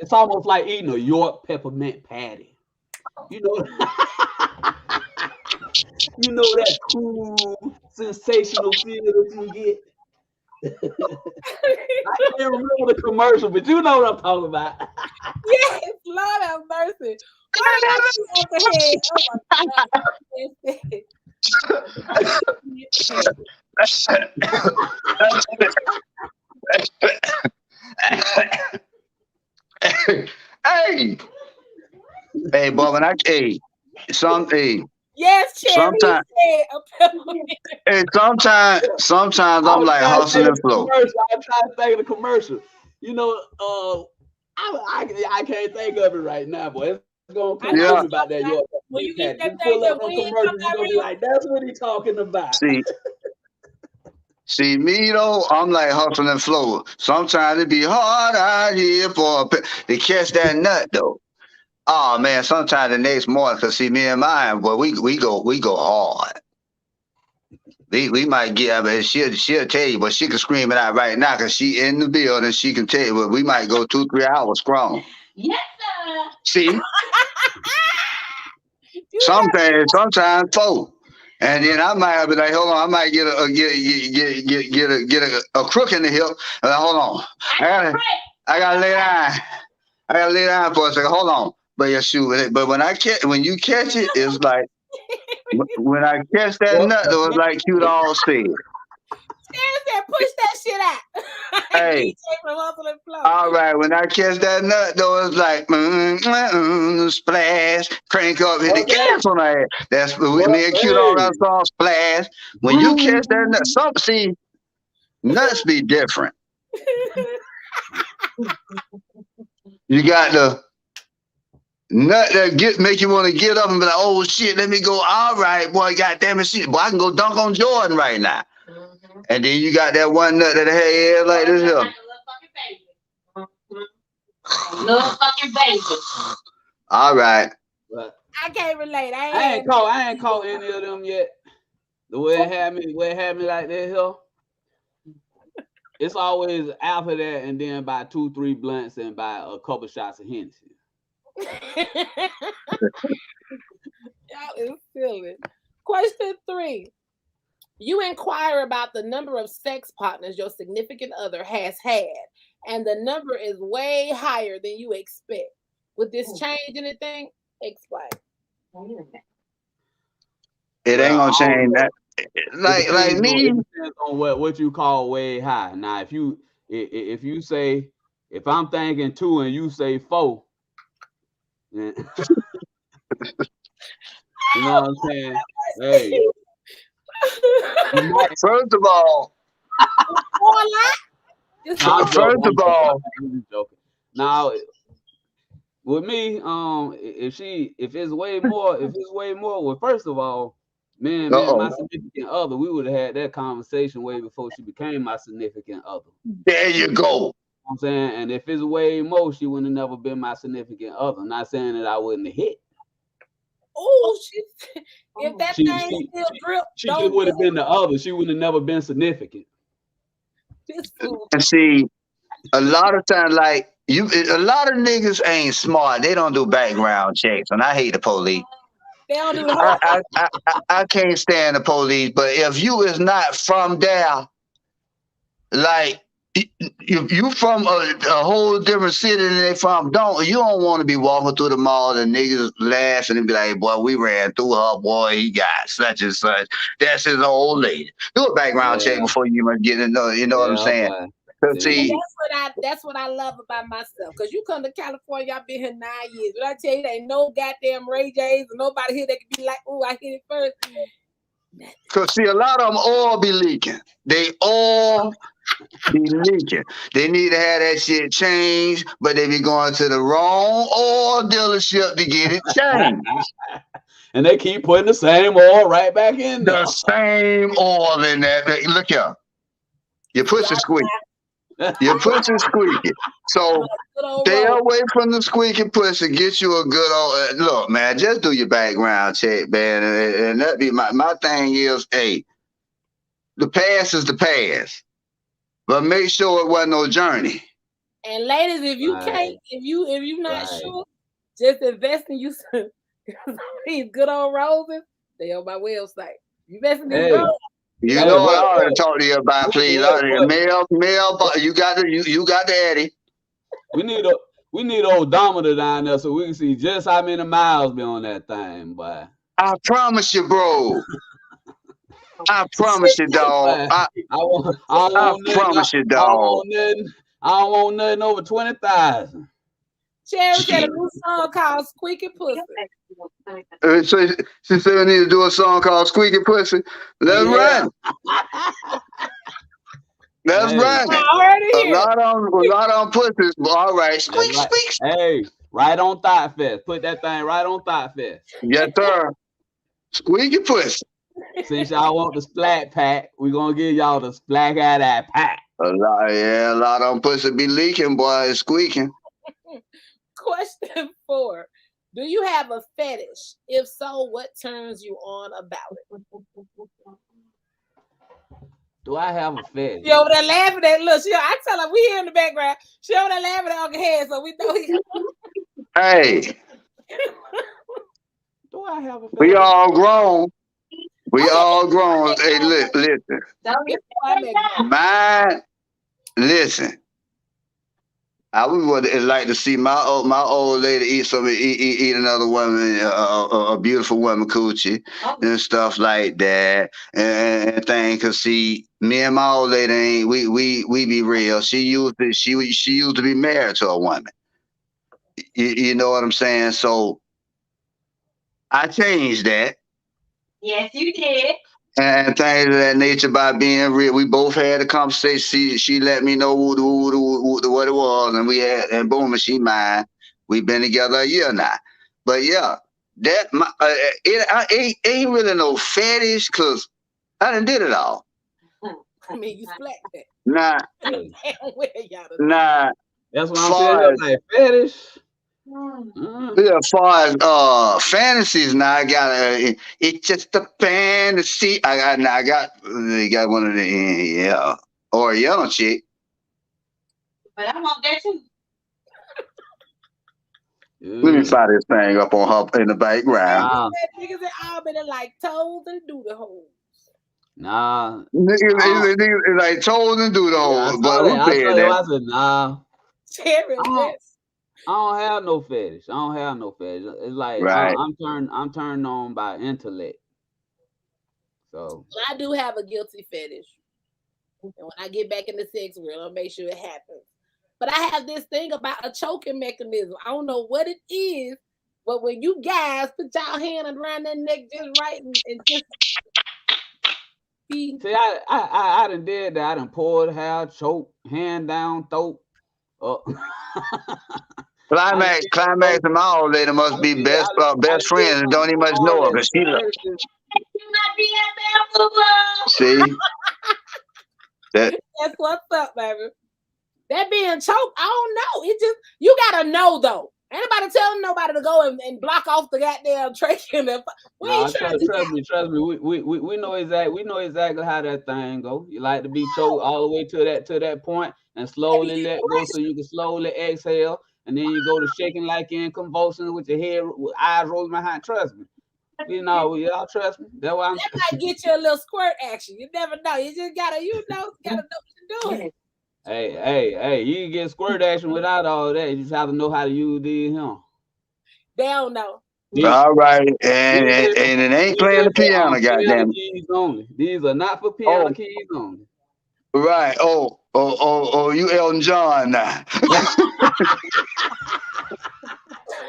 [SPEAKER 6] it's almost like eating a York peppermint patty. You know, you know that cool, sensational feeling that you get. I can't remember the commercial, but you know what I'm talking about.
[SPEAKER 1] Yes, Lord have mercy. Why did I see off the head? Oh my
[SPEAKER 5] Hey, hey, boy, when hey,
[SPEAKER 1] Yes, Cherry. He
[SPEAKER 5] sometimes,
[SPEAKER 1] said a peppermint.
[SPEAKER 5] hey, sometimes
[SPEAKER 6] I
[SPEAKER 5] I'm
[SPEAKER 6] was
[SPEAKER 5] like
[SPEAKER 6] trying to think
[SPEAKER 5] hustling
[SPEAKER 6] of the
[SPEAKER 5] flow.
[SPEAKER 6] commercial. I was trying to think of the commercial. You know, I can't think of it right now, but it's gonna
[SPEAKER 1] I
[SPEAKER 6] come
[SPEAKER 1] know
[SPEAKER 6] to
[SPEAKER 5] Yeah,
[SPEAKER 6] me about that York
[SPEAKER 1] when you eat
[SPEAKER 6] patty.
[SPEAKER 1] that
[SPEAKER 6] Just
[SPEAKER 1] thing,
[SPEAKER 6] pull
[SPEAKER 1] that
[SPEAKER 6] up them
[SPEAKER 1] wind comes
[SPEAKER 6] commercials, you're
[SPEAKER 1] out
[SPEAKER 6] gonna be
[SPEAKER 1] real.
[SPEAKER 6] like, that's what he's talking about.
[SPEAKER 5] see me though, I'm like hustling flow. Sometimes it be hard out here to catch that nut though. Oh man, sometimes the next morning, cause see me and mine, well, we go hard. We might get, I mean, she'll tell you, but she can scream it out right now, cause she in the building. She can tell you, but we might go 2-3 hours strong.
[SPEAKER 7] Yes, sir.
[SPEAKER 5] See,
[SPEAKER 1] You
[SPEAKER 5] sometimes 4, and then I might be like, hold on, I might get a crook in the hip. Hold on, I gotta lay down. I gotta lay down for a second. Hold on, but yeah, shoot. But when you catch it, it's like when I catch that
[SPEAKER 6] Well,
[SPEAKER 5] nut, though, it's like cute all said.
[SPEAKER 1] said push that shit out.
[SPEAKER 5] Hey.
[SPEAKER 1] DJ from Hustle and Flow.
[SPEAKER 5] All right, when I catch that nut, though, it's like splash, crank up, hit the gas on that. That's me and Cute on that song, splash. When you catch that nut, see, nuts be different. You got the nut that make you want to get up and be like, oh shit, let me go. All right, boy, goddamn it, shit, boy, I can go dunk on Jordan right now. And then you got that one nut that had like this here.
[SPEAKER 7] Little fucking baby.
[SPEAKER 5] All right.
[SPEAKER 6] but
[SPEAKER 1] I can't relate.
[SPEAKER 6] I ain't caught any of them yet. The way it had me like that here. It's always after that, and then by 2-3 blunts and by a couple shots of Hennessy.
[SPEAKER 1] Y'all is silly. Question 3. You inquire about the number of sex partners your significant other has had, and the number is way higher than you expect. Would this change anything? Explain.
[SPEAKER 5] It ain't
[SPEAKER 6] Well,
[SPEAKER 5] gonna
[SPEAKER 6] I don't
[SPEAKER 5] change
[SPEAKER 6] know.
[SPEAKER 5] that. Like me.
[SPEAKER 6] It depends on what you call way high. Now, if you say if I'm thinking 2 and you say 4, then, you know what I'm saying? Hey, you might.
[SPEAKER 5] First of all,
[SPEAKER 1] More like just
[SPEAKER 6] No, I'm joking.
[SPEAKER 5] first of all,
[SPEAKER 6] I'm just joking. Now, with me, if it's way more, well, first of all, man, my
[SPEAKER 5] uh-oh,
[SPEAKER 6] significant other, we would have had that conversation way before she became my significant other.
[SPEAKER 5] there you go.
[SPEAKER 6] You know what I'm saying, and if it's way more, she would have never been my significant other. Not saying that I wouldn't have hit.
[SPEAKER 1] oh shit. If that
[SPEAKER 6] She
[SPEAKER 1] thing
[SPEAKER 6] she
[SPEAKER 1] still drip,
[SPEAKER 6] she just
[SPEAKER 1] don't
[SPEAKER 6] would
[SPEAKER 1] do
[SPEAKER 6] have been the other. She would have never been significant.
[SPEAKER 1] this fool.
[SPEAKER 5] And see, a lot of times, like a lot of niggas ain't smart. They don't do background checks, and I hate the police.
[SPEAKER 1] They don't do the
[SPEAKER 5] I
[SPEAKER 1] whole
[SPEAKER 5] I can't stand the police. But if you is not from there, like if you from a whole different city than they from, you don't want to be walking through the mall and niggas laughing and be like, boy, we ran through her, boy, he got such and such. That's his old lady. Do a background check
[SPEAKER 6] Yeah,
[SPEAKER 5] before you even get to know. You know what I'm
[SPEAKER 6] yeah,
[SPEAKER 5] saying?
[SPEAKER 6] boy.
[SPEAKER 5] 'Cause
[SPEAKER 6] Yeah.
[SPEAKER 5] see,
[SPEAKER 1] that's what I love about myself. Cause you come to California, I've been here 9 years. But I tell you, there ain't no goddamn Ray J's or nobody here that can be like, oh, I hit it first.
[SPEAKER 5] Cause see, a lot of them all be leaking. They all be leaking. They need to have that shit changed, but they be going to the wrong oil dealership to get it changed.
[SPEAKER 6] And they keep putting the same oil right back in
[SPEAKER 5] The
[SPEAKER 6] there.
[SPEAKER 5] same oil in that. Look here, your pussy squeak. Your pussy squeaky. So
[SPEAKER 1] Good old
[SPEAKER 5] stay
[SPEAKER 1] road.
[SPEAKER 5] away from the squeaky pussy. Get you a good old look, man. Just do your background check, man. And that be my thing is, hey, the past is the past, but make sure it wasn't no journey.
[SPEAKER 1] And ladies, if you
[SPEAKER 6] Right.
[SPEAKER 1] can't, if you not
[SPEAKER 6] Right.
[SPEAKER 1] sure, just invest in you some these good old roses. They on my website. You invest in these
[SPEAKER 6] Hey,
[SPEAKER 1] roses.
[SPEAKER 5] You
[SPEAKER 6] hey,
[SPEAKER 5] know what I
[SPEAKER 6] what,
[SPEAKER 5] already talked to you about, please.
[SPEAKER 6] what,
[SPEAKER 5] Mail, you got the Eddie.
[SPEAKER 6] we need an odometer down there so we can see just how many miles be on that thing, boy.
[SPEAKER 5] I promise you, bro. I promise you, dog.
[SPEAKER 6] Boy,
[SPEAKER 5] I
[SPEAKER 6] I don't
[SPEAKER 5] promise you,
[SPEAKER 6] I don't
[SPEAKER 5] dog.
[SPEAKER 6] want nothing. I don't want nothing over 20,000.
[SPEAKER 1] Cherry said a new song called Squeaky Pussy.
[SPEAKER 5] So she said we need to do a song called Squeaky Pussy. Let's
[SPEAKER 6] Yeah.
[SPEAKER 5] run. Let's
[SPEAKER 6] Hey,
[SPEAKER 5] run.
[SPEAKER 1] I heard it
[SPEAKER 5] A
[SPEAKER 1] here.
[SPEAKER 5] lot on pussies. All right.
[SPEAKER 6] that's
[SPEAKER 5] Squeak,
[SPEAKER 6] right.
[SPEAKER 5] squeak.
[SPEAKER 6] Hey, right on Thought Fest. Put that thing right on Thought Fest.
[SPEAKER 5] Yes, sir. Squeaky pussy.
[SPEAKER 6] Since y'all want the Splack Pack, we're gonna give y'all the Splack out that pack.
[SPEAKER 5] A lot on pussy be leaking, boy. It's squeaking.
[SPEAKER 1] Question 4. Do you have a fetish? If so, what turns you on about it?
[SPEAKER 6] Do I have a fetish?
[SPEAKER 1] She over there laughing at look. I tell her we here in the background. She over there laughing at Uncle Head, so we know he.
[SPEAKER 5] Hey,
[SPEAKER 6] Do I have a fetish?
[SPEAKER 5] we all grown. We
[SPEAKER 1] Okay.
[SPEAKER 5] all grown. Hey, listen. Listen. I would like to see my old lady eat another woman, a beautiful woman coochie and stuff like that and thing. Cause see, me and my old lady ain't we be real. She used to be married to a woman. You know what I'm saying? So I changed that.
[SPEAKER 7] Yes, you did.
[SPEAKER 5] And things of that nature by being real. We both had a conversation. She let me know what it was, and we had, and boom, and she mine. We've been together a year now. But yeah, that it ain't really no fetish because I done did it all.
[SPEAKER 1] I mean, you splat that.
[SPEAKER 5] Nah.
[SPEAKER 6] That's what I'm saying. Like fetish.
[SPEAKER 5] As far as fantasies, now I got it's just a fantasy. I got one of the yeah, or a young chick.
[SPEAKER 7] But I want that too.
[SPEAKER 5] Let me fire this thing up on her in the background.
[SPEAKER 1] Niggas in Albany like toes and doodle holes.
[SPEAKER 6] Nah.
[SPEAKER 5] Niggas like toes and doodle holes. But who said that?
[SPEAKER 6] I said nah.
[SPEAKER 1] Cherry,
[SPEAKER 6] I don't have no fetish. I don't have no fetish. It's like
[SPEAKER 5] Right.
[SPEAKER 6] I'm turned on by intellect. So
[SPEAKER 1] I do have a guilty fetish. And when I get back in the sex world, I'll make sure it happens. But I have this thing about a choking mechanism. I don't know what it is, but when you guys put y'all hand around that neck just right and just be
[SPEAKER 6] see, I done did that. I done poured hair, choke, hand down, throat. I done did
[SPEAKER 5] Climax,
[SPEAKER 6] throat.
[SPEAKER 5] and my old lady must be
[SPEAKER 6] I
[SPEAKER 5] best
[SPEAKER 6] done did
[SPEAKER 5] friends and don't even much
[SPEAKER 6] all
[SPEAKER 5] know her
[SPEAKER 6] that
[SPEAKER 5] because she look.
[SPEAKER 6] medicine.
[SPEAKER 5] See that?
[SPEAKER 1] that's what's up, baby. That being choked, I don't know. It just you gotta know though. Ain't nobody telling nobody to go and block off the goddamn trachea. We
[SPEAKER 6] No,
[SPEAKER 1] ain't trying to
[SPEAKER 6] trust me. We know exactly how that thing go. You like to be choked all the way to that point and slowly let go so you can slowly exhale, and then you go to shaking like you're in convulsions with your head with eyes rolling behind. Trust me. Y'all trust me. That's why I'm
[SPEAKER 1] that might get you a little squirt action. You never know. You just gotta, know what you're doing.
[SPEAKER 6] Hey, you can get squirt action without all that. You just have to know how to use these him.
[SPEAKER 1] They don't know.
[SPEAKER 5] All right, and it ain't playing the piano,
[SPEAKER 6] piano
[SPEAKER 5] goddamn.
[SPEAKER 6] keys only. These are not for piano
[SPEAKER 5] Oh,
[SPEAKER 6] keys only.
[SPEAKER 5] right. Oh, you Elton John now.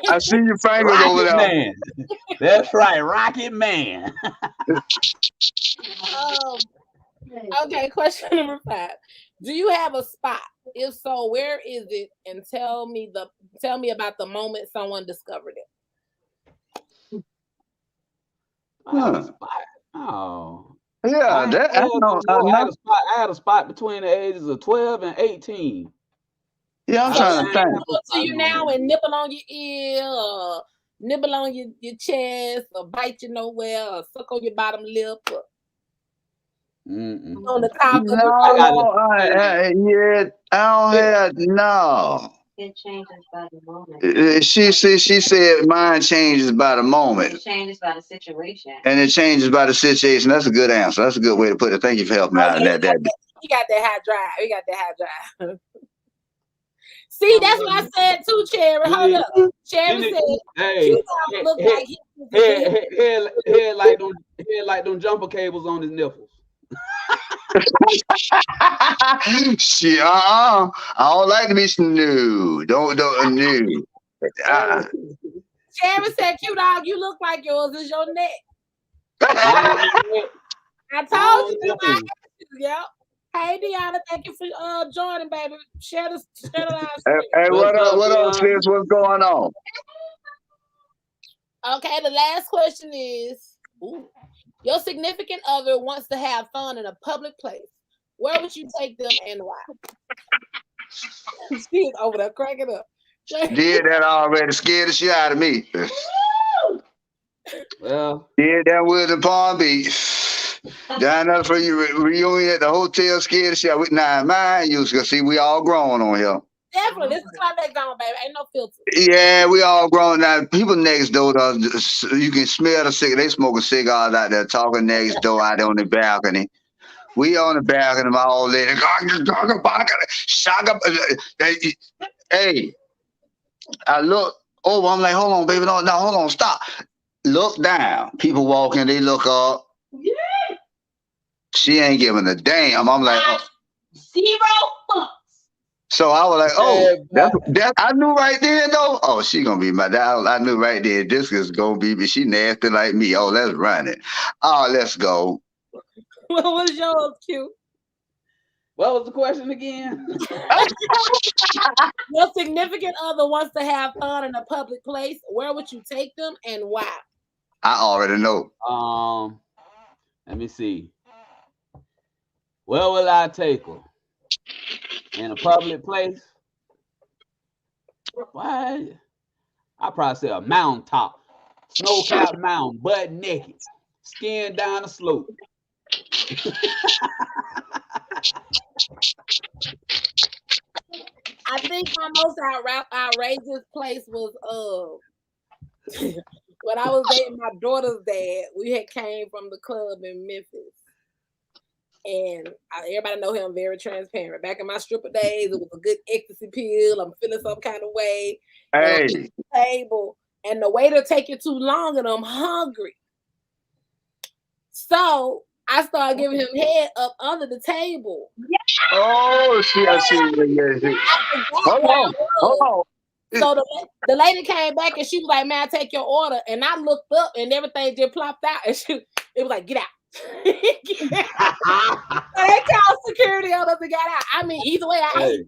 [SPEAKER 5] I see your fingers over
[SPEAKER 6] Rocket
[SPEAKER 5] there.
[SPEAKER 6] Man. That's right, Rocket Man.
[SPEAKER 1] Okay, question number 5. Do you have a spot? If so, where is it? And tell me about the moment someone discovered it.
[SPEAKER 6] I have a spot. Oh.
[SPEAKER 5] Yeah,
[SPEAKER 6] I had a spot between the ages of 12 and 18.
[SPEAKER 5] Yeah, I'm trying to think.
[SPEAKER 1] Come up to you now and nibble on your ear, or nibble on your chest, or bite you nowhere, or suck on your bottom lip, or on the top of
[SPEAKER 5] I don't have no.
[SPEAKER 7] It changes by the moment.
[SPEAKER 5] She said mine changes by the moment.
[SPEAKER 7] It changes by the situation.
[SPEAKER 5] And it changes by the situation. That's a good answer. That's a good way to put it. Thank you for helping me out in that.
[SPEAKER 1] You got that high drive. You got that high drive. See, that's what I said too, Cherry. Hold up. Cherry said,
[SPEAKER 6] "Hey,
[SPEAKER 1] you don't look like
[SPEAKER 6] head like them jumper cables on his nipples."
[SPEAKER 5] Shit, I don't like to be nude. Don't nude.
[SPEAKER 1] Cherry said, "Q Dog, you look like yours is your neck." I told you. Yep. Hey, Deanna, thank you for joining, baby. Share the live stream.
[SPEAKER 5] Hey, what up, sis? What's going on?
[SPEAKER 1] Okay, the last question is, your significant other wants to have fun in a public place. Where would you take them and why? She's over there cracking up.
[SPEAKER 5] Did that already. Scared the shit out of me.
[SPEAKER 6] Well,
[SPEAKER 5] did that with the Palm Beach. Down there for your reunion at the hotel, scared the shit out of me. Nah, mine you can see we all grown on here.
[SPEAKER 1] Definitely, this is Climax Zone, baby. Ain't no filter.
[SPEAKER 5] Yeah, we all grown now. People next door, you can smell the cigarette. They smoking cigars out there, talking next door out there on the balcony. We on the balcony, my old lady. Hey, I look over. I'm like, hold on, baby. No, hold on, stop. Look down. People walking. They look up.
[SPEAKER 7] Yeah.
[SPEAKER 5] She ain't giving a damn. I'm like,
[SPEAKER 7] 0 fucks.
[SPEAKER 5] So I was like, oh, that I knew right then though. Oh, she gonna be my dad. I knew right there. This is gonna be, but she nasty like me. Oh, let's run it. Oh, let's go.
[SPEAKER 1] What was yours, Q?
[SPEAKER 6] What was the question again?
[SPEAKER 1] Your significant other wants to have fun in a public place. Where would you take them and why?
[SPEAKER 5] I already know.
[SPEAKER 6] Let me see. Where will I take her? In a public place? Why? I probably say a mountaintop, snow-capped mountain, butt naked, skin down the slope.
[SPEAKER 1] I think my most outrageous place was when I was dating my daughter's dad. We had came from the club in Memphis. And everybody know him very transparent. Back in my stripper days, it was a good ecstasy pill. I'm feeling some kind of way. And I'm at
[SPEAKER 5] Hey.
[SPEAKER 1] the table, and the waiter take it too long, and I'm hungry. So I started giving him head up under the table.
[SPEAKER 5] Oh, shit, I see. Yeah. Hold on.
[SPEAKER 1] So the lady came back and she was like, "Man, take your order." And I looked up and everything just plopped out. And it was like, "Get out." Get out. So they called security on us and got out. I mean, either way, I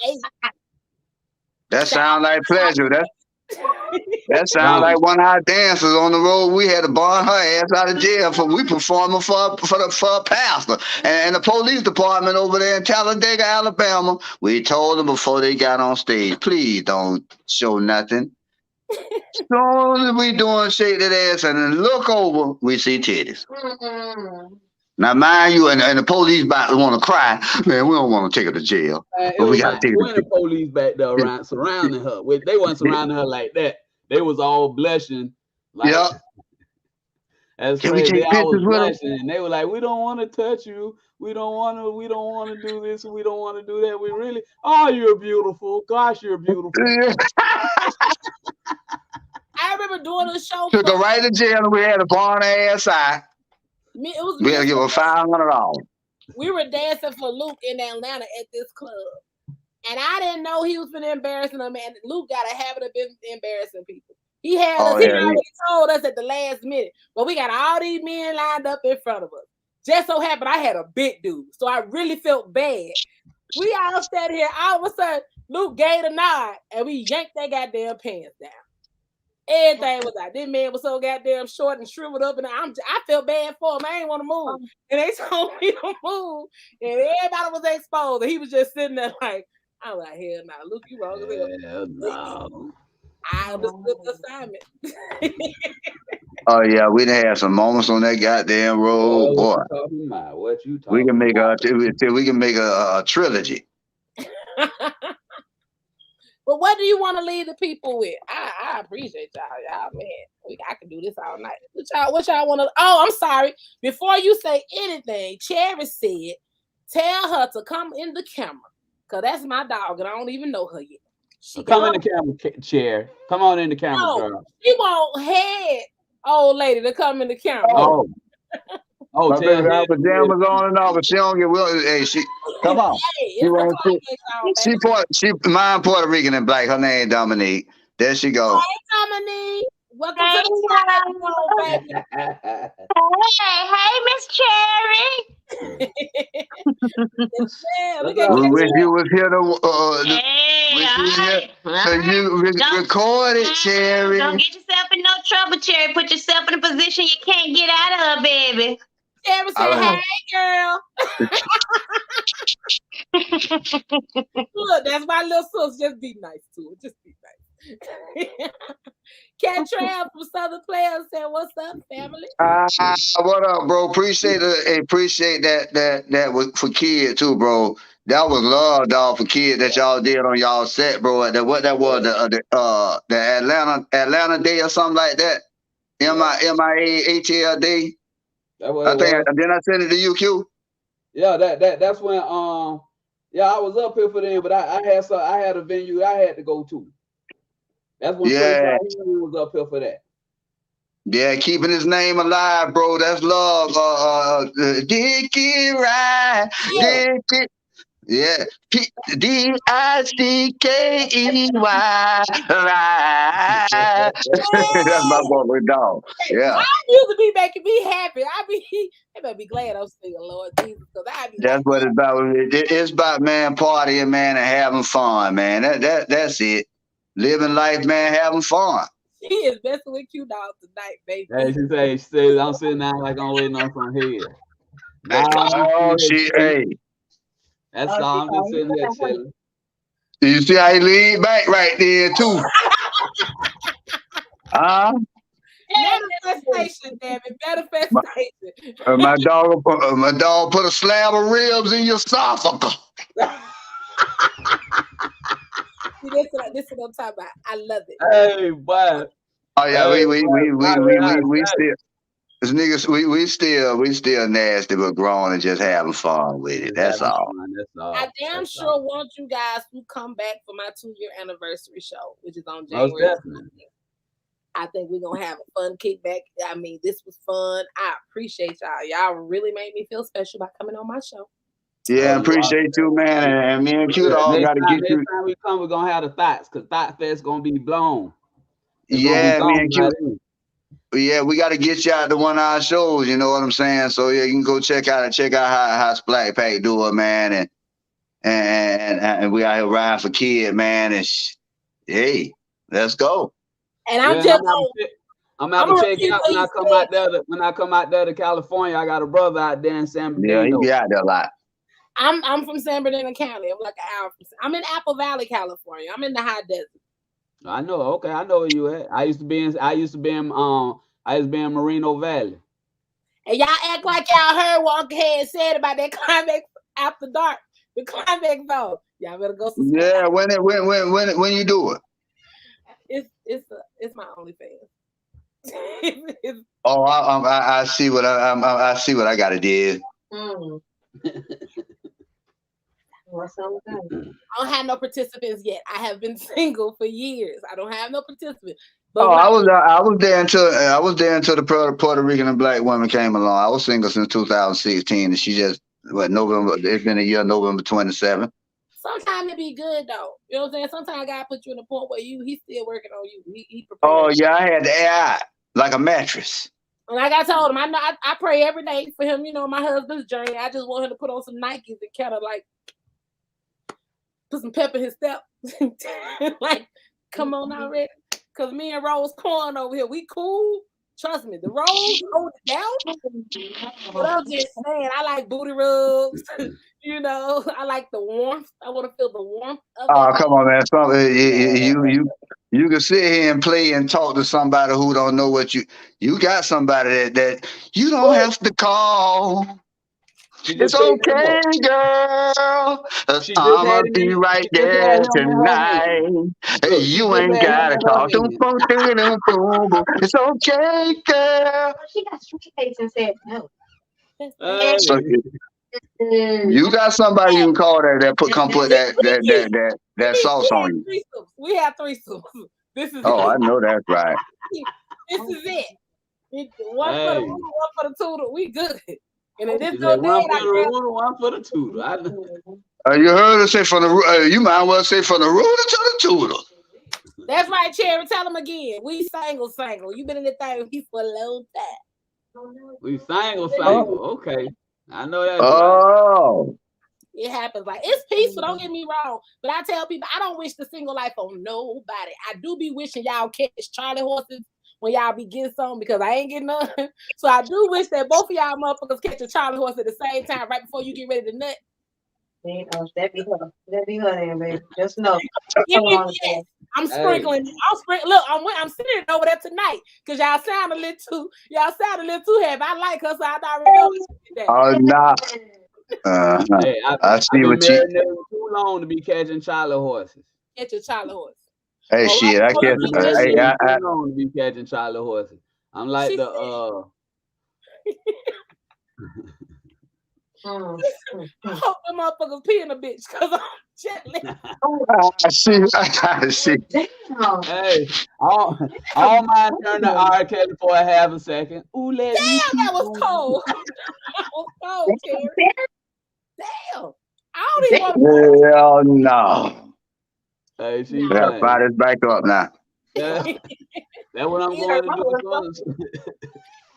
[SPEAKER 1] ate.
[SPEAKER 5] That sounds like pleasure. That sounds like one of our dancers on the road. We had to bond her ass out of jail for we performing for a pastor. And the police department over there in Talladega, Alabama, we told them before they got on stage, please don't show nothing. So we doing shake that ass and then look over, we see titties. Now, mind you, and the police about to want to cry. Man, we don't want to take her to jail.
[SPEAKER 6] Man,
[SPEAKER 5] But we
[SPEAKER 6] was
[SPEAKER 5] got to
[SPEAKER 6] like
[SPEAKER 5] take her
[SPEAKER 6] 20 police back there around surrounding her. They wasn't surrounding her like that. They was all blushing. Like,
[SPEAKER 5] yeah.
[SPEAKER 6] That's
[SPEAKER 5] Can we
[SPEAKER 6] crazy.
[SPEAKER 5] take
[SPEAKER 6] They all was
[SPEAKER 5] pictures with them?
[SPEAKER 6] blushing, and they were like, "We don't want to touch you. We don't want to do this. We don't want to do that. We really, oh, you're beautiful. Gosh, you're beautiful."
[SPEAKER 1] I remember doing a show.
[SPEAKER 5] Took her right to jail and we had to bond her ass out. We had to give her $500.
[SPEAKER 1] We were dancing for Luke in Atlanta at this club. And I didn't know he was been embarrassing them. And Luke got a habit of embarrassing people. He had us, he already told us at the last minute. But we got all these men lined up in front of us. Just so happened I had a big dude. So I really felt bad. We all sat here. All of a sudden, Luke gave a nod and we yanked that goddamn pants down. Everything was out. This man was so goddamn short and shriveled up, and I felt bad for him. I didn't want to move. And they told me to move. And everybody was exposed. And he was just sitting there like, I was like, hell no, Luke, you wrong as hell.
[SPEAKER 6] No.
[SPEAKER 1] I understood the assignment.
[SPEAKER 5] Oh yeah, we done had some moments on that goddamn road, boy.
[SPEAKER 6] What you talking
[SPEAKER 5] we can make
[SPEAKER 6] about?
[SPEAKER 5] we can make a trilogy.
[SPEAKER 1] But what do you want to leave the people with? I appreciate y'all, man. I can do this all night. What y'all want to? Oh, I'm sorry. Before you say anything, Cherry said, tell her to come in the camera, cause that's my dog, and I don't even know her yet.
[SPEAKER 6] Come in the camera chair. Come on in the camera, girl.
[SPEAKER 1] She won't head old lady to come in the camera.
[SPEAKER 5] Oh, my baby got pajamas on and all, but she don't get hey, she come on. She mine Puerto Rican and black. Her name Dominique. There she go.
[SPEAKER 1] Hey, Dominique. Welcome to the baby.
[SPEAKER 7] Hey, Miss Cherry.
[SPEAKER 5] We wish you was here to so you record it, Cherry.
[SPEAKER 7] Don't get yourself in no trouble, Cherry. Put yourself in a position you can't get out of, baby.
[SPEAKER 1] Cherry said, hey, girl. Look, that's my little sister. Just be nice to her. Just be nice. Cat Trav from Southern Players said, what's up, family?
[SPEAKER 5] What up, bro? Appreciate that was for kids too, bro. That was love, dog, for kids that y'all did on y'all set, bro. What that was, the Atlanta Day or something like that. MIA Day. I think then I sent it to you, Q.
[SPEAKER 6] Yeah, that's when I was up here for them, but I had a venue I had to go to. That's when was up here for that.
[SPEAKER 5] Yeah, keeping his name alive, bro. That's love. Dickie Ride. Dickie. Yeah. DICKEY. That's my boy, dog. Yeah.
[SPEAKER 1] I used to be making me happy. They better be glad I'm singing, Lord Jesus.
[SPEAKER 5] That's what it's about. It's about, man, partying, man, and having fun, man. That's it. Living life, man, having fun.
[SPEAKER 1] She is messing with Q Dog tonight, baby.
[SPEAKER 6] Hey, she says, I'm sitting down like I'm waiting on some head.
[SPEAKER 5] Hey.
[SPEAKER 6] That's all. I'm just sitting here chilling.
[SPEAKER 5] You see how he leaned back right there, too.
[SPEAKER 1] Manifestation, damn it. Manifestation.
[SPEAKER 5] My dog put a slab of ribs in your esophagus.
[SPEAKER 1] This is what I'm talking about. I love it.
[SPEAKER 6] Hey, boy.
[SPEAKER 5] Oh yeah, we still. Cause niggas, we still nasty, but grown and just having fun with it.
[SPEAKER 6] Just
[SPEAKER 5] That's
[SPEAKER 6] having
[SPEAKER 5] all.
[SPEAKER 6] fun. That's all.
[SPEAKER 1] I damn
[SPEAKER 6] That's
[SPEAKER 1] sure
[SPEAKER 6] all.
[SPEAKER 1] want you guys to come back for my 2-year anniversary show, which is on
[SPEAKER 6] Most
[SPEAKER 1] January.
[SPEAKER 6] definitely.
[SPEAKER 1] I think we're gonna have a fun kickback. I mean, this was fun. I appreciate y'all. Y'all really made me feel special by coming on my show.
[SPEAKER 5] Yeah,
[SPEAKER 6] Oh, you are.
[SPEAKER 5] appreciate you, man. And me and Q
[SPEAKER 6] Yeah.
[SPEAKER 5] all got to get
[SPEAKER 6] Next
[SPEAKER 5] you.
[SPEAKER 6] time we come, we're gonna have the thoughts, cause Thought Fest gonna be blown. It's gonna be
[SPEAKER 5] Yeah, me
[SPEAKER 6] gone
[SPEAKER 5] and
[SPEAKER 6] by
[SPEAKER 5] Q.
[SPEAKER 6] then.
[SPEAKER 5] Yeah, we got to get you out to one of our shows. You know what I'm saying? So yeah, you can go check out how Splack Pack do it, man. And we out here riding for kid, man. And hey, let's go.
[SPEAKER 1] And I'm
[SPEAKER 6] Yeah,
[SPEAKER 1] just
[SPEAKER 6] I'm gonna have to check out when I come out there. When I come out there to California, I got a brother out there in San
[SPEAKER 5] Yeah, he
[SPEAKER 6] Bernardino.
[SPEAKER 5] be out there a lot.
[SPEAKER 1] I'm from San Bernardino County. I'm like an hour from. I'm in Apple Valley, California. I'm in the high desert.
[SPEAKER 6] I know. Okay, I know where you at. I used to be in Moreno Valley.
[SPEAKER 1] And y'all act like y'all heard what Uncle Head said about that climax after dark. The climax zone. Y'all better go subscribe.
[SPEAKER 5] Yeah, when you do it.
[SPEAKER 1] It's my OnlyFans.
[SPEAKER 5] Oh, I see what I see what I got to do.
[SPEAKER 1] I don't have no participants yet. I have been single for years. I don't have no participants.
[SPEAKER 5] But I was there until the Puerto Rican and black woman came along. I was single since 2016, and she just November. It's been a year, November 27.
[SPEAKER 1] Sometimes it be good though. You know what I'm saying? Sometimes God put you in a point where he's still working on you. He prepared.
[SPEAKER 5] Oh yeah, I had the AI like a mattress.
[SPEAKER 1] And like I told him, I pray every day for him. You know, my husband's journey. I just want him to put on some Nikes and kind of like put some pep in his step. Like, come on already. Cause me and Rose Corn over here, we cool. Trust me, the Rose hold it down. But I'm just saying, I like booty rubs. You know, I like the warmth. I want to feel the warmth of it.
[SPEAKER 5] Oh, come on, man. You can sit here and play and talk to somebody who don't know what you got somebody that you don't have to call. It's okay, girl. I'ma be right there tonight. You ain't gotta talk. It's okay, girl.
[SPEAKER 7] She got straight face and said no.
[SPEAKER 5] So, you got somebody you can call that come put that sauce on you.
[SPEAKER 1] We have threesomes. This is
[SPEAKER 5] I know that's right.
[SPEAKER 1] This is it. One for the root, one for the tutor. We good. And if this
[SPEAKER 6] one
[SPEAKER 1] go
[SPEAKER 6] for the root, one for the tutor.
[SPEAKER 5] You heard her say from the you might well say from the rooter to the tutor.
[SPEAKER 1] That's right, Cherry. Tell them again. We single. You been in the thing with me for a long time.
[SPEAKER 6] We single. Okay. I know that.
[SPEAKER 5] Oh.
[SPEAKER 1] Right. It happens. Like, it's peaceful. Don't get me wrong. But I tell people, I don't wish the single life on nobody. I do be wishing y'all catch Charlie horses when y'all be getting some, because I ain't getting none. So I do wish that both of y'all motherfuckers catch a Charlie horse at the same time right before you get ready to nut.
[SPEAKER 7] That be her. That be her then, baby. Just know.
[SPEAKER 1] I'm sprinkling. Look, I'm sitting over there tonight because y'all sound a little too heavy. I like her, so I already know that.
[SPEAKER 5] Oh, nah.
[SPEAKER 6] Hey,
[SPEAKER 5] I see what you.
[SPEAKER 6] Too long to be catching Charlie horses.
[SPEAKER 1] Catch a Charlie horse.
[SPEAKER 5] Hey, shit! I catch.
[SPEAKER 6] Too long to be catching Charlie horses. I'm like
[SPEAKER 1] I hope them motherfuckers peeing a bitch because I'm gently.
[SPEAKER 5] I see.
[SPEAKER 6] Hey, all mine turned to R. Kelly for a half a second. Ooh,
[SPEAKER 1] damn, that was cold. That was cold, Terry. Damn. I don't even want
[SPEAKER 5] to. Hell no.
[SPEAKER 6] Hey, she
[SPEAKER 5] fire this back up now.
[SPEAKER 6] Yeah. That's what I'm going to do.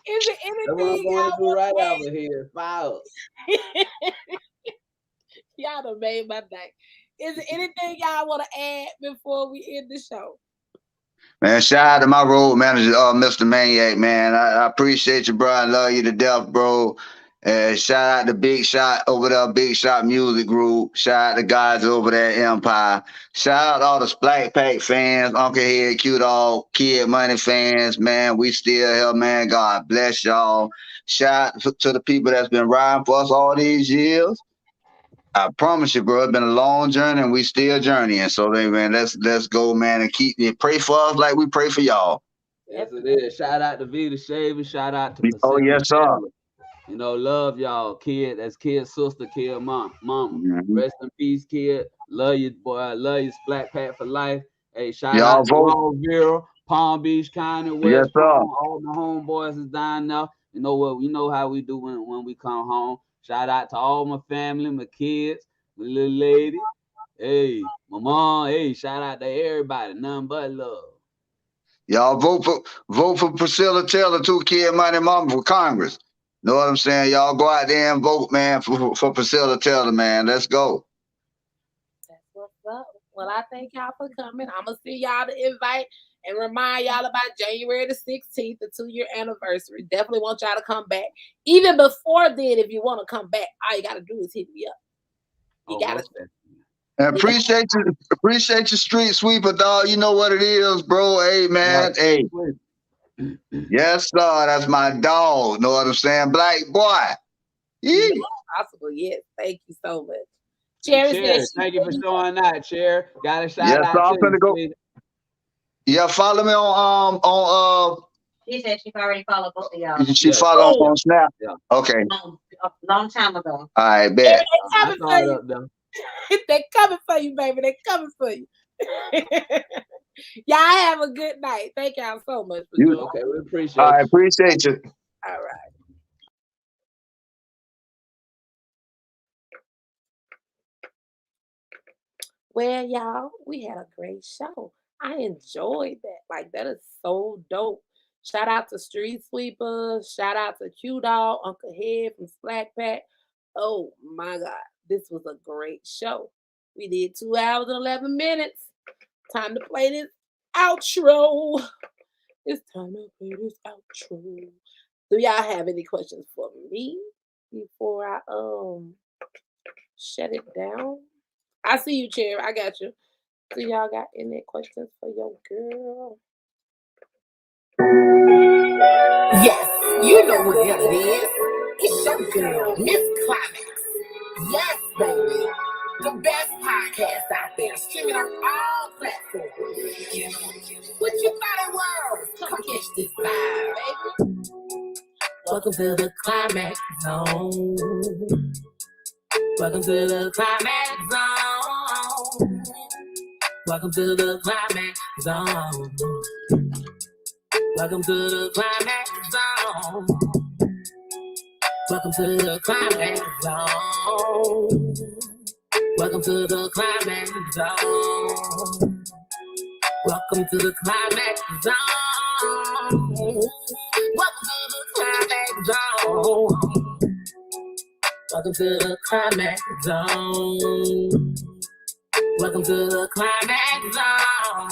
[SPEAKER 1] Is it anything
[SPEAKER 6] y'all want to do right over here? Fire.
[SPEAKER 1] Y'all done made my day. Is there anything y'all want to add before we end the show?
[SPEAKER 5] Man, shout out to my road manager, Mr. Maniac, man. I appreciate you, bro. I love you to death, bro. Shout out to Big Shot over there, Big Shot Music Group. Shout out to guys over there at Empire. Shout out to all the Splack Pack fans, Uncle Head, Q-Dog, Kid Money fans, man. We still here, man. God bless y'all. Shout out to the people that's been riding for us all these years. I promise you, bro, it's been a long journey and we still journeying. So, man, let's go, man, and pray for us like we pray for y'all.
[SPEAKER 6] Yes, it is. Shout out to Vita Shaver. Shout out to
[SPEAKER 5] Oh,
[SPEAKER 6] Priscilla
[SPEAKER 5] yes, sir.
[SPEAKER 6] Taylor. You know, love y'all, kid. That's kid, sister, kid, mama.
[SPEAKER 5] Mhm.
[SPEAKER 6] Rest in peace, kid. Love you, boy. I love you, Splack Pack for life. Hey, shout
[SPEAKER 5] Y'all
[SPEAKER 6] out to
[SPEAKER 5] vote.
[SPEAKER 6] Longville, Palm Beach County,
[SPEAKER 5] Yes,
[SPEAKER 6] West
[SPEAKER 5] sir.
[SPEAKER 6] Palm. All my homeboys is down there. You know what? You know how we do when we come home. Shout out to all my family, my kids, my little lady. Hey, my mom. Hey, shout out to everybody. Nothing but love.
[SPEAKER 5] Y'all vote for Priscilla Taylor too, Kid Money Mama, for Congress. Know what I'm saying? Y'all go out there and vote, man, for Priscilla Taylor, man. Let's go.
[SPEAKER 1] That's what's up. Well, I thank y'all for coming. I'm gonna send y'all the invite and remind y'all about January the 16th, the 2-year anniversary. Definitely want y'all to come back. Even before then, if you want to come back, all you gotta do is hit me up. You gotta.
[SPEAKER 6] Most definitely.
[SPEAKER 5] And
[SPEAKER 1] You
[SPEAKER 5] appreciate your Street Sweeper, dog. You know what it is, bro. Hey, man. Hey. Yes, sir. That's my dog. Know what I'm saying? Black boy. Yee.
[SPEAKER 1] possible. Yes. Thank you so much.
[SPEAKER 6] And
[SPEAKER 1] Cherry said
[SPEAKER 6] Cherry,
[SPEAKER 1] she
[SPEAKER 6] thank you for showing that, Cherry. Got a shout
[SPEAKER 5] Yes, sir.
[SPEAKER 6] out
[SPEAKER 5] I'm
[SPEAKER 6] to
[SPEAKER 5] finna
[SPEAKER 6] you,
[SPEAKER 5] go.
[SPEAKER 6] sweetie.
[SPEAKER 5] Yeah, follow me on
[SPEAKER 7] She said she already followed both of y'all
[SPEAKER 5] she
[SPEAKER 6] Yeah,
[SPEAKER 5] follow
[SPEAKER 6] yeah,
[SPEAKER 5] on Snap.
[SPEAKER 6] yeah.
[SPEAKER 5] Okay.
[SPEAKER 7] a long time ago.
[SPEAKER 5] All right,
[SPEAKER 1] Cherry,
[SPEAKER 5] bet.
[SPEAKER 1] they
[SPEAKER 6] I
[SPEAKER 1] coming
[SPEAKER 6] saw
[SPEAKER 1] for
[SPEAKER 6] it
[SPEAKER 1] you.
[SPEAKER 6] up there.
[SPEAKER 1] They coming for you, baby. They coming for you. Y'all have a good night. Thank y'all so much for joining.
[SPEAKER 6] Okay, we appreciate
[SPEAKER 5] All
[SPEAKER 6] you.
[SPEAKER 5] right, appreciate you.
[SPEAKER 1] All right. Well, y'all, we had a great show. I enjoyed that. Like, that is so dope. Shout out to Street Sweepa. Shout out to Q Dog, Uncle Head from Splack Pack. Oh my God. This was a great show. We did 2 hours and 11 minutes. Time to play this outro. It's time to play this outro. Do y'all have any questions for me before I shut it down? I see you, Cherry. I got you. Do y'all got any questions for your girl? Yes, you know what it is. It's your girl, Miss Climax. Yes, baby. The best podcast out there, streaming on all platforms. What you thought it was? Come catch this vibe, baby. Welcome to the Climax Zone. Welcome to the Climax Zone. Welcome to the Climax Zone. Welcome to the Climax Zone. Welcome to the Climax Zone. Welcome to the Climax Zone. Welcome to the Climax Zone. Welcome to the Climax Zone. Welcome to the Climax Zone. Welcome to the Climax Zone.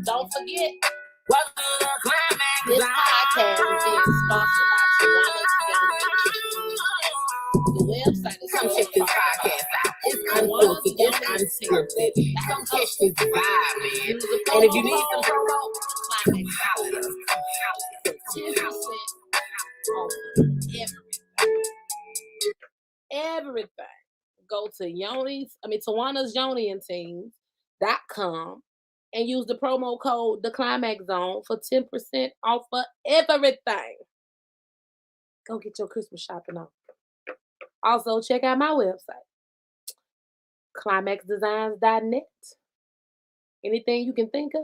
[SPEAKER 1] Don't forget, welcome to the Climax Zone. This podcast is being sponsored by the website is come check this podcast out. It's unfiltered, it's unscripted. Come catch this vibe, man. And if you need some promo, Climax holler at us. Come holler at us. Everything. Go to Tawana's Yoni and Teams.com and use the promo code The Climax Zone for 10% off for everything. Go get your Christmas shopping on. Also, check out my website, climaxdesigns.net. Anything you can think of,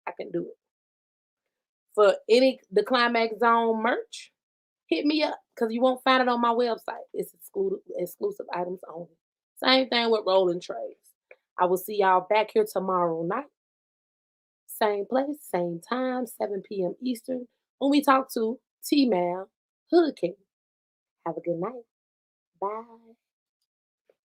[SPEAKER 1] I can do it. For the Climax Zone merch, hit me up because you won't find it on my website. It's exclusive items only. Same thing with rolling trays. I will see y'all back here tomorrow night. Same place, same time, 7 p.m. Eastern, when we talk to T-Mal Hood King. Have a good night. Bye.